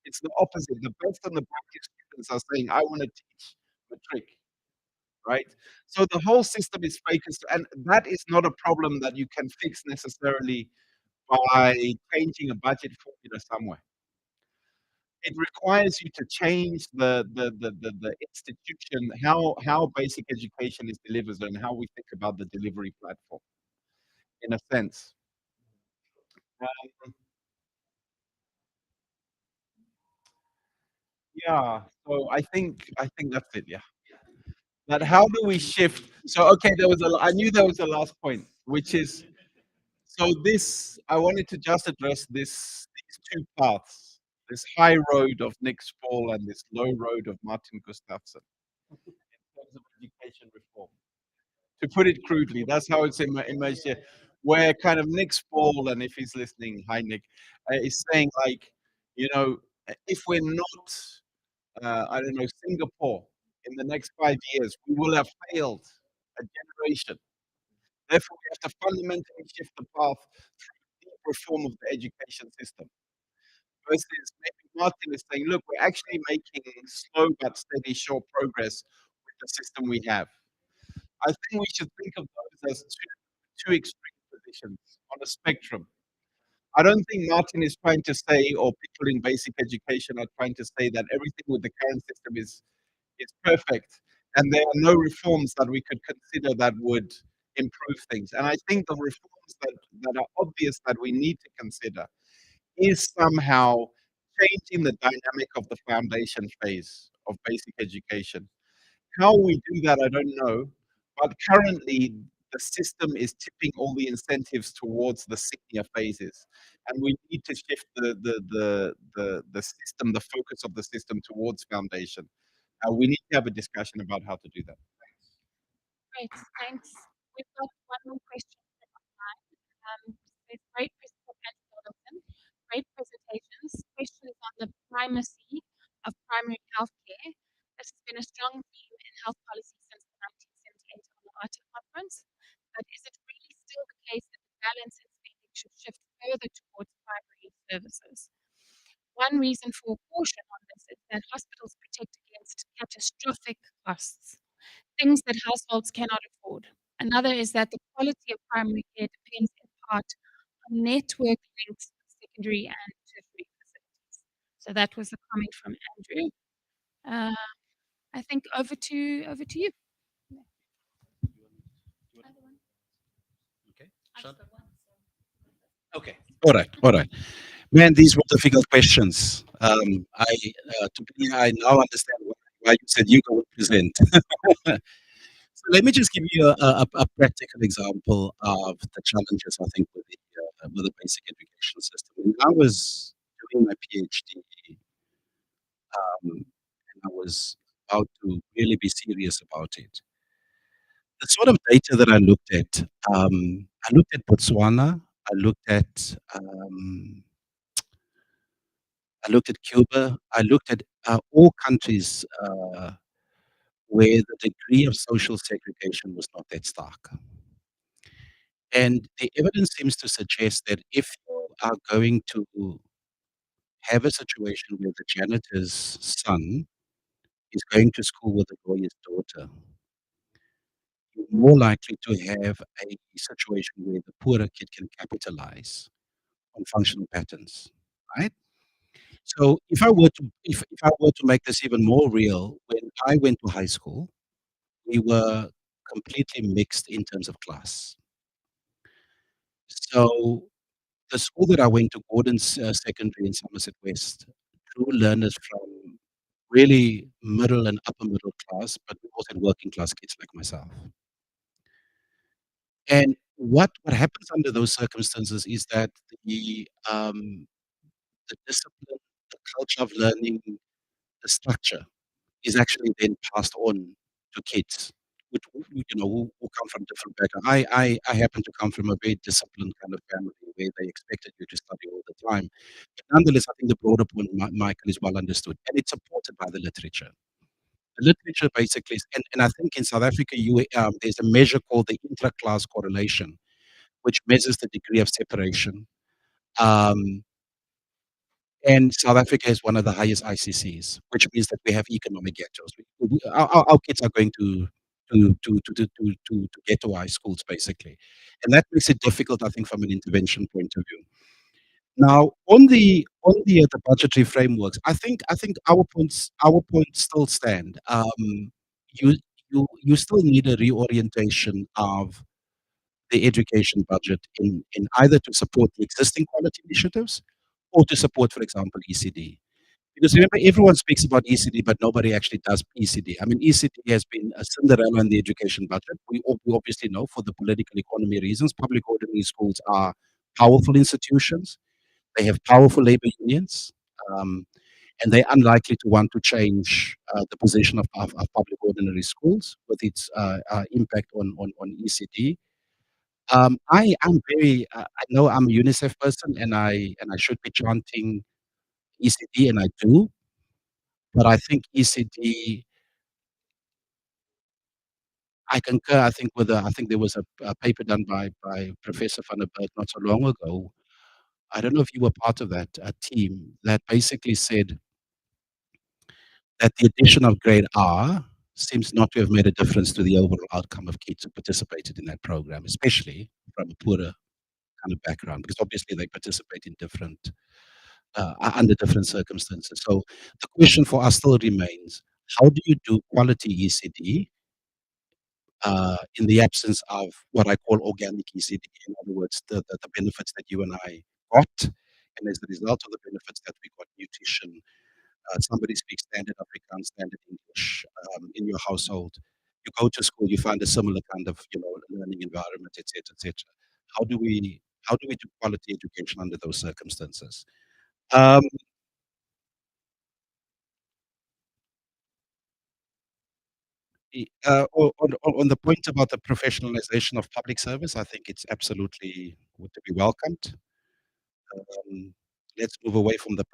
it's the opposite. The best and the brightest students are saying, "I want to teach matric." Right? So the whole system is focused, and that is not a problem that you can fix necessarily by changing a budget formula somewhere. It requires you to change the institution, how basic education is delivered and how we think about the delivery platform, in a sense. Um, yeah, so I think that's it, yeah. But how do we shift? So okay, I knew there was a last point, which is so this I wanted to just address these two paths, this high road of Nick Spall and this low road of Martin Gustafsson in terms of education reform. To put it crudely, that's how it's emerged here, where kind of Nick Spall, and if he's listening, hi Nick, is saying like, if we're not, I don't know, Singapore in the next 5 years, we will have failed a generation. Therefore, we have to fundamentally shift the path through deep reform of the education system. Versus maybe Martin is saying, look, we're actually making slow but steady, sure progress with the system we have. I think we should think of those as two extreme positions on a spectrum. I don't think Martin is trying to say, or people in basic education are trying to say that everything with the current system is perfect, and there are no reforms that we could consider that would improve things. And I think the reforms that are obvious that we need to consider is somehow changing the dynamic of the foundation phase of basic education. How we do that, I don't know. But currently, the system is tipping all the incentives towards the senior phases, and we need to shift the system, the focus of the system towards foundation. We need to have a discussion about how to do that. Great, thanks. We've got one more question online. It's great great presentations. Question is on the primacy of primary healthcare. This has been a strong theme in health policy since the 1978 on the ARTA conference. But is it really still the case that the balance in spending should shift further towards primary services? One reason for caution on this is that hospitals protect against catastrophic costs, things that households cannot afford. Another is that the quality of primary care depends in part on network links with secondary and tertiary facilities. So that was a comment from Andrew. I think over to you. Okay. Okay. All right. All right. Man, these were difficult questions. I now understand why you said you go and present. So let me just give you a practical example of the challenges I think with the basic education system. When I was doing my PhD, and I was about to really be serious about it. The sort of data that I looked at Botswana, I looked at Cuba, I looked at all countries where the degree of social segregation was not that stark. And the evidence seems to suggest that if you are going to have a situation where the janitor's son is going to school with the lawyer's daughter, you're more likely to have a situation where the poorer kid can capitalize on functional patterns, right? So if I were to make this even more real, when I went to high school, we were completely mixed in terms of class. So the school that I went to, Gordon's Secondary in Somerset West, drew learners from really middle and upper middle class, but we also had working class kids like myself. And what happens under those circumstances is that the discipline, the culture of learning, the structure is actually then passed on to kids who come from different backgrounds. I happen to come from a very disciplined kind of family where they expected you to study all the time. But nonetheless, I think the broader point, Michael, is well understood, and it's supported by the literature. The literature basically, and I think in South Africa, there's a measure called the intra-class correlation, which measures the degree of separation. Um, and South Africa is one of the highest ICCs, which means that we have economic ghettos. Our kids are going to ghettoized schools, basically. And that makes it difficult, I think, from an intervention point of view. Now, on the budgetary frameworks, I think our points still stand. You you still need a reorientation of the education budget in either to support the existing quality initiatives or to support, for example, ECD. Because remember, everyone speaks about ECD, but nobody actually does ECD. I mean, ECD has been a Cinderella in the education budget. We obviously know for the political economy reasons, public ordinary schools are powerful institutions. They have powerful labor unions, um, and they're unlikely to want to change the position of public ordinary schools with its impact on ECD. I know I'm a UNICEF person, and I should be chanting ECD, and I do, but I think ECD, I concur. I think there was a paper done by Professor van der Berg not so long ago. I don't know if you were part of that team that basically said that the addition of grade R seems not to have made a difference to the overall outcome of kids who participated in that program, especially from a poorer kind of background, because obviously they participate in under different circumstances. So the question for us still remains: how do you do quality ECD in the absence of what I call organic ECD? In other words, the benefits that you and I got, and as a result of the benefits that we got, nutrition. Somebody speaks standard Afrikaans, standard English in your household. You go to school, you find a similar kind of learning environment, etc., etc. How do we do quality education under those circumstances? Um, on the point about the professionalization of public service, I think it's absolutely to be welcomed. Um, let's move away from the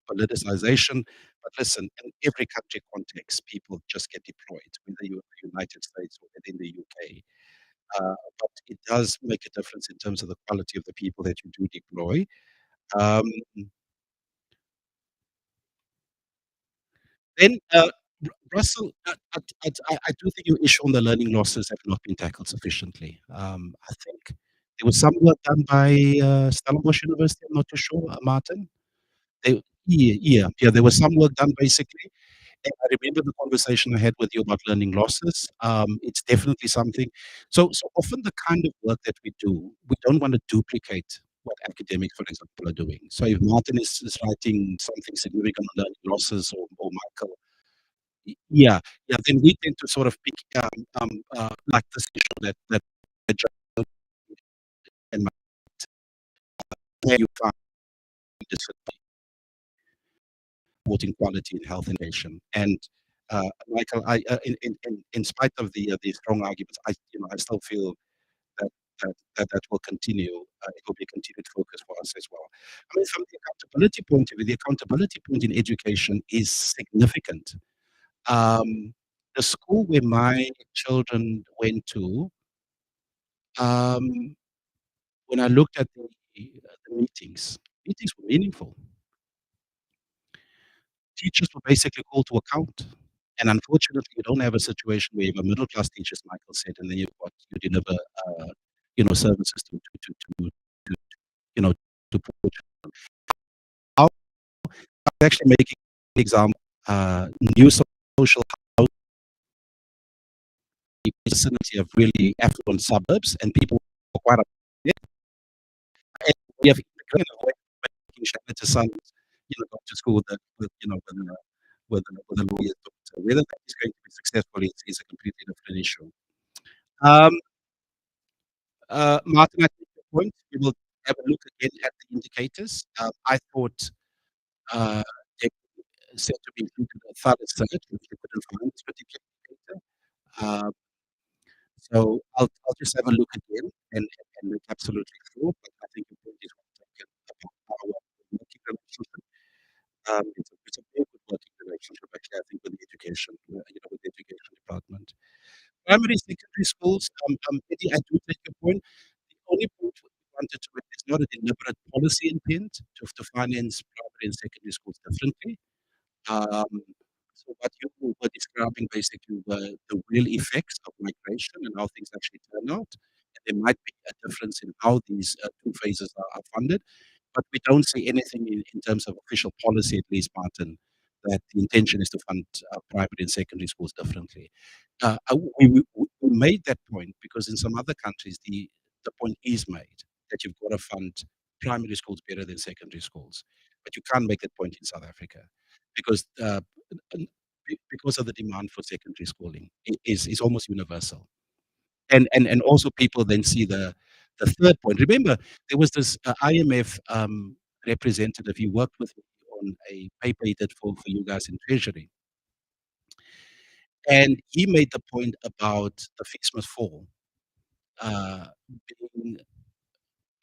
politicization. But listen, in every country context, people just get deployed, whether you're in the United States or within the UK. But it does make a difference in terms of the quality of the people that you do deploy. Um, then, Russell, I do think your issue on the learning losses have not been tackled sufficiently. I think there was some work done by Stellenbosch University. I'm not too sure, Martin. Yeah, there was some work done basically. And I remember the conversation I had with you about learning losses. It's definitely something. So often the kind of work that we do, we don't want to duplicate what academics, for example, are doing. So if Martin is writing something significant on learning losses, or Michael, yeah, then we tend to sort of pick like this issue that and where you find this supporting quality in health and education. And Michael, in spite of the strong arguments, I still feel that that will continue. It will be a continued focus for us as well. I mean, from the accountability point of view, the accountability point in education is significant. The school where my children went to, um, when I looked at the meetings were meaningful. Teachers were basically called to account. And unfortunately, you don't have a situation where you have a middle class teacher, as Michael said, and then you deliver, services to you know, to poor children. How actually making an example, new social housing vicinity of really affluent suburbs, and people are quite upset. And we have integrated a way of making sure that the sons, go to school with a lawyer's daughter. Whether that is going to be successful is a completely different issue. Um, Martin, I think your point. We will have a look again at the indicators. I thought they said to be included a third search, which we couldn't find this particular indicator. Uh, so I'll just have a look again and look absolutely through, but I think the point is well taken about our working relationship. It's a very good working relationship, actually, I think, with the education, with the education department. Primary, secondary schools, Eddie, I do take your point. The only point we wanted to make is not a deliberate policy intent to finance primary and secondary schools differently. Um, so what you were describing basically the real effects of migration and how things actually turn out. And there might be a difference in how these two phases are funded, but we don't see anything in terms of official policy, at least, Martin, that the intention is to fund primary and secondary schools differently. We made that point because in some other countries, the point is made that you've got to fund primary schools better than secondary schools. But you can't make that point in South Africa because because of the demand for secondary schooling is almost universal. And also people then see the third point. Remember, there was this IMF representative. He worked with me on a paper he did for you guys in Treasury. And he made the point about the fees must fall uh, being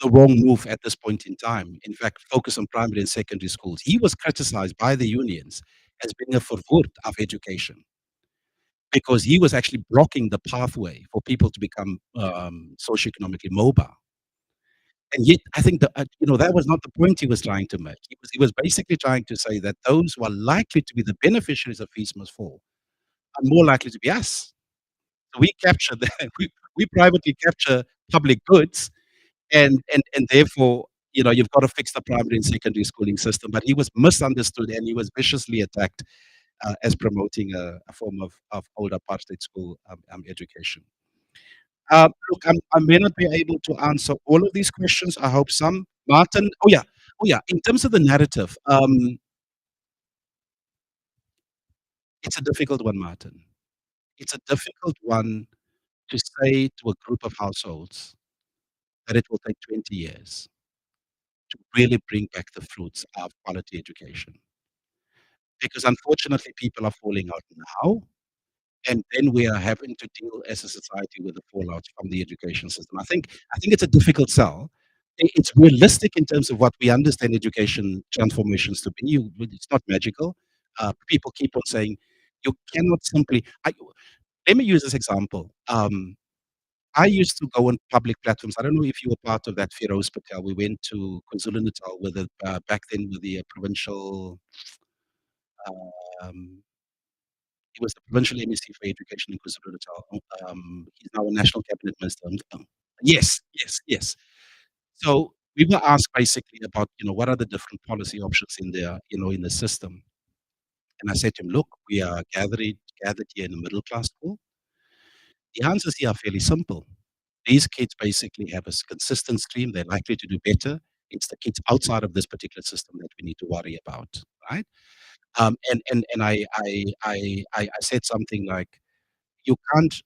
the wrong move at this point in time. In fact, focus on primary and secondary schools. He was criticized by the unions as being a verwoord of education because he was actually blocking the pathway for people to become socioeconomically mobile. And yet, I think that was not the point he was trying to make. He was basically trying to say that those who are likely to be the beneficiaries of fees must fall are more likely to be us. So we capture that. We privately capture public goods, and therefore, you've got to fix the primary and secondary schooling system. But he was misunderstood and he was viciously attacked as promoting a form of old apartheid school education. Look, I may not be able to answer all of these questions. I hope some. Martin, oh yeah. In terms of the narrative, it's a difficult one, Martin. It's a difficult one to say to a group of households that it will take 20 years to really bring back the fruits of quality education. Because unfortunately, people are falling out now, and then we are having to deal as a society with the fallout from the education system. I think it's a difficult sell. It's realistic in terms of what we understand education transformations to be. It's not magical. People keep on saying you cannot simply. Let me use this example. I used to go on public platforms. I don't know if you were part of that, Feroz Patel. We went to KwaZulu-Natal with back then with the provincial. Um, he was the provincial MEC for education in KwaZulu-Natal. He's now a national cabinet minister. Yes, yes, yes. So we were asked basically about what are the different policy options in there in the system, and I said to him, look, we are gathered here in a middle class school. The answers here are fairly simple. These kids basically have a consistent stream. They're likely to do better. It's the kids outside of this particular system that we need to worry about, right? And I said something like, you can't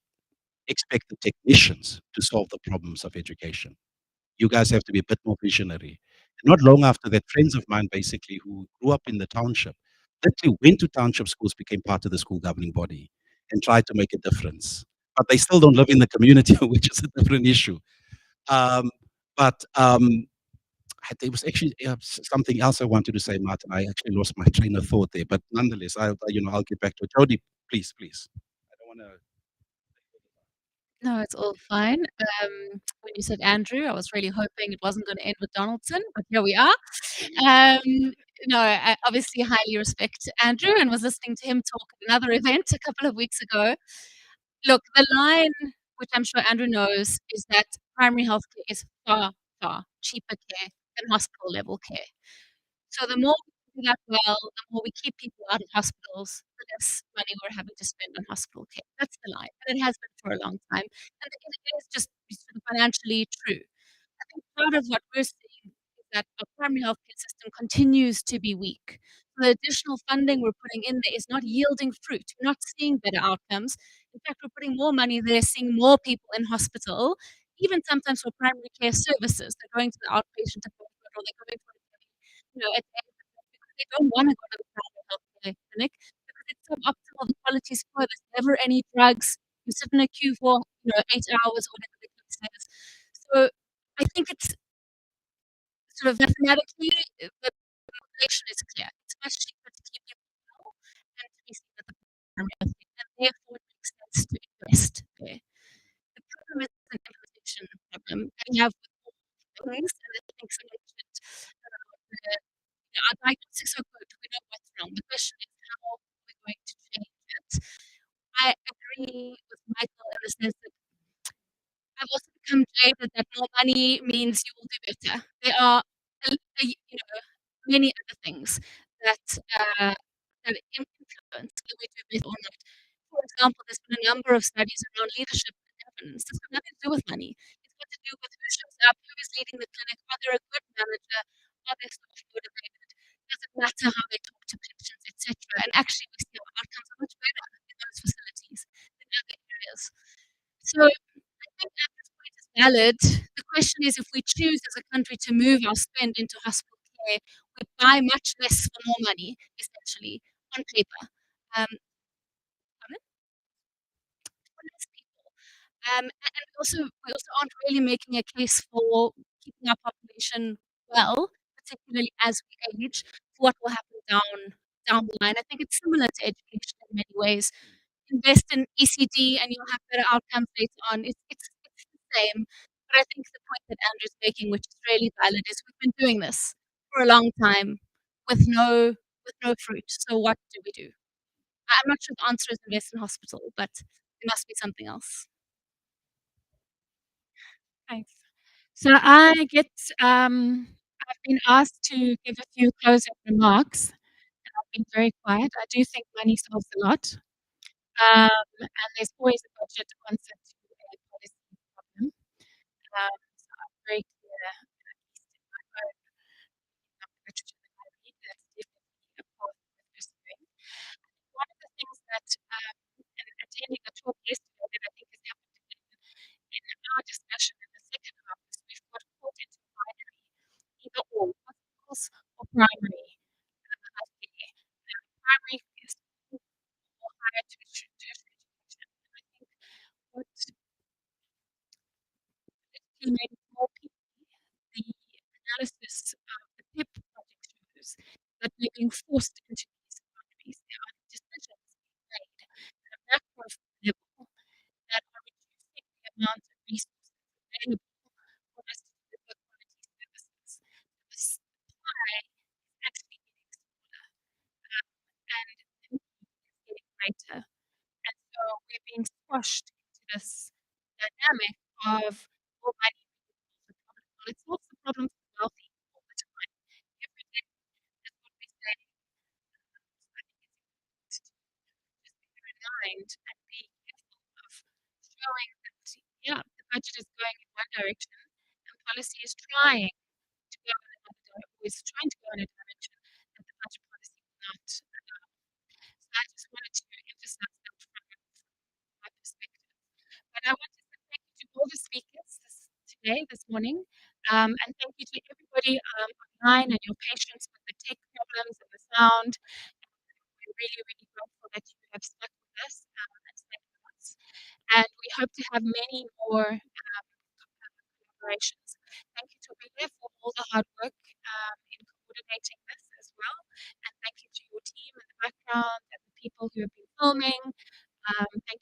expect the technicians to solve the problems of education. You guys have to be a bit more visionary. Not long after that, friends of mine basically who grew up in the township literally went to township schools, became part of the school governing body, and tried to make a difference. But they still don't live in the community, which is a different issue. Um, but there was actually something else I wanted to say, Martin. I actually lost my train of thought there, but nonetheless, I'll get back to it. Jody, please, please. I don't want to. No, it's all fine. When you said Andrew, I was really hoping it wasn't going to end with Donaldson, but here we are. No, I obviously highly respect Andrew and was listening to him talk at another event a couple of weeks ago. Look, the line, which I'm sure Andrew knows, is that primary healthcare is far, far cheaper care than hospital level care. So the more we do that well, the more we keep people out of hospitals, the less money we're having to spend on hospital care. That's the line, and it has been for a long time. And it is just sort of financially true. I think part of what we're seeing is that our primary healthcare system continues to be weak. The additional funding we're putting in there is not yielding fruit. We're not seeing better outcomes. In fact, we're putting more money there, seeing more people in hospital, even sometimes for primary care services. They're going to the outpatient department or they're going for at the end of the day because they don't want to go to the private healthcare clinic because it's suboptimal. The quality is poor. There's never any drugs. You sit in a queue for 8 hours or whatever the case is. So I think it's sort of mathematically the correlation is clear. It's much cheaper to keep people well and to be seen as a primary thing, and therefore it makes sense to invest there. The problem is an implementation problem that we have with all things, and I think someone should our diagnostics are good. We know what's wrong. The question is how are we going to change it? I agree with Michael in the sense that I've also become jaded that more money means you will do better. There are, many other things that that influence whether we do better or not. For example, there's been a number of studies around leadership and governance. This has nothing to do with money. It's got to do with who shows up, who is leading the clinic, are they a good manager, are they staff motivated, does it matter how they talk to patients, etc. And actually, we see our outcomes are much better in those facilities than other areas. So I think at this point is valid. The question is if we choose as a country to move our spend into hospital care, we buy much less for more money, essentially, on paper. Pardon? For less people. And we also aren't really making a case for keeping our population well, particularly as we age, for what will happen down the line. I think it's similar to education in many ways. Invest in ECD and you'll have better outcomes later on. It's the same. But I think the point that Andrew's making, which is really valid, is we've been doing this for a long time with no fruit. So what do we do? I'm not sure the answer is invest in hospital, but it must be something else. Thanks. So I've been asked to give a few closing remarks, and I've been very quiet. I do think money solves a lot. And there's always a budget answer to a policy problem. So I'm very clear, at least in my own literature that I read, that's definitely a path worth pursuing. One of the things that, and attending a talk yesterday that I think has happened in our discussion in the second half is we've got caught into binary, either or, hospitals or primary healthcare. Primary is more higher tertiary education. And I think what particularly made it more people, the analysis of the PIP project shows that we're being forced into these boundaries. There are decisions being made at a macro level that are reducing the amount of resources available for us to deliver quality services. The supply is actually getting smaller, and the need is getting greater. And so we're being squashed into this dynamic of more money solves the problem. Well, it solves the problem for the wealthy all the time. Every day, that's what we say. So I think it's important to just bear in mind and be careful of showing that, yeah, the budget is going in one direction and policy is trying to go in another direction, or is trying to go in a direction that the budget policy will not allow. So I just wanted to emphasize that from my perspective. But I want to say thank you to all the speakers this morning, and thank you to everybody online and your patience with the tech problems and the sound. We're really, really grateful that you have stuck with us and stayed with us. And we hope to have many more collaborations. Thank you to Obile for all the hard work in coordinating this as well. And thank you to your team in the background and the people who have been filming. Thank